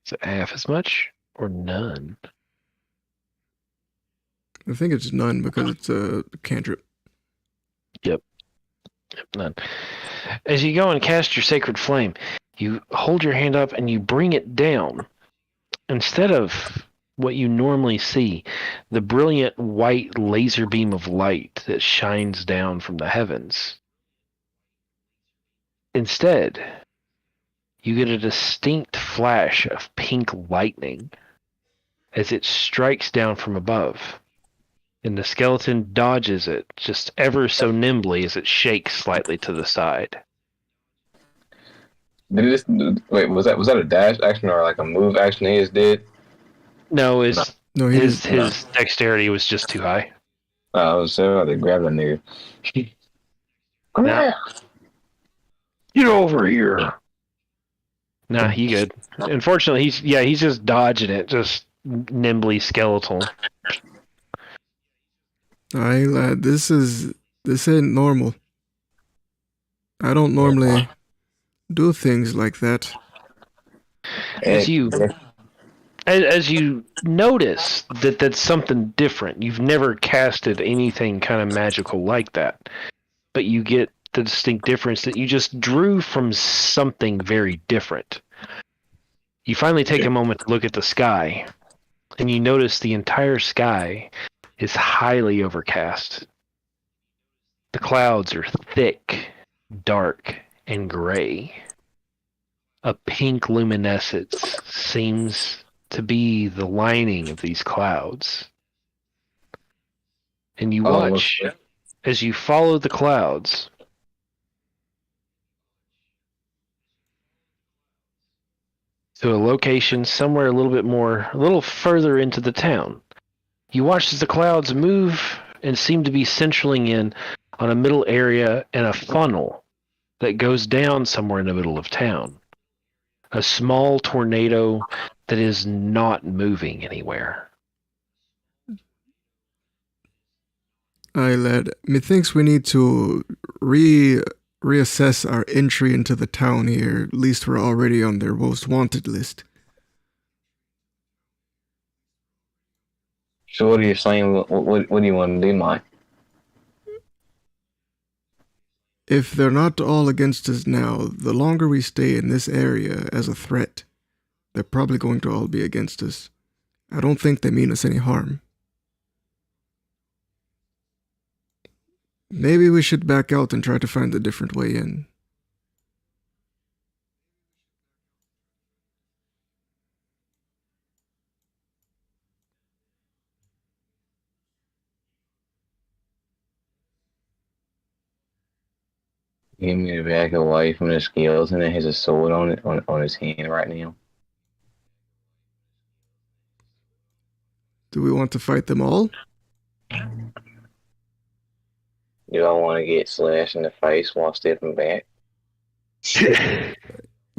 Is it half as much or none? I think it's none because it's a cantrip. Yep, none. As you go and cast your sacred flame, you hold your hand up and you bring it down. Instead of what you normally see, the brilliant white laser beam of light that shines down from the heavens. Instead, you get a distinct flash of pink lightning as it strikes down from above, and the skeleton dodges it just ever so nimbly as it shakes slightly to the side. Did it just wait? Was that a dash action or like a move action he just did? No, No, he didn't. his dexterity was just too high. I was saying they grabbed that nigga. Come Nah. here. Get over here. Nah, he good. Unfortunately, he's just dodging it, just nimbly skeletal. Alright, lad, this ain't normal. I don't normally do things like that. As you notice that that's something different, you've never casted anything kind of magical like that, but you get the distinct difference that you just drew from something very different. You finally take a moment to look at the sky, and you notice the entire sky is highly overcast. The clouds are thick, dark, and gray. A pink luminescence seems to be the lining of these clouds. And you watch as you follow the clouds. To a location somewhere a little further into the town. You watch as the clouds move and seem to be centering in on a middle area and a funnel that goes down somewhere in the middle of town. A small tornado that is not moving anywhere. Aye, lad. Methinks we need to reassess our entry into the town here. At least we're already on their most wanted list. So what are you saying? What do you want to do, Mike? If they're not all against us now, the longer we stay in this area as a threat, they're probably going to all be against us. I don't think they mean us any harm. Maybe we should back out and try to find a different way in. Give me to back away from the skeleton and has a sword on his hand right now. Do we want to fight them all? Do I want to get slashed in the face while stepping back?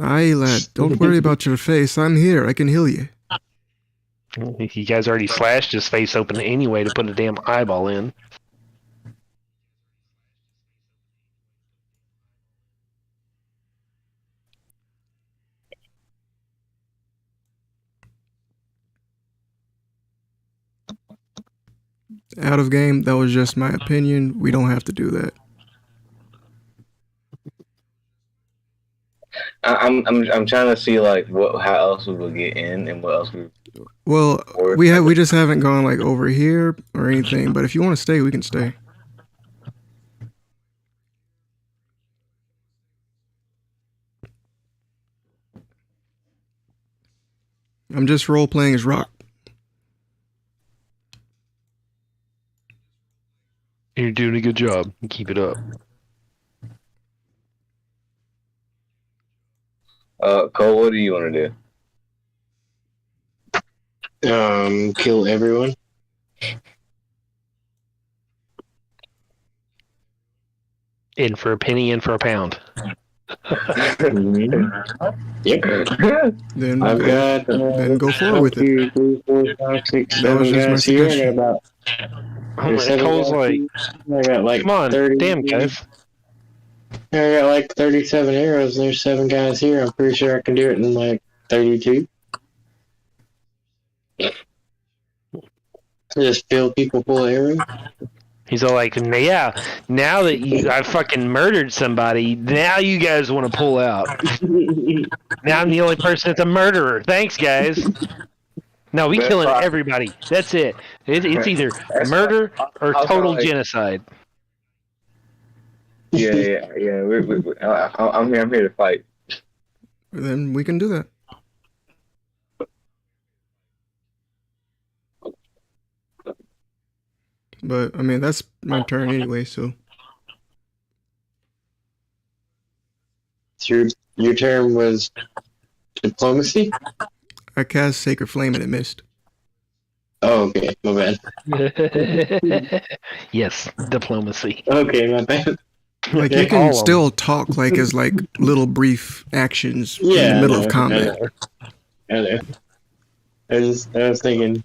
Aye, lad. Don't worry about your face. I'm here. I can heal you. You guys already slashed his face open anyway to put a damn eyeball in. Out of game, that was just my opinion. We don't have to do that. I'm trying to see like how else we will get in and what else we. Well, we just haven't gone like over here or anything. But if you want to stay, we can stay. I'm just role playing as Rock. You're doing a good job. Keep it up. Cole, what do you want to do? Kill everyone. In for a penny, in for a pound. Yep. Then I've got then go forward with it. 2, 3, 4, 5, 6, That was 7 just my guys here. I suggestion. got about Cole's like, I got like come on, 30. damn guys. I got like 37 arrows. And there's 7 guys here. I'm pretty sure I can do it in like 32. Just fill people full of arrows. He's all like, yeah, now that I fucking murdered somebody, now you guys want to pull out. Now I'm the only person that's a murderer. Thanks, guys. No, we killing everybody. That's it. It's either murder or total genocide. Yeah. I'm here to fight. Then we can do that. But I mean, that's my turn anyway. So Your term was diplomacy. I cast Sacred Flame and it missed. Oh, okay, my bad. Yes, diplomacy. Okay, my bad. Like you can still talk like as like little brief actions in the middle of combat. I know. I was thinking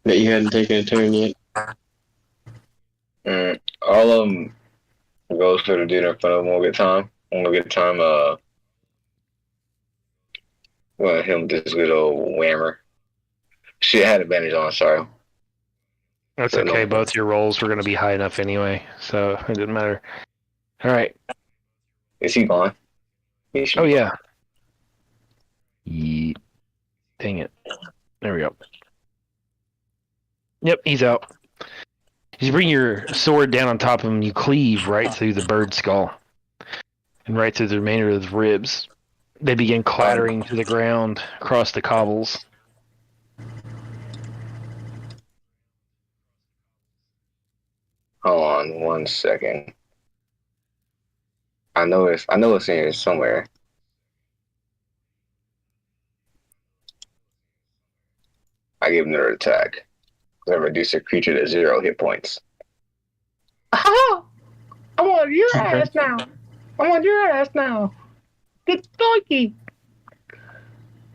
that you hadn't taken a turn yet. All of them goes to the dinner in front of them. We'll get time. We'll get time. Well, him this good old whammer. Shit, I had advantage on. Sorry. That's okay. Both your rolls were going to be high enough anyway, so it didn't matter. All right. Is he gone? Oh yeah. Dang it. There we go. Yep, he's out. You bring your sword down on top of him, you cleave right through the bird skull and right through the remainder of the ribs. They begin clattering to the ground across the cobbles. Hold on 1 second. I know it's in here somewhere. I give another attack. I reduce a creature to 0 hit points. Oh, I'm on your ass now. I'm on your ass now. Get donkey.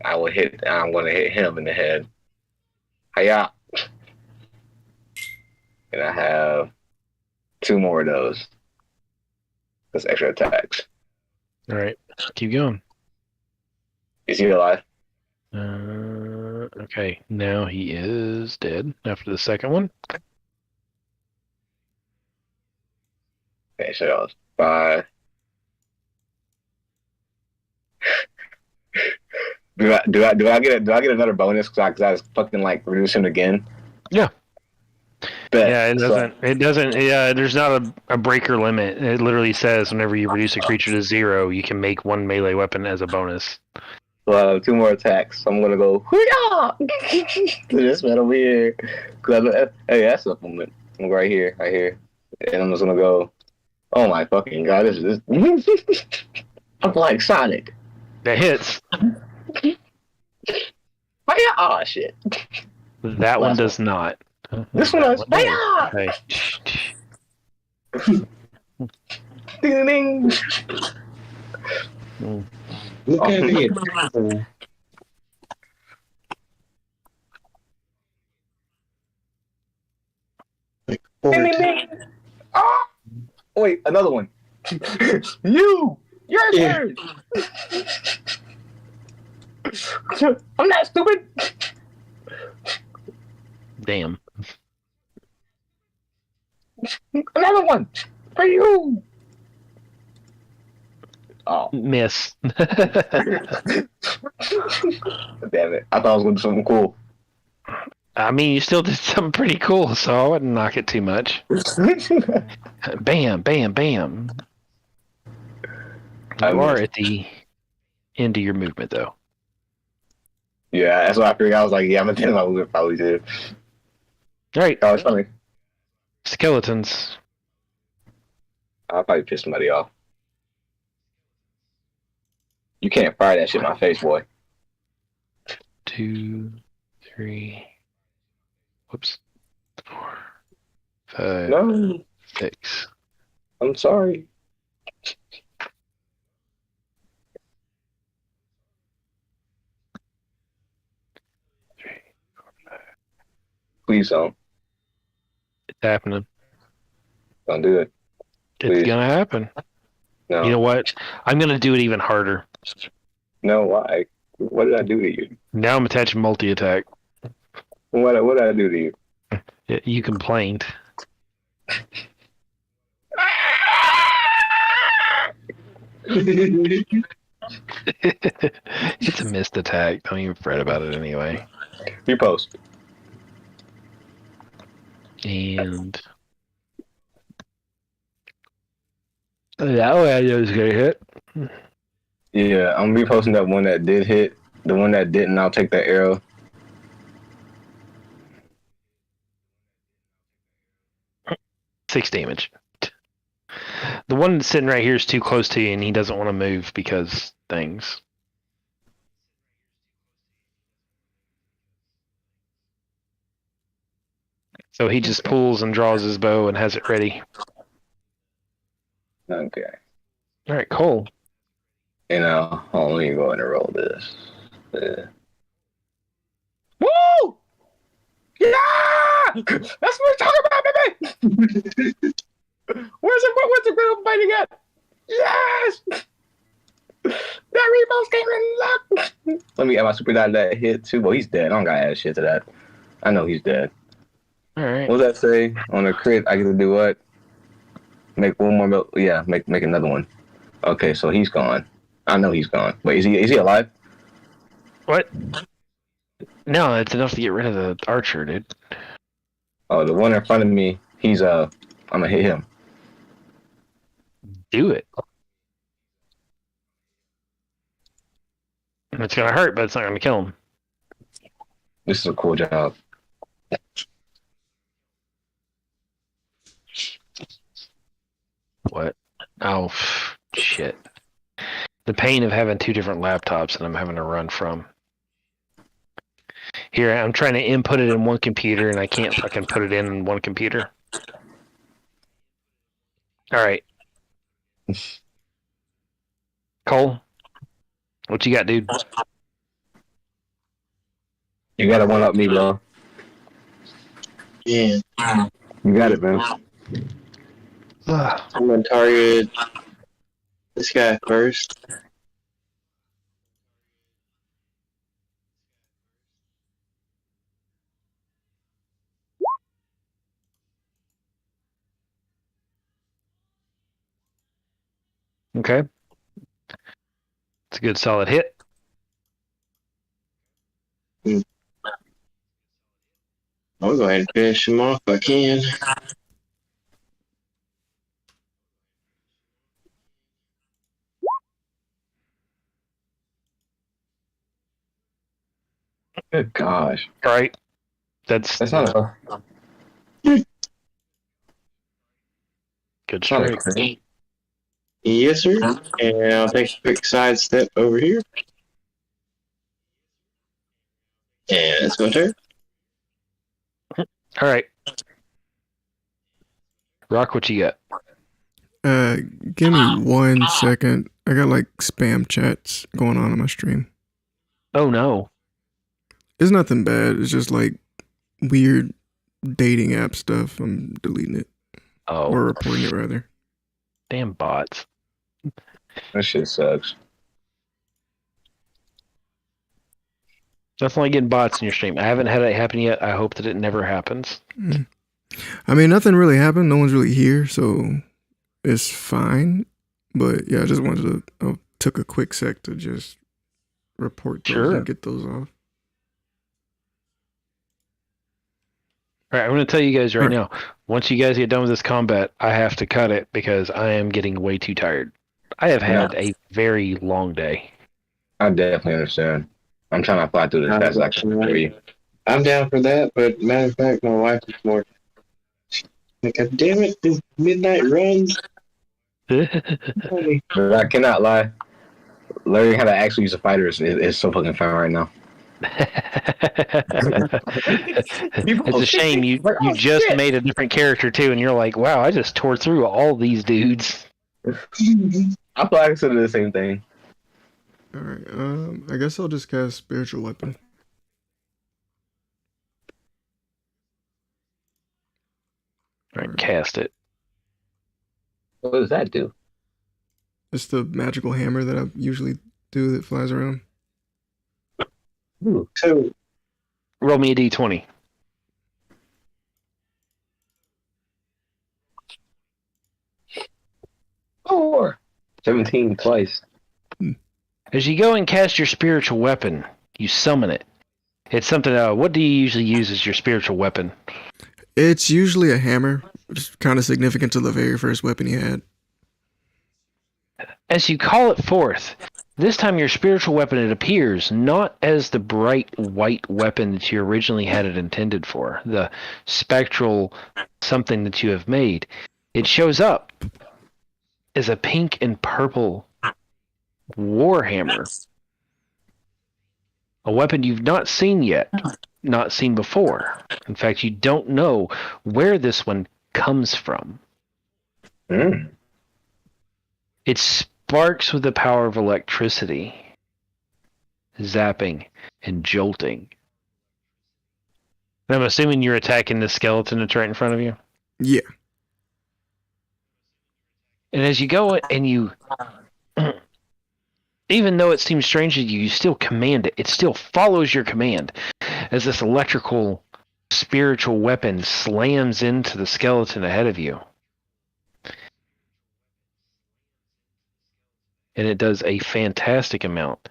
I'm going to hit him in the head. Hiya. and I have 2 more of those. That's extra attacks. All right, keep going. Is he alive? Okay, now he is dead after the second one. Okay, so that was 5. Do I get another bonus because I just fucking like reduce him again? Yeah. Bet. Yeah, it So- doesn't. It doesn't. Yeah, there's not a breaker limit. It literally says whenever you reduce a creature to 0, you can make 1 melee weapon as a bonus. So I have 2 more attacks. So I'm gonna go hoo-yah! to this man over here. Hey, that's supplement. Right here, and I'm just gonna go. Oh my fucking god! This is. I'm like Sonic. That hits. Oh shit! That one does not. This one does. Okay. Ding ding. Look at me. Like Ding 14. ding ding. Oh! Wait, another one. Your Yeah. turn. I'm not stupid. Damn. Another one for you. Oh, Miss. damn it. I thought I was going to do something cool. I mean, you still did something pretty cool, so I wouldn't knock it too much. Bam, bam, bam. You are at the end of your movement, though. Yeah, that's what I figured. I was like, yeah, I'm going to tell my movement probably too. All right, Oh, it's funny. skeletons. I'll probably piss somebody off. You can't fire that shit in my face, boy. 2, 3. Whoops. 4, 5, No, 6. I'm sorry. Please don't. It's happening. Don't do it. It's Please. gonna happen. No. You know what? I'm gonna do it even harder. No, why? What did I do to you? Now I'm attaching multi-attack. What did I do to you? You complained. It's a missed attack. Don't even fret about it anyway. Repost. And that way I was gonna hit. Yeah, I'm reposting that one that did hit. The one that didn't, I'll take that arrow. Six damage. The one that's sitting right here is too close to you, and he doesn't want to move because things. So he just pulls and draws his bow and has it ready. Okay. All right, Cole. You know, hold on, let me go ahead and roll this. Woo! Yeah! That's what we're talking about, baby! Where's the group fighting at? Yes! That repost came in luck! Let me add my super dot that hit too. Well, he's dead. I don't gotta add shit to that. I know he's dead. All right. What does that say? On a crit, I get to do what? Make one more. Yeah, make another one. Okay, so he's gone. I know he's gone. Wait, is he alive? What? No, it's enough to get rid of the archer, dude. Oh, the one in front of me. He's I'm gonna hit him. Do it. It's gonna hurt, but it's not gonna kill him. This is a cool job. What? Oh, shit. The pain of having two different laptops that I'm having to run from. Here, I'm trying to input it in one computer, and I can't fucking put it in one computer. All right. Cole, what you got, dude? You gotta one up me, bro. Yeah. You got it, man. Ugh. I'm gonna target this guy first. Okay. It's a good solid hit. I'll go ahead and finish him off if I can. Good gosh. All right. That's That's not a good It's not a strike. crit. Yes, sir. And I'll take a quick side step over here. And that's my turn. All right. Rock, what you got? Give me 1 second. I got like spam chats going on my stream. Oh no. It's nothing bad. It's just like weird dating app stuff. I'm deleting it Oh, or reporting it rather. damn bots. That shit sucks. Definitely getting bots in your stream. I haven't had it happen yet. I hope that it never happens. I mean, nothing really happened. No one's really here, so it's fine. But yeah, I just wanted to. I took a quick sec to just report those Sure. and get those off. All right, I'm going to tell you guys right All now. Once you guys get done with this combat, I have to cut it because I am getting way too tired. I have had a very long day. I definitely understand. I'm trying to fly through this fast as I can for you. I'm down for that, but matter of fact, my wife is more like, God damn it, this midnight runs. But I cannot lie. Learning how to actually use a fighter is so fucking fun right now. It's a shame you just made a different character too, and you're like, wow, I just tore through all these dudes. I feel like I said the same thing. All right. I guess I'll just cast spiritual weapon. All right, cast it. What does that do? It's the magical hammer that I usually do that flies around. Ooh. So, Roll me a d20. Four. 17 twice. As you go and cast your spiritual weapon, you summon it. It's something. What do you usually use as your spiritual weapon? It's usually a hammer. It's kind of significant to the very first weapon he had. As you call it forth, this time your spiritual weapon, it appears not as the bright white weapon that you originally had it intended for, the spectral something that you have made. It shows up as a pink and purple warhammer, a weapon you've not seen yet, not seen before. In fact, you don't know where this one comes from. Mm. It sparks with the power of electricity, zapping and jolting. And I'm assuming you're attacking the skeleton that's right in front of you? Yeah. And as you go and you, even though it seems strange to you, you still command it. It still follows your command as this electrical spiritual weapon slams into the skeleton ahead of you. And it does a fantastic amount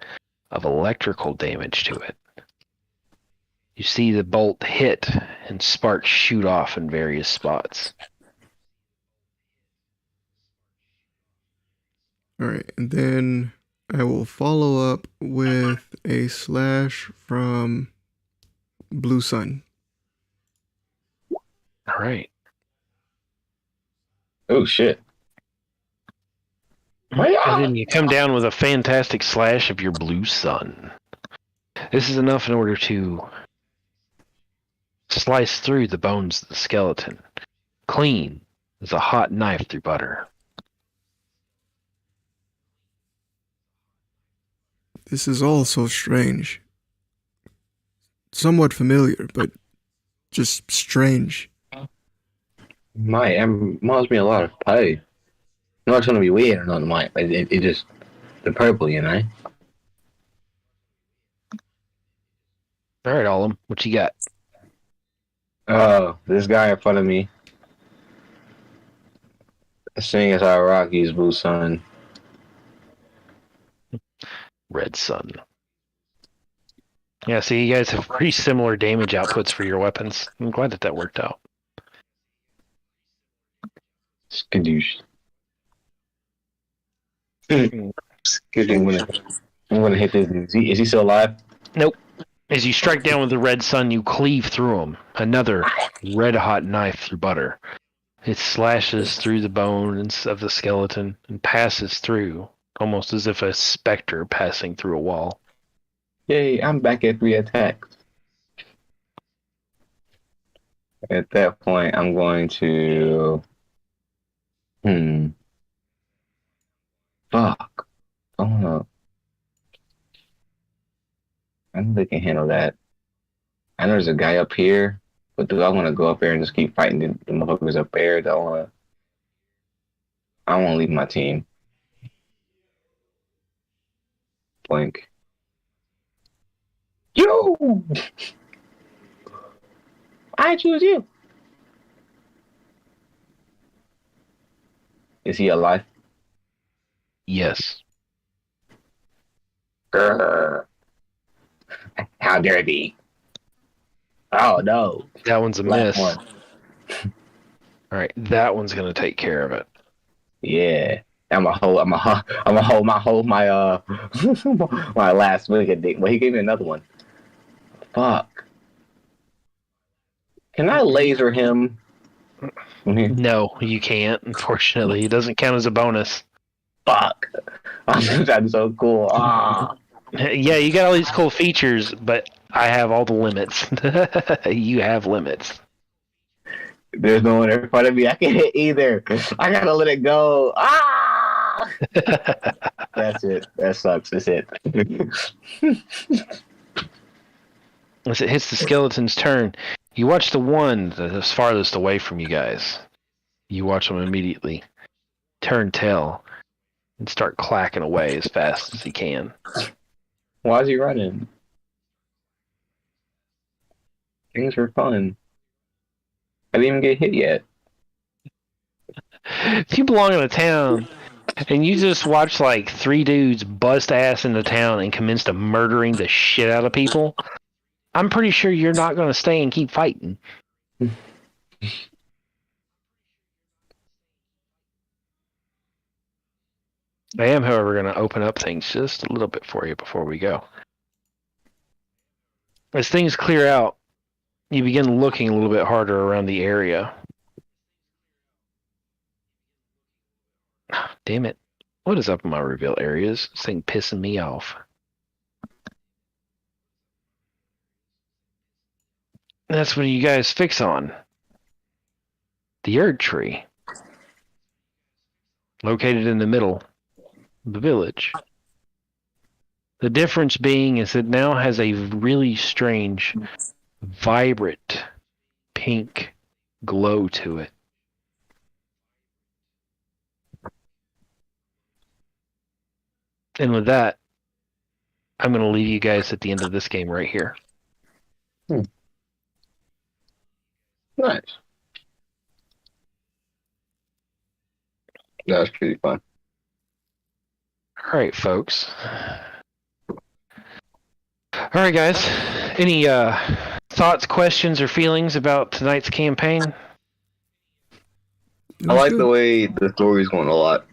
of electrical damage to it. You see the bolt hit and sparks shoot off in various spots. All right. And then I will follow up with a slash from Blue Sun. All right. Oh, shit. And then you come down with a fantastic slash of your Blue Sun. This is enough in order to slice through the bones of the skeleton, clean as a hot knife through butter. This is all so strange. Somewhat familiar, but just strange. Reminds me a lot of pie. I'm not trying to be weird or nothing, Mike. It just the purple, you know. All right, Olam, what you got? Oh, this guy in front of me, seeing as how Rocky's blue sun. Red Sun. Yeah, see, you guys have pretty similar damage outputs for your weapons. I'm glad that worked out. Skadoosh. I'm Skadoosh. gonna hit this. Is he still alive? Nope. As you strike down with the Red Sun, you cleave through him. Another red-hot knife through butter. It slashes through the bones of the skeleton and passes through, almost as if a specter passing through a wall. Yay! I'm back at 3 attacks. At that point, I'm going to. Fuck. Oh no. I know they can handle that. I know there's a guy up here, but do I want to go up there and just keep fighting the motherfuckers up there? I want to leave my team. Blink. You! I choose you. Is he alive? Yes. Grr. How dare thee? Oh no. That one's a Last miss. one. All right, that one's gonna take care of it. Yeah. I'm a hold my my last wicked dick. Well, he gave me another one. Fuck. Can I laser him? No, you can't. Unfortunately, it doesn't count as a bonus. Fuck. I'm so cool. Ah. Yeah, you got all these cool features, but I have all the limits. You have limits. There's no one in front of me. I can hit either. I gotta let it go. Ah! That's it. That sucks. That's it. As it hits the skeleton's turn, you watch the one that is farthest away from you guys. You watch them immediately turn tail and start clacking away as fast as he can. Why is he running? Things were fun. I didn't even get hit yet. If you belong in a town and you just watch like 3 dudes bust ass in the town and commence to murdering the shit out of people, I'm pretty sure you're not going to stay and keep fighting. I am, however, going to open up things just a little bit for you before we go. As things clear out, you begin looking a little bit harder around the area. Damn it. What is up in my reveal areas? This thing pissing me off. That's what you guys fix on. The Erd tree. Located in the middle of the village. The difference being is it now has a really strange, vibrant, pink glow to it. And with that, I'm going to leave you guys at the end of this game right here. Nice. That was pretty fun. All right, folks. All right, guys. Any thoughts, questions, or feelings about tonight's campaign? I like the way the story's going a lot.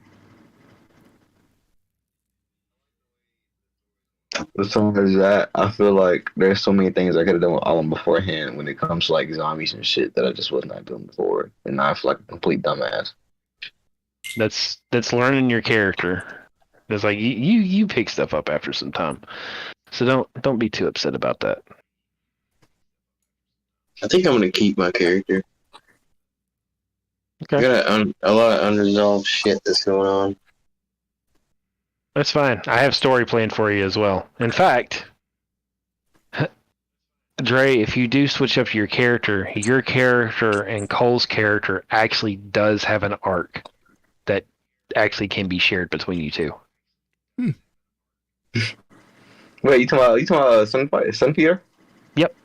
Besides that, I feel like there's so many things I could have done with Alan beforehand when it comes to like zombies and shit that I just was not doing before, and now I feel like a complete dumbass. That's learning your character. It's like you pick stuff up after some time, so don't be too upset about that. I think I'm gonna keep my character. Okay. I got a lot of unresolved shit that's going on. That's fine. I have story planned for you as well. In fact, Dre, if you do switch up your character and Cole's character actually does have an arc that actually can be shared between you two. Wait, you talking about Sun Peter? Yep.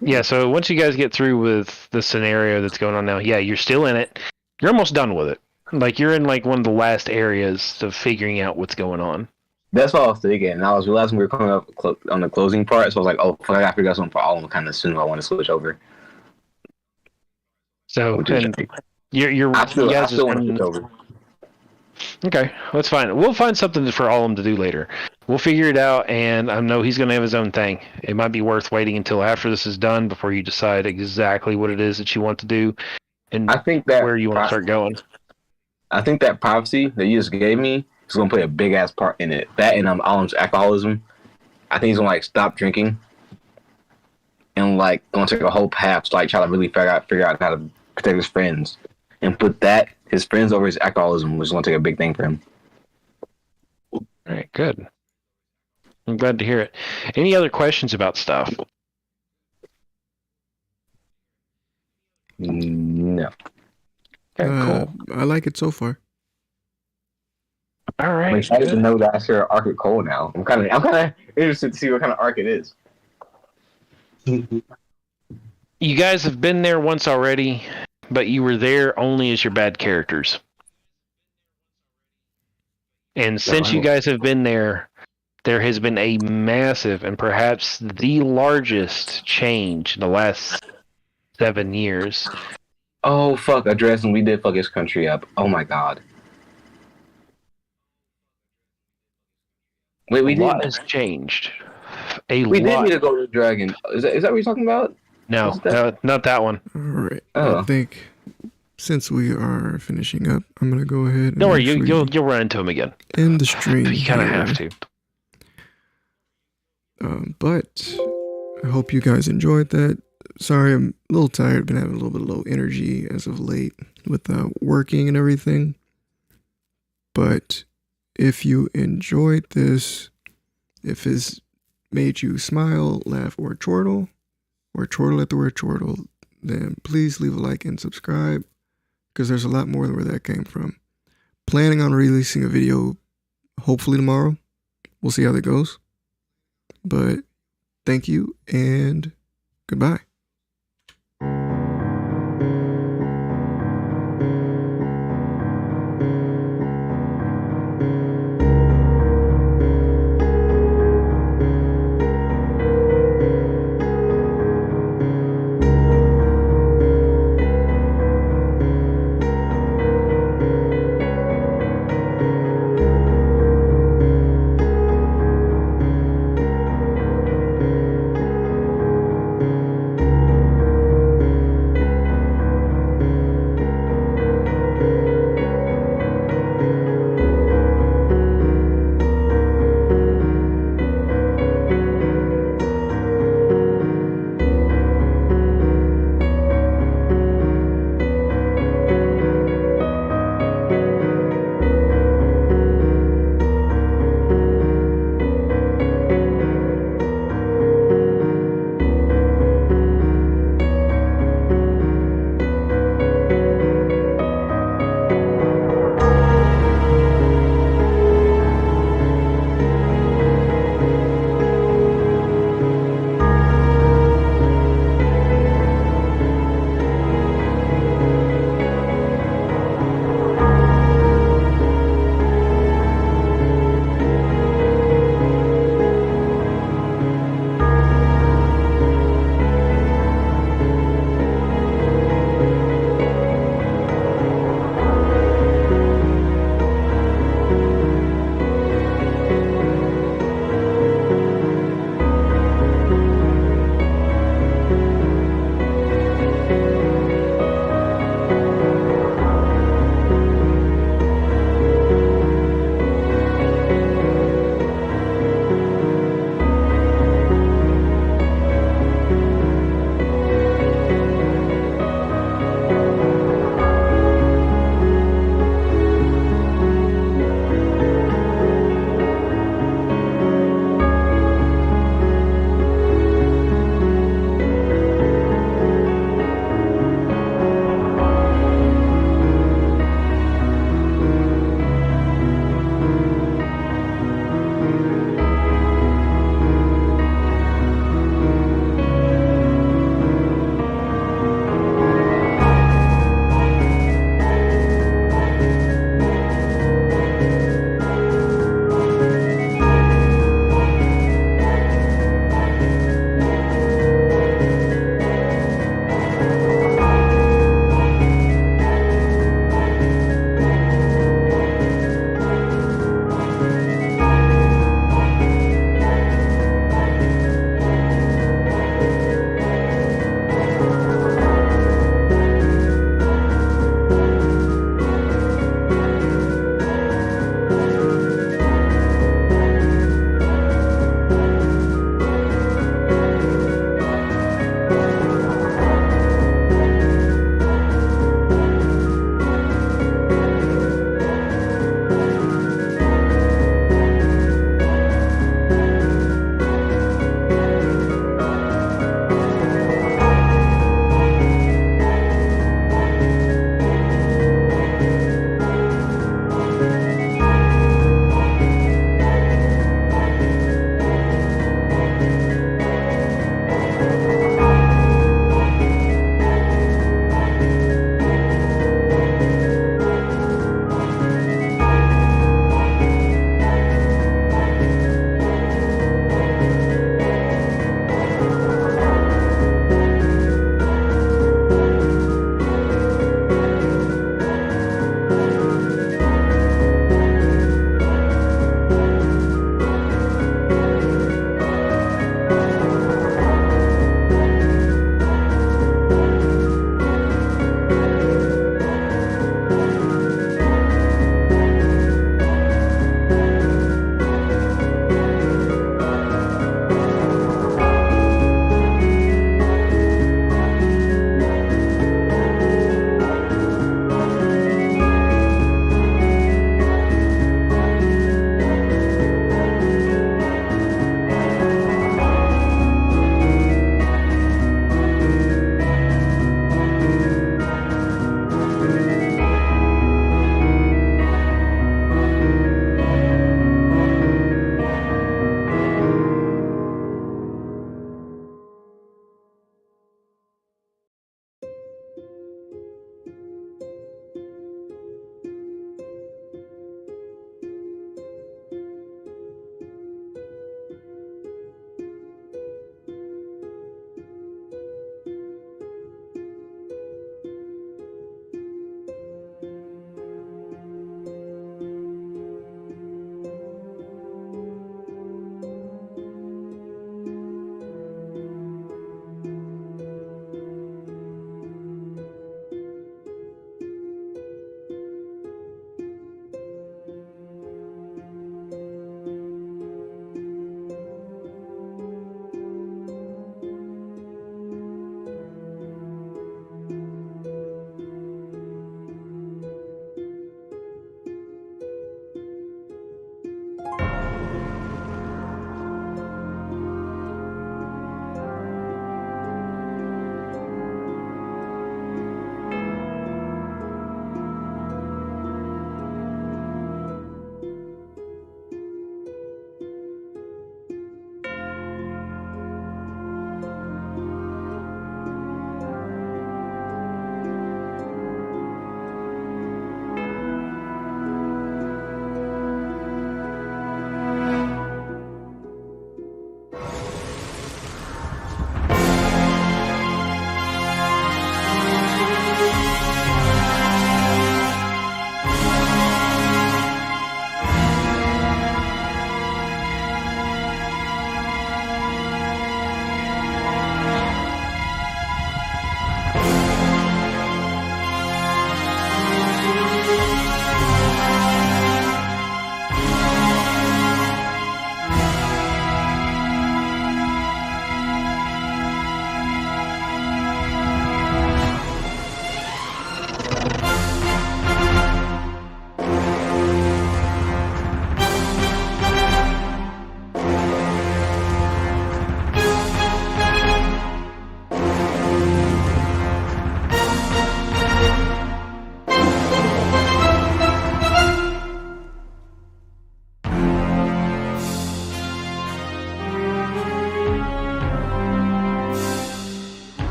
Yeah, so once you guys get through with the scenario that's going on now, yeah, you're still in it. You're almost done with it. Like, you're in, like, one of the last areas of figuring out what's going on. That's what I was thinking. And I was realizing we were coming up on the closing part, so I was like, oh, fuck, I gotta figure out something for all of them kind of soon if I want to switch over. So, and you I guys still want to just switch over. Okay, that's fine. We'll find something for Allum to do later. We'll figure it out, and I know he's going to have his own thing. It might be worth waiting until after this is done before you decide exactly what it is that you want to do and I think that where you want to start going. I think that prophecy that you just gave me is gonna play a big ass part in it. That and Alan's alcoholism. I think he's gonna like stop drinking and like gonna take a whole path to like try to really figure out how to protect his friends and put that his friends over his alcoholism was gonna take a big thing for him. All right, good. I'm glad to hear it. Any other questions about stuff? No. Okay, cool. I like it so far. All right. I'm excited to know that I share an arc with Cole now. I'm kind of interested to see what kind of arc it is. You guys have been there once already, but you were there only as your bad characters. And since you guys have been there, there has been a massive and perhaps the largest change in the last 7 years. Oh fuck, addressing we did fuck his country up. Oh my god. Wait, we A lot did. has changed. We did need to go to the dragon. Is that what you're talking about? No, not that one. All right. Oh. I think since we are finishing up, I'm gonna go ahead and Don't worry, you'll run into him again. end the stream. You kind of here. have to. But I hope you guys enjoyed that. Sorry, I'm a little tired. Been having a little bit of low energy as of late with working and everything. But if you enjoyed this, if it's made you smile, laugh, or chortle at the word chortle, then please leave a like and subscribe, because there's a lot more than where that came from. Planning on releasing a video hopefully tomorrow. We'll see how that goes. But thank you and goodbye.